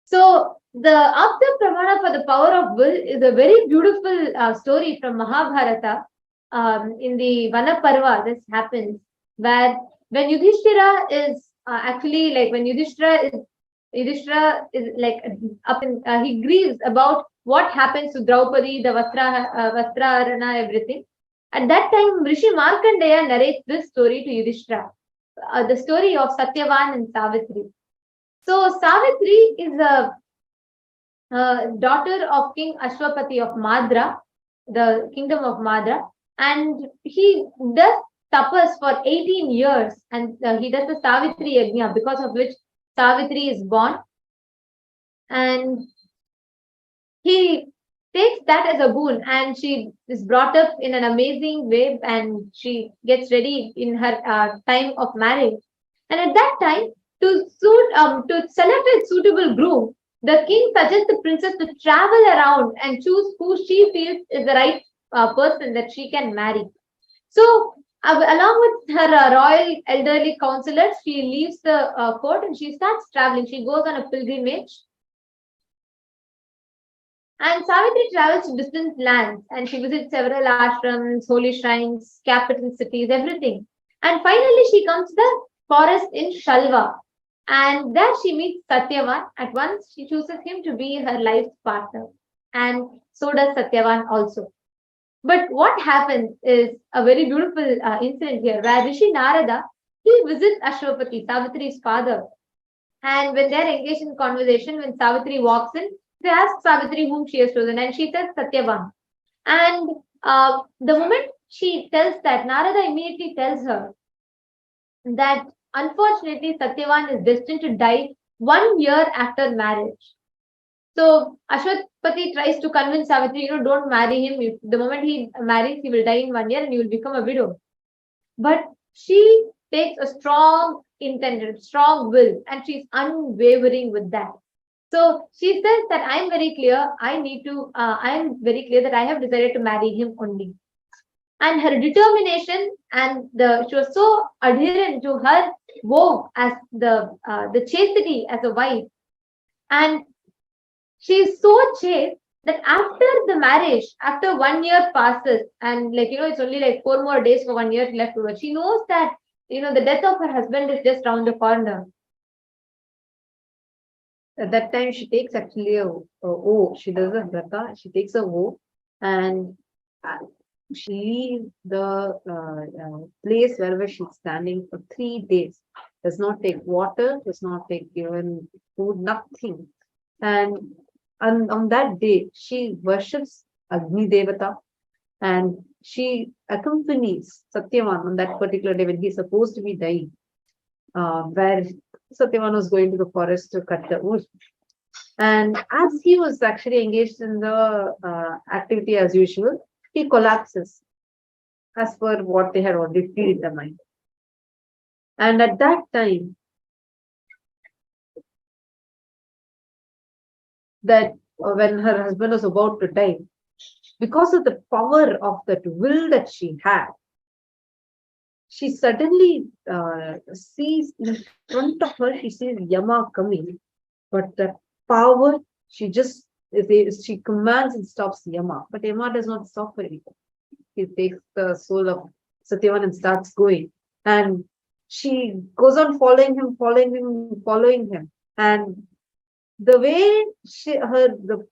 So the Apta Pramana for the power of will is a very beautiful story from Mahabharata. In the Vana Parva, this happens where when Yudhishthira is actually like when Yudhishthira is like up in he grieves about what happens to Draupadi, the Vastraharana, everything. At that time, Rishi Markandeya narrates this story to Yudhishthira, the story of Satyavan and Savitri. So Savitri is a daughter of King Ashwapati of Madra, the kingdom of Madra, and he does tapas for 18 years, and he does the Savitri Yajna, because of which Savitri is born, and he takes that as a boon, and she is brought up in an amazing way, and she gets ready in her time of marriage. And at that time, to select a suitable groom, the king suggests the princess to travel around and choose who she feels is the right person that she can marry. So, along with her royal elderly counselors, she leaves the court and she starts traveling. She goes on a pilgrimage. And Savitri travels to distant lands and she visits several ashrams, holy shrines, capital cities, everything. And finally, she comes to the forest in Shalva. And there she meets Satyavan. At once, she chooses him to be her life's partner. And so does Satyavan also. But what happens is a very beautiful incident here where Rishi Narada, he visits Ashwapati, Savitri's father. And when they're engaged in conversation, when Savitri walks in, they ask Savitri whom she has chosen, and she says Satyavan. And the moment she tells that, Narada immediately tells her that unfortunately Satyavan is destined to die 1 year after marriage. So Ashwapati tries to convince Savitri, don't marry him. If the moment he marries, he will die in 1 year and you will become a widow. But she takes a strong intention, strong will, and she's unwavering with that. So she says that I am very clear. I am very clear that I have decided to marry him only. And her determination and she was so adherent to her vow as the chastity as a wife, and she is so chaste that after the marriage, after 1 year passes, and it's only 4 more days for 1 year left to her, she knows that the death of her husband is just around the corner. At that time, she takes actually she does a vrata, she takes a oath, and she leaves the place wherever she's standing for 3 days. Does not take water, does not take even food, nothing. And on that day, she worships Agni Devata, and she accompanies Satyavan on that particular day when he's supposed to be dying, where Satyavan was going to the forest to cut the wood. And as he was actually engaged in the activity as usual, he collapses as per what they had already predetermined. And at that time, that when her husband was about to die, because of the power of that will that she had, she suddenly sees in front of her, she sees Yama coming, but the power, she commands and stops Yama, but Yama does not stop for anything. He takes the soul of Satyavan and starts going, and she goes on following him, and the way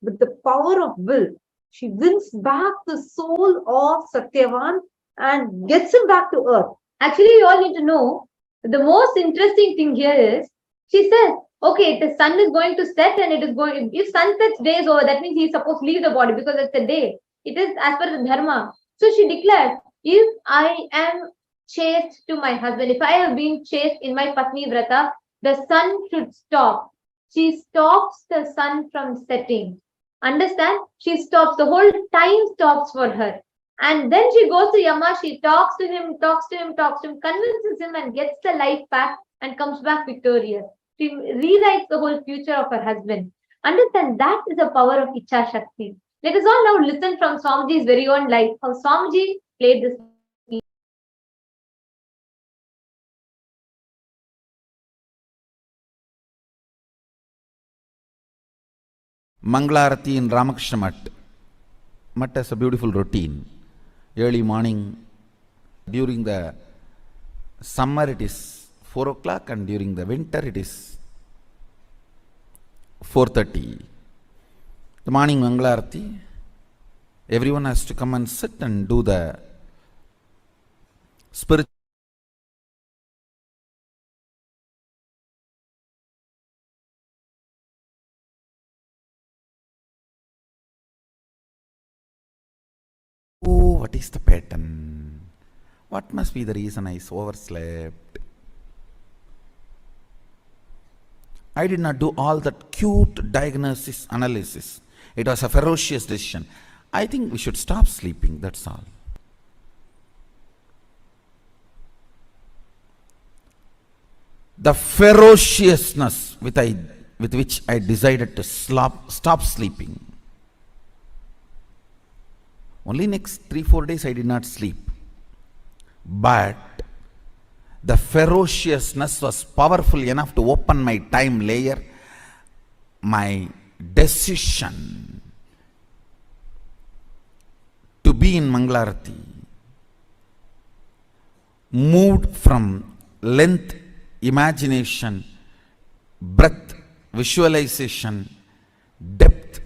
with the power of will, she wins back the soul of Satyavan and gets him back to earth. Actually, you all need to know, the most interesting thing here is, she says, okay, the sun is going to set and if sun sets, day is over, that means he is supposed to leave the body because it's a day. It is as per the dharma. So she declares, if I am chaste to my husband, if I have been chaste in my Patni Vrata, the sun should stop. She stops the sun from setting. Understand? She stops. The whole time stops for her. And then she goes to Yama, she talks to him, convinces him and gets the life back and comes back victorious. She rewrites the whole future of her husband. Understand, that is the power of Icha Shakti. Let us all now listen from Swamiji's very own life, how Swamiji played this. Mangalarati in Ramakrishna Mutt. Mutt has a beautiful routine. Early morning, during the summer it is 4 o'clock and during the winter it is 4:30. The morning Mangalarati, everyone has to come and sit and do the spiritual. Oh, what is the pattern? What must be the reason I overslept? I did not do all that cute diagnosis analysis. It was a ferocious decision. I think we should stop sleeping, that's all. The ferociousness with which I decided to stop sleeping. Only next 3-4 days I did not sleep. But the ferociousness was powerful enough to open my time layer. My decision to be in Mangalarati moved from length, imagination, breadth, visualization, depth,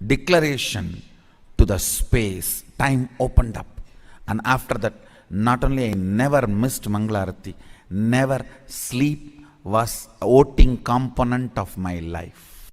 declaration to the space. Time opened up, and after that, not only I never missed Mangalarati, never sleep was a voting component of my life.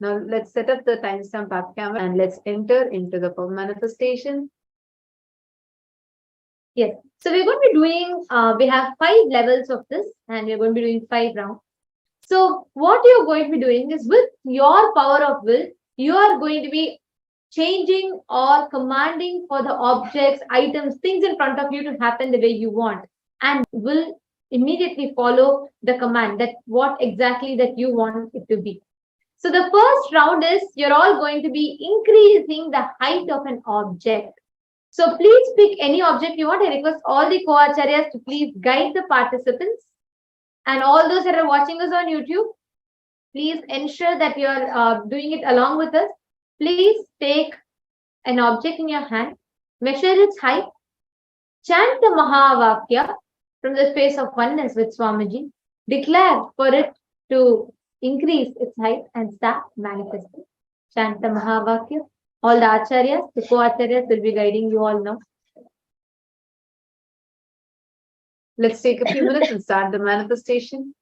Now let's set up the timestamp app camera and let's enter into the power manifestation. Yes. So we're going to be doing, we have 5 levels of this and we're going to be doing 5 rounds. So what you're going to be doing is with your power of will, you are going to be changing or commanding for the objects, items, things in front of you to happen the way you want, and will immediately follow the command that what exactly that you want it to be. So the first round is you're all going to be increasing the height of an object. So please pick any object you want. I request all the co-acharyas to please guide the participants. And all those that are watching us on YouTube, please ensure that you are doing it along with us. Please take an object in your hand, measure its height, chant the Mahavakya from the space of oneness with Swamiji, declare for it to increase its height and start manifesting. Chant the Mahavakya. All the acharyas, the co-acharyas will be guiding you all now. Let's take a few minutes and start the manifestation.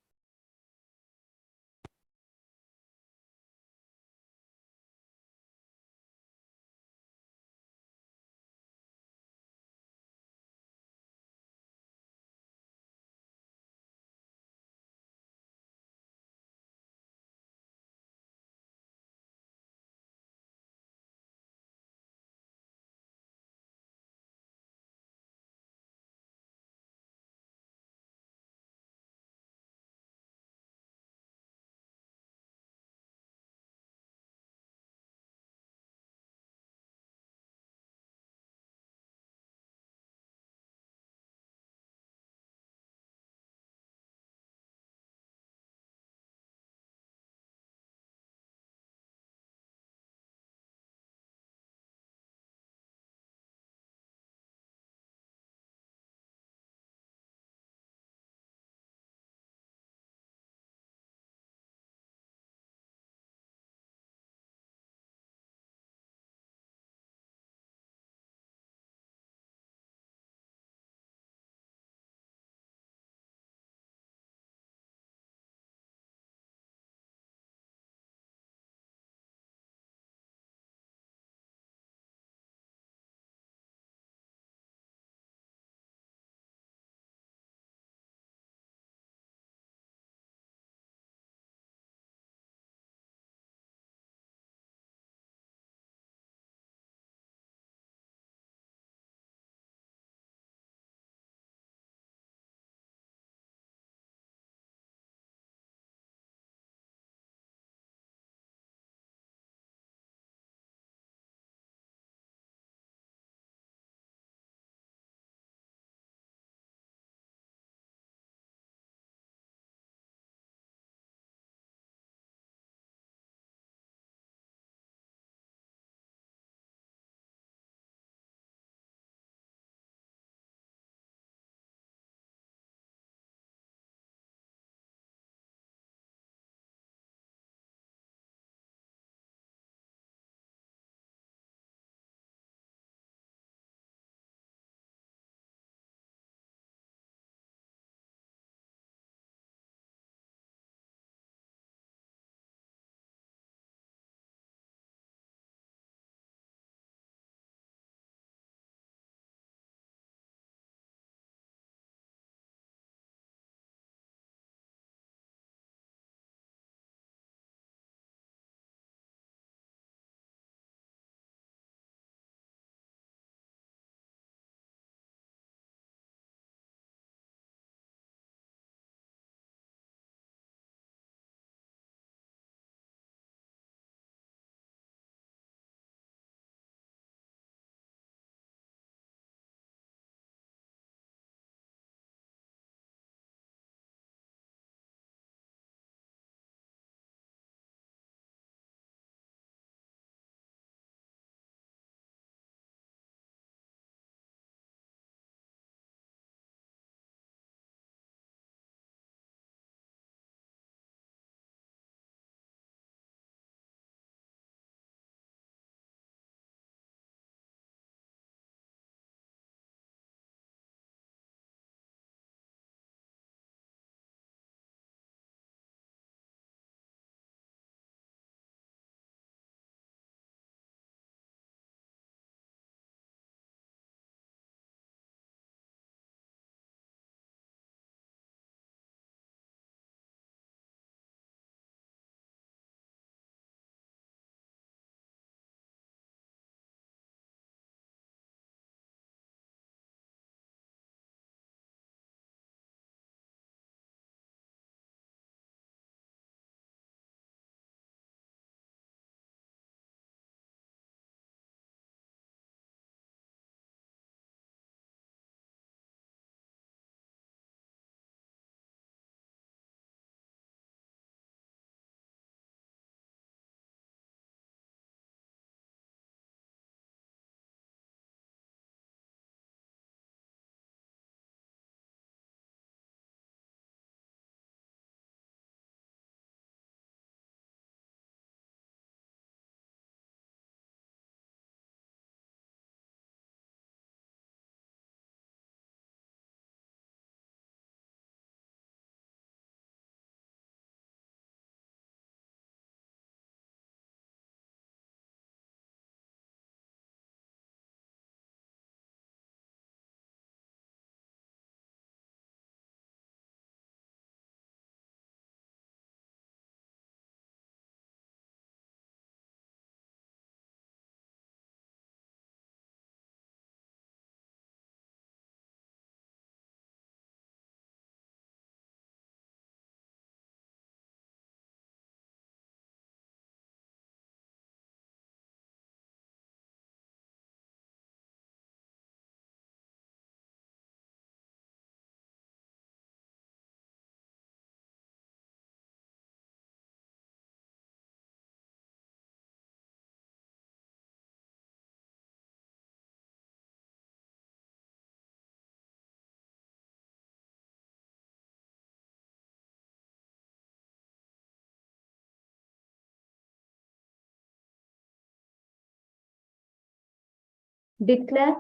declare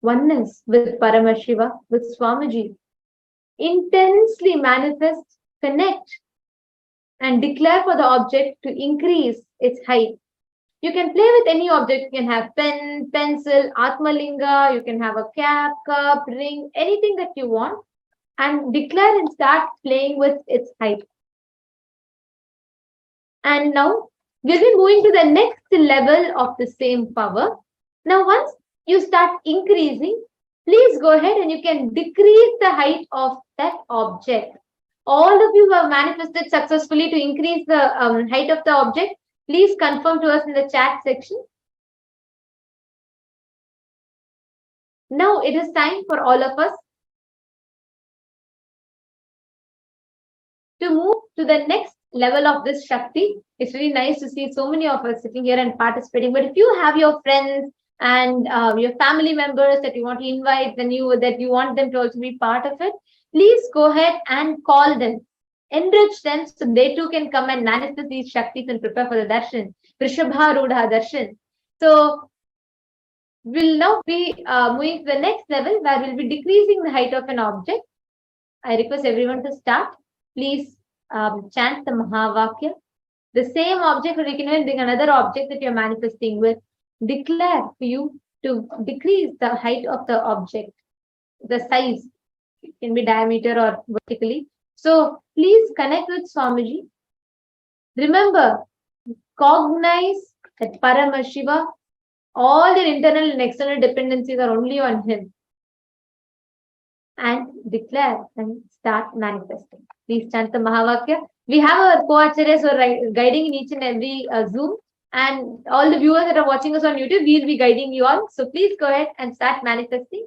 oneness with Paramashiva, with Swamiji. Intensely manifest, connect, and declare for the object to increase its height. You can play with any object. You can have pen, pencil, Atmalinga, you can have a cap, cup, ring, anything that you want, and declare and start playing with its height. And now we'll be moving to the next level of the same power. Now, once you start increasing, please go ahead and you can decrease the height of that object. All of you who have manifested successfully to increase the height of the object, please confirm to us in the chat section. Now it is time for all of us to move to the next level of this Shakti. It's really nice to see so many of us sitting here and participating. But if you have your friends and your family members that you want to invite, that you want them to also be part of it, please go ahead and call them. Enrich them so they too can come and manifest these Shaktis and prepare for the Darshan, Vrishabhrudar Darshan. So we'll now be moving to the next level where we'll be decreasing the height of an object. I request everyone to start. Please chant the Mahavakya. The same object, or you can even bring another object that you're manifesting with. Declare for you to decrease the height of the object, the size. It can be diameter or vertically. So please connect with Swamiji. Remember, cognize that Paramashiva, all your internal and external dependencies are only on him. And declare and start manifesting. Please chant the Mahavakya. We have our co-acharyas who are guiding in each and every Zoom. And all the viewers that are watching us on YouTube, we'll be guiding you all. So please go ahead and start manifesting.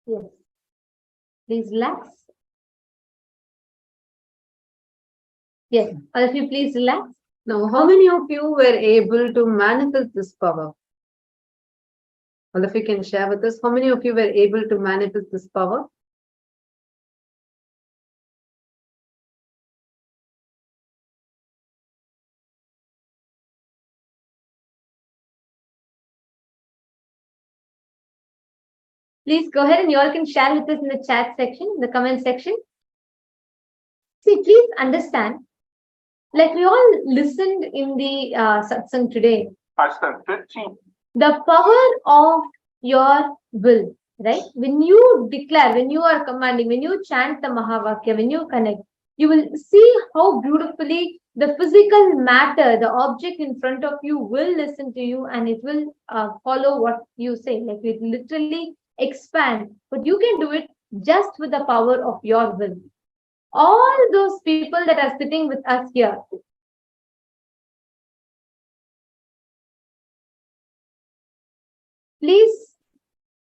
Yes. Please relax. Yes. All of you, please relax. Now, how many of you were able to manifest this power? All of you can share with us. How many of you were able to manifest this power? Please go ahead and you all can share with us in the chat section, in the comment section. See, please understand, like we all listened in the satsang today, the power of your will, right? When you declare, when you are commanding, when you chant the Mahavakya, when you connect, you will see how beautifully the physical matter, the object in front of you will listen to you and it will follow what you say. Like it literally expand, but you can do it just with the power of your will. All those people that are sitting with us here, please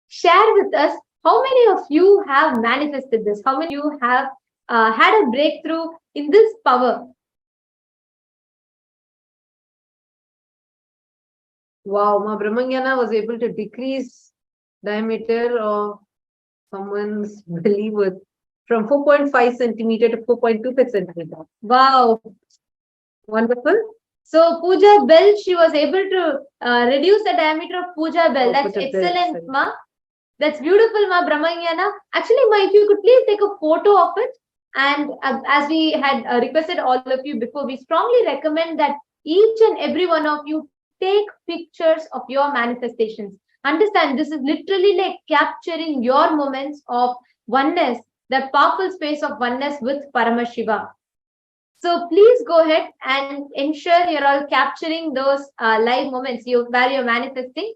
share with us how many of you have manifested this, how many of you have had a breakthrough in this power. Wow, Ma Brahmanyana was able to decrease diameter of someone's belly with from 4.5 centimeter to 4.25 centimeter. Wow, Wonderful. so Puja Bell, she was able to reduce the diameter of Puja Bell. That's excellent, Ma. That's beautiful, Ma Brahmanyana. Actually, Ma, if you could please take a photo of it. And as we had requested all of you before, we strongly recommend that each and every one of you take pictures of your manifestations. Understand, this is literally like capturing your moments of oneness, that powerful space of oneness with Paramashiva. So please go ahead and ensure you're all capturing those live moments where you're manifesting.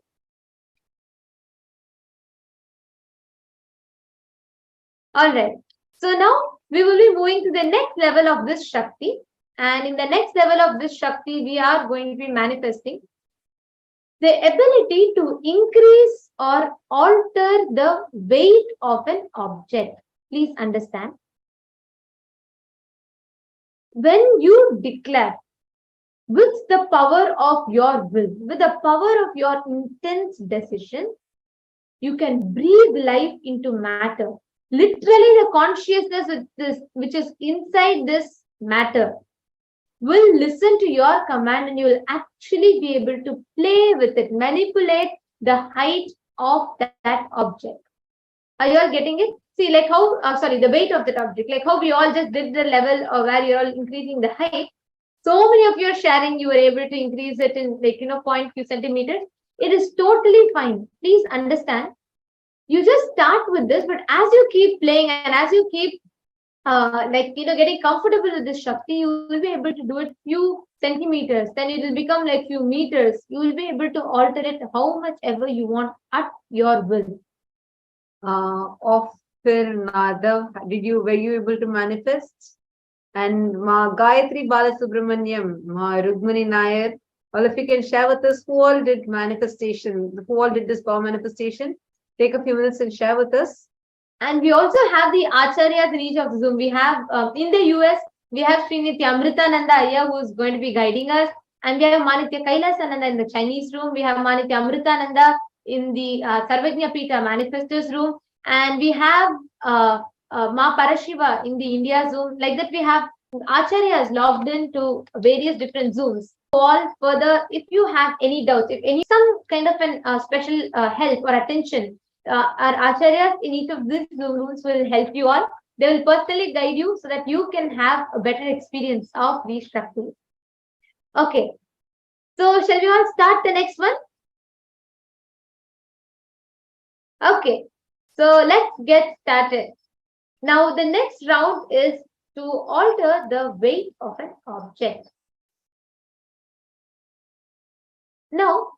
All right. So now we will be moving to the next level of this Shakti. And in the next level of this Shakti, we are going to be manifesting the ability to increase or alter the weight of an object. Please understand. When you declare with the power of your will, with the power of your intense decision, you can breathe life into matter. Literally, the consciousness which is inside this matter will listen to your command and you will actually be able to play with it, manipulate the height of that object. Are you all getting it? See, like how, the weight of that object, like how we all just did the level where you're all increasing the height. So many of you are sharing, you were able to increase it in 0.few centimeters. It is totally fine. Please understand. You just start with this, but as you keep playing and as you keep getting comfortable with this Shakti, you will be able to do it few centimeters, then it will become like few meters. You will be able to alter it how much ever you want at your will. Of Nada, were you able to manifest? And Ma Gayatri Balasubramaniam, Ma Rugmani Nair, all of you can share with us who all did manifestation, who all did this power manifestation. Take a few minutes and share with us. And we also have the Acharyas in each of the Zoom. We have in the US, we have Srinitya Amritananda Ayya, who is going to be guiding us. And we have Manitya Kailasa in the Chinese room. We have Manitya Amritananda in the Sarvajna Pita Manifestors room. And we have Ma Parashiva in the India Zoom. Like that, we have Acharyas logged into various different Zooms. All further, if you have any doubts, if any some kind of an special help or attention, our acharyas in each of these Zoom rooms will help you all. They will personally guide you so that you can have a better experience of these Shaktis. Okay. So shall we all start the next one? Okay. So let's get started. Now the next round is to alter the weight of an object. Now,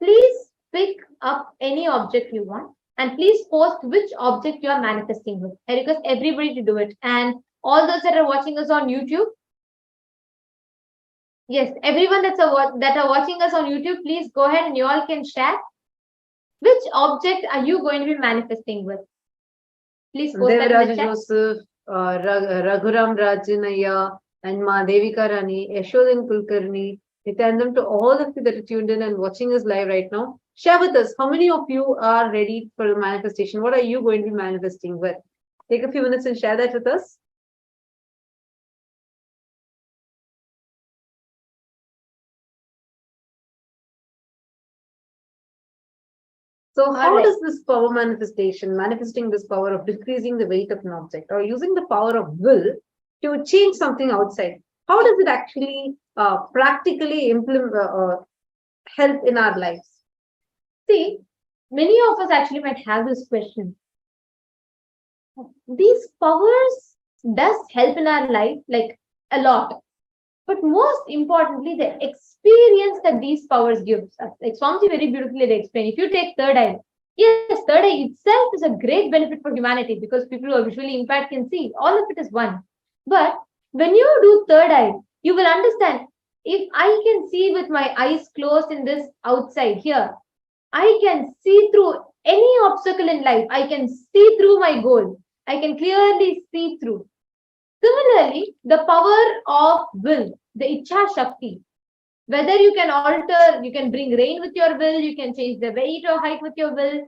please pick up any object you want and please post which object you are manifesting with. I request everybody to do it. And all those that are watching us on YouTube, yes, everyone that are watching us on YouTube, please go ahead and you all can share. Which object are you going to be manifesting with? Please post that in Devaraja the chat. Joseph, Raghuram Rajanaya, and Ma Devika Rani, Yashodhan Kulkarni. We thank them to all of you that are tuned in and watching us live right now. Share with us, how many of you are ready for the manifestation? What are you going to be manifesting with? Take a few minutes and share that with us. So how does this power manifestation, manifesting this power of decreasing the weight of an object or using the power of will to change something outside, how does it actually practically implement, help in our lives? See, many of us actually might have this question. These powers does help in our life like a lot. But most importantly, the experience that these powers give us. Like Swamiji very beautifully explained. If you take third eye, yes, third eye itself is a great benefit for humanity because people who are visually impaired can see. All of it is one. But when you do third eye, you will understand if I can see with my eyes closed in this outside here, I can see through any obstacle in life. I can see through my goal. I can clearly see through. Similarly, the power of will, the Ichha Shakti, whether you can alter, you can bring rain with your will, you can change the weight or height with your will.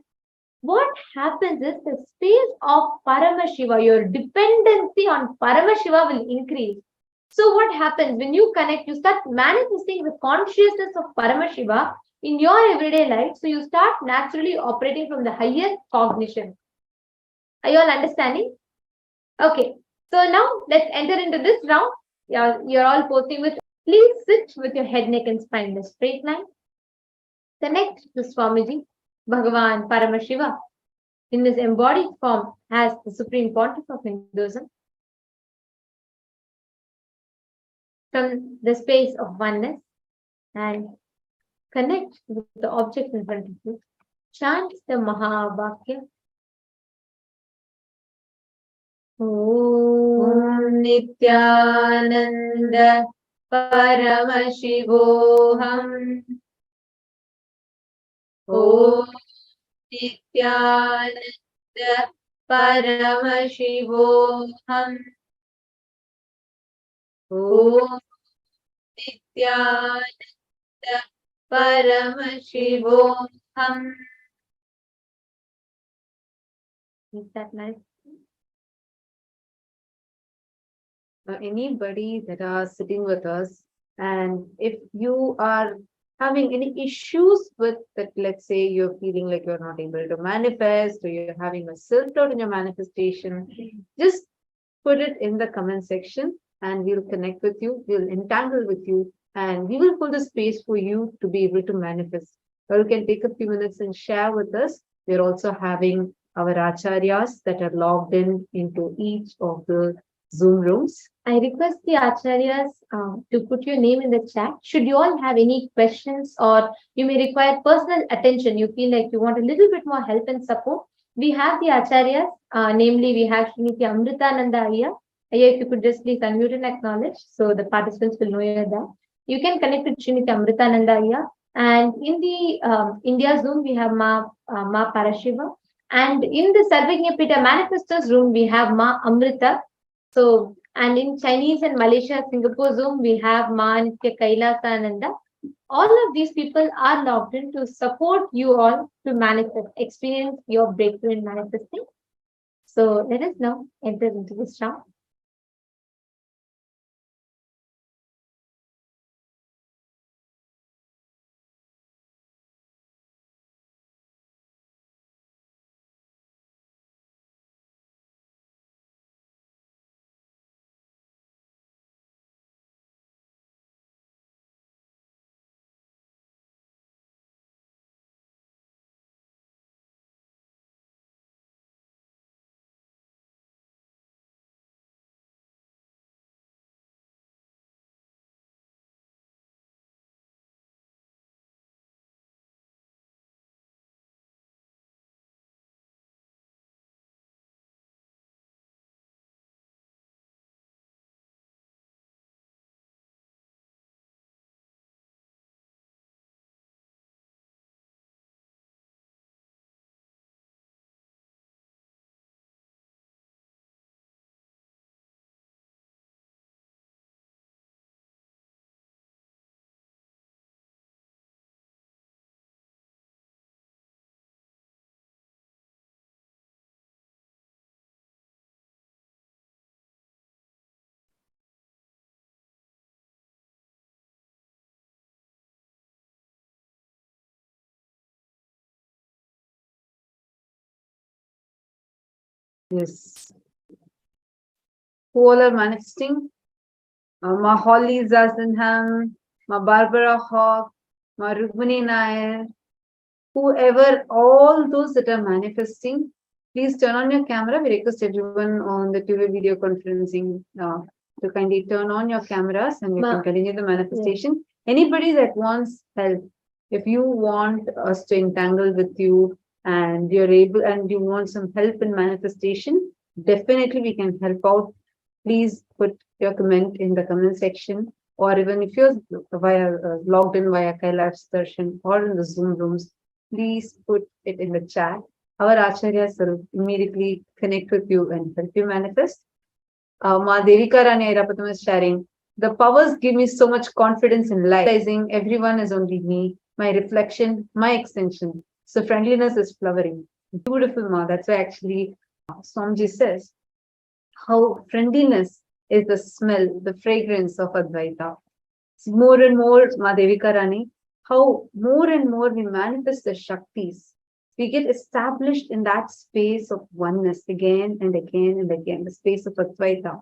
What happens is the space of Paramashiva, your dependency on Paramashiva will increase. So what happens when you connect, you start manifesting the consciousness of Paramashiva in your everyday life. So you start naturally operating from the higher cognition. Are you all understanding? Okay. So now let's enter into this round. You're all posting with, please sit with your head, neck and spine in a straight line. Connect to Swamiji, Bhagavan Paramashiva in his embodied form as the Supreme Pontiff of Hinduism. From the space of oneness and connect with the object in front of you. Chant the Mahavakya. Om Nityananda Paramashivoham. Om Nityananda Paramashivoham. Om Nityananda Paramashivoham. Is that nice? Anybody that are sitting with us, and if you are having any issues with that, let's say you're feeling like you're not able to manifest or you're having a self-doubt in your manifestation, just put it in the comment section and we'll connect with you, we'll entangle with you, and we will hold the space for you to be able to manifest. Or you can take a few minutes and share with us. We're also having our acharyas that are logged in into each of the Zoom rooms. I request the acharyas to put your name in the chat. Should you all have any questions or you may require personal attention, you feel like you want a little bit more help and support, we have the acharyas, namely we have Srimati Amritananda Ayya. Ayya, if you could just please unmute and acknowledge so the participants will know you're there. You can connect with Srimati Amritananda Ayya. And in the India Zoom, we have Ma Parashiva. And in the Sarvajñapita Manifestors room, we have Ma Amrita. So, and in Chinese and Malaysia, Singapore Zoom, we have Ma Nitya Kailasa Ananda. All of these people are logged in to support you all to manifest, experience your breakthrough in manifesting. So let us now enter into this round. Yes. Who all are manifesting? Ma Holly Zazenham, Ma Barbara Hawk, Ma Rukmini Nair, whoever, all those that are manifesting, please turn on your camera. We request everyone on the two-way video conferencing to kindly turn on your cameras and you can continue the manifestation. Yeah. Anybody that wants help, if you want us to entangle with you and you're able and you want some help in manifestation, definitely we can help out. Please put your comment in the comment section, or even if you're logged in via Kailasa Darshan or in the Zoom rooms, please put it in the chat. Our acharyas will immediately connect with you and help you manifest. Ma Devika Rani Airapatam is sharing, the powers give me so much confidence in life, realizing everyone is only me, my reflection, my extension. So friendliness is flowering. Beautiful, Ma. That's why actually Swamiji says how friendliness is the smell, the fragrance of Advaita. More and more, Ma Devika Rani, how more and more we manifest the Shaktis, we get established in that space of oneness again and again and again, the space of Advaita.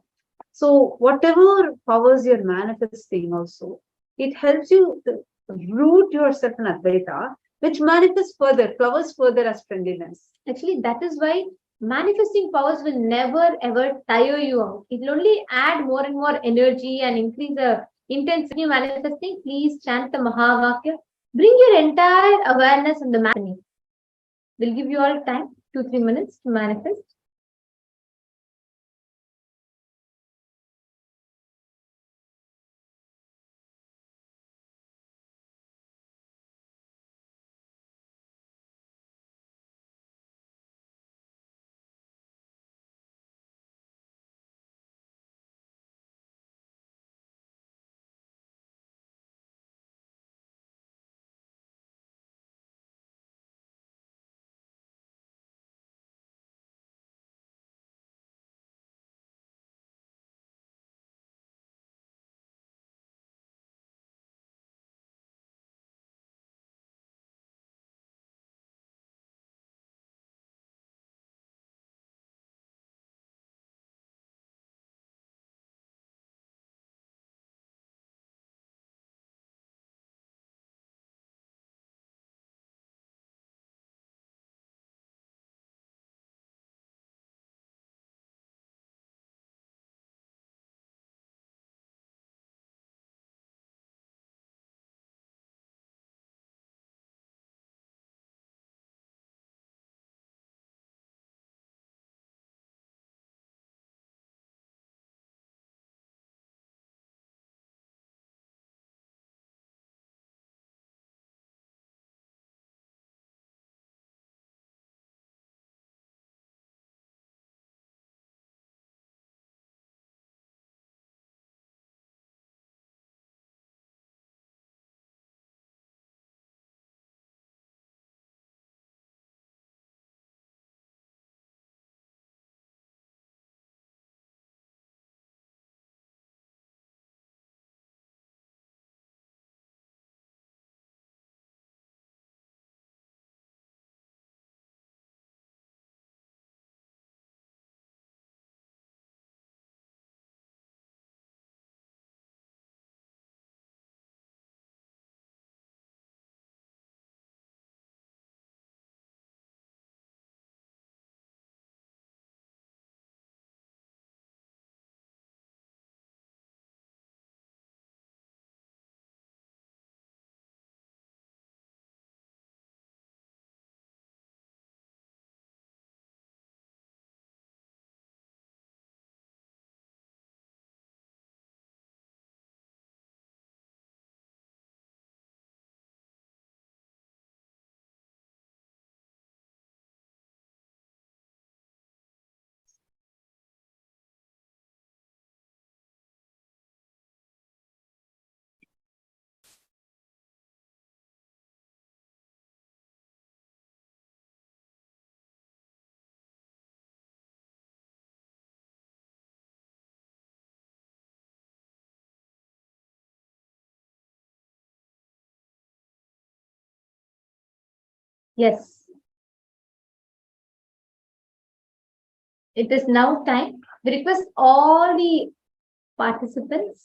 So whatever powers you're manifesting also, it helps you to root yourself in Advaita, which manifests further, flowers further as friendliness. Actually, that is why manifesting powers will never ever tire you out. It will only add more and more energy and increase the intensity of manifesting. Please chant the Mahavakya. Bring your entire awareness on the manifesting. We'll give you all time, 2-3 minutes to manifest. Yes. it is now time. We request all the participants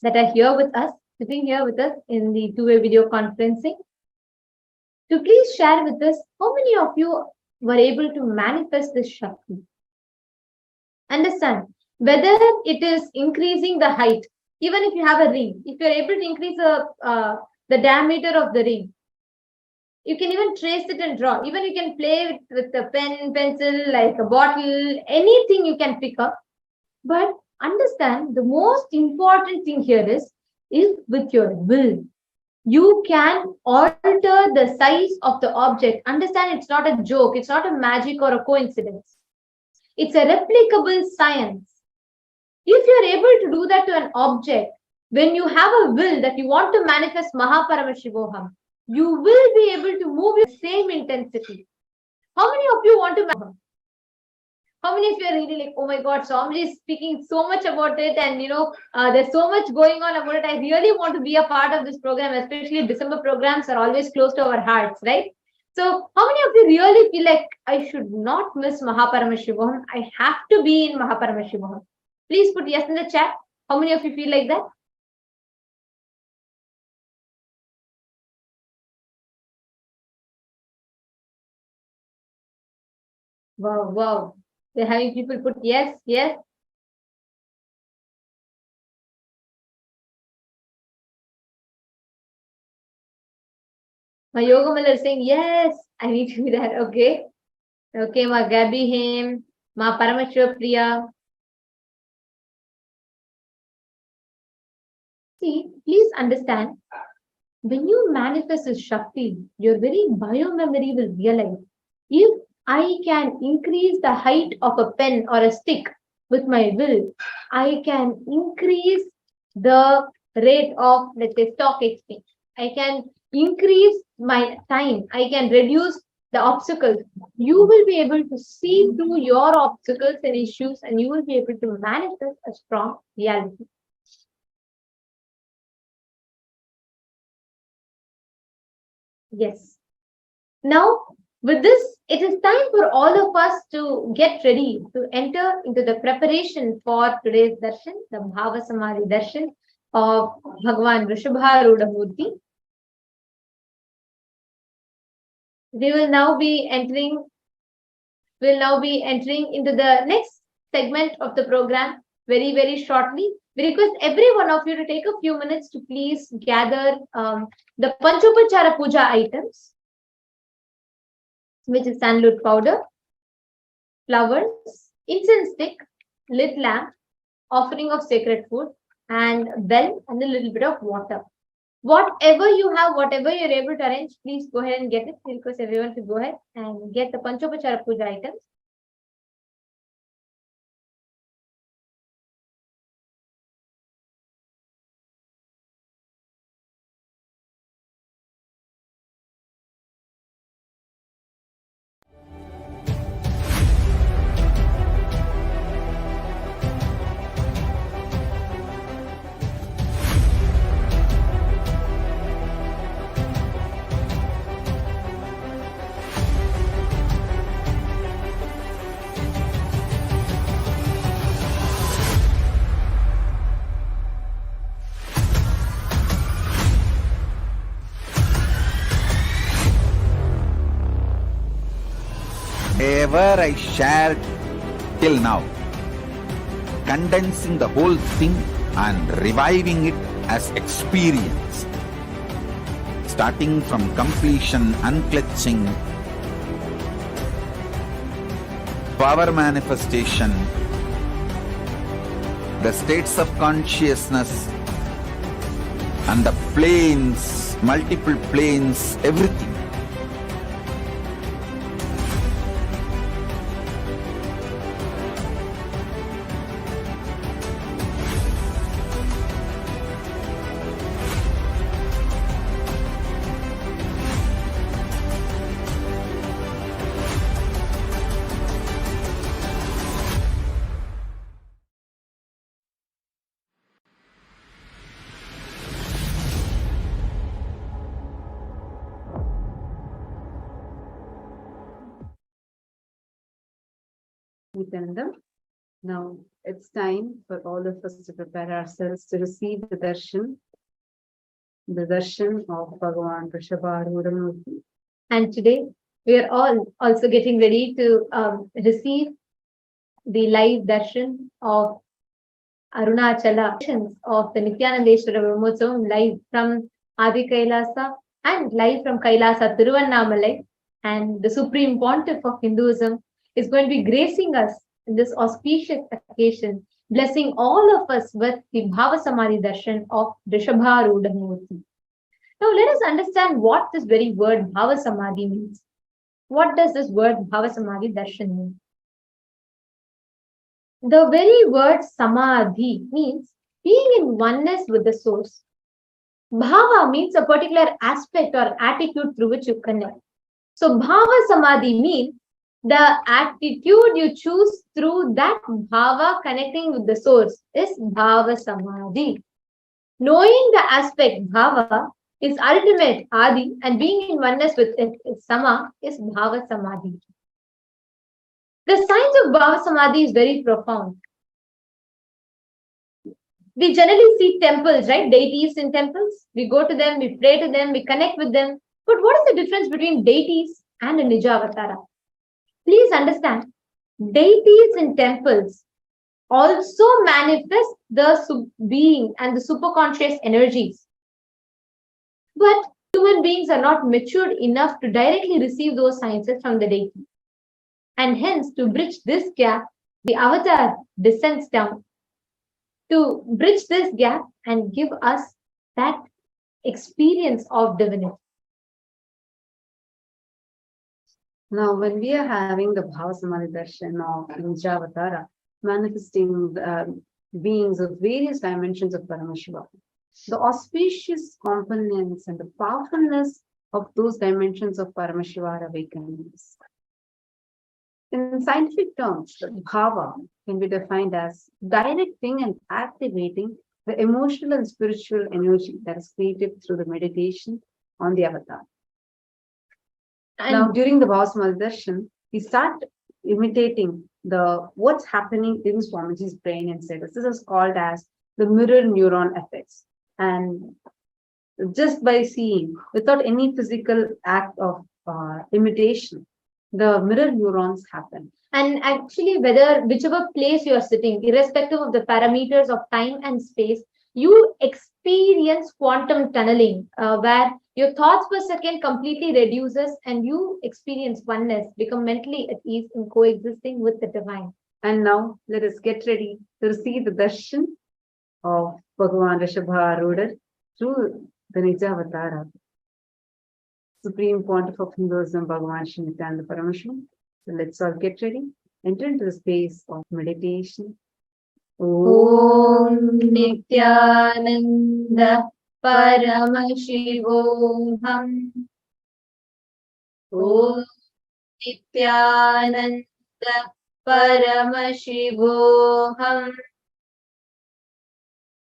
that are here with us, sitting here with us in the two-way video conferencing, to please share with us how many of you were able to manifest this Shakti. Understand, whether it is increasing the height, even if you have a ring, if you're able to increase the diameter of the ring, you can even trace it and draw. Even you can play with a pen, pencil, like a bottle, anything you can pick up. But understand, the most important thing here is with your will, you can alter the size of the object. Understand, it's not a joke, it's not a magic or a coincidence. It's a replicable science. If you're able to do that to an object, when you have a will that you want to manifest Mahaparamashivaham, you will be able to move with the same intensity. How many of you want to manifest? How many of you are really like, oh my God, Swamiji is speaking so much about it, and there's so much going on about it. I really want to be a part of this program, especially December programs are always close to our hearts, right? So how many of you really feel like, I should not miss Mahaparamashivaham, I have to be in Mahaparamashivaham? Please put yes in the chat. How many of you feel like that? Wow, wow. They're having people put yes, yes. My yoga mother is saying, yes, I need to be that. Okay. Okay, ma Gabby him, ma Parameshwar Priya. See, please understand, when you manifest this Shakti, your very biomemory will realize, if I can increase the height of a pen or a stick with my will, I can increase the rate of, let's say, stock exchange. I can increase my time. I can reduce the obstacles. You will be able to see through your obstacles and issues, and you will be able to manifest a strong reality. Yes. Now, with this, it is time for all of us to get ready to enter into the preparation for today's darshan, the Bhava Samadhi darshan of Bhagavan Vrishabhrudar Murti. We will now be entering into the next segment of the program very, very shortly. We request every one of you to take a few minutes to please gather the Panchopachara Puja items, which is sandalwood powder, flowers, incense stick, lit lamp, offering of sacred food, and bell, and a little bit of water. Whatever you have, whatever you're able to arrange, please go ahead and get it. We request everyone to go ahead and get the Panchopachara Puja items. Whatever I shared till now, condensing the whole thing and reviving it as experience, starting from completion, unclutching, power manifestation, the states of consciousness, and the planes, multiple planes, everything. Nityananda. Now it's time for all of us to prepare ourselves to receive the darshan of Bhagavan Vrishabhrudar. And today we are all also getting ready to receive the live darshan of Arunachala of the Nityanandeshwara Brahmotsavam live from Adi Kailasa and live from Kailasa Thiruvannamalai. And the Supreme Pontiff of Hinduism is going to be gracing us in this auspicious occasion, blessing all of us with the Bhava Samadhi Darshan of Vrishabhrudar. Now let us understand what this very word Bhava Samadhi means. What does this word Bhava Samadhi Darshan mean? The very word Samadhi means being in oneness with the source. Bhava means a particular aspect or attitude through which you connect. So Bhava Samadhi means the attitude you choose through that Bhava connecting with the source is Bhava Samadhi. Knowing the aspect Bhava is ultimate Adi and being in oneness with it is Sama is Bhava Samadhi. The science of Bhava Samadhi is very profound. We generally see temples, right? Deities in temples. We go to them, we pray to them, we connect with them. But what is the difference between deities and a Nijavatara? Please understand, deities in temples also manifest the being and the superconscious energies. But human beings are not matured enough to directly receive those sciences from the deity. And hence, to bridge this gap, the avatar descends down to bridge this gap and give us that experience of divinity. Now, when we are having the Bhava Samadhi Darshan of Nijavatara, manifesting beings of various dimensions of Paramashiva, the auspicious components and the powerfulness of those dimensions of Paramashiva are awakening us. In scientific terms, Bhava can be defined as directing and activating the emotional and spiritual energy that is created through the meditation on the avatar. And now, during the Bhava Samadhi Darshan, we start imitating what's happening in Swamiji's brain and cells. This is called as the mirror neuron effects. And just by seeing, without any physical act of imitation, the mirror neurons happen. And actually, whichever place you are sitting, irrespective of the parameters of time and space, you experience quantum tunneling, where your thoughts per second completely reduces and you experience oneness, become mentally at ease in coexisting with the divine. And now let us get ready to receive the darshan of Bhagavan Vrishabhrudar through the Nijavatara, Supreme Pontiff of Hinduism, Bhagavan Shri Nityananda Paramashiva. So let's all get ready, enter into the space of meditation. Om Nityananda Paramashivoham. Om Nityananda Paramashivoham.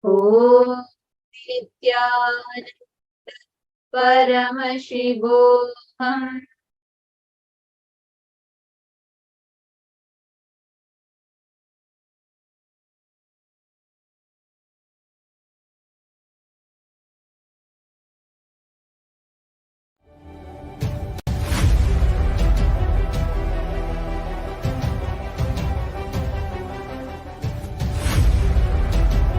Om Nityananda Paramashivoham.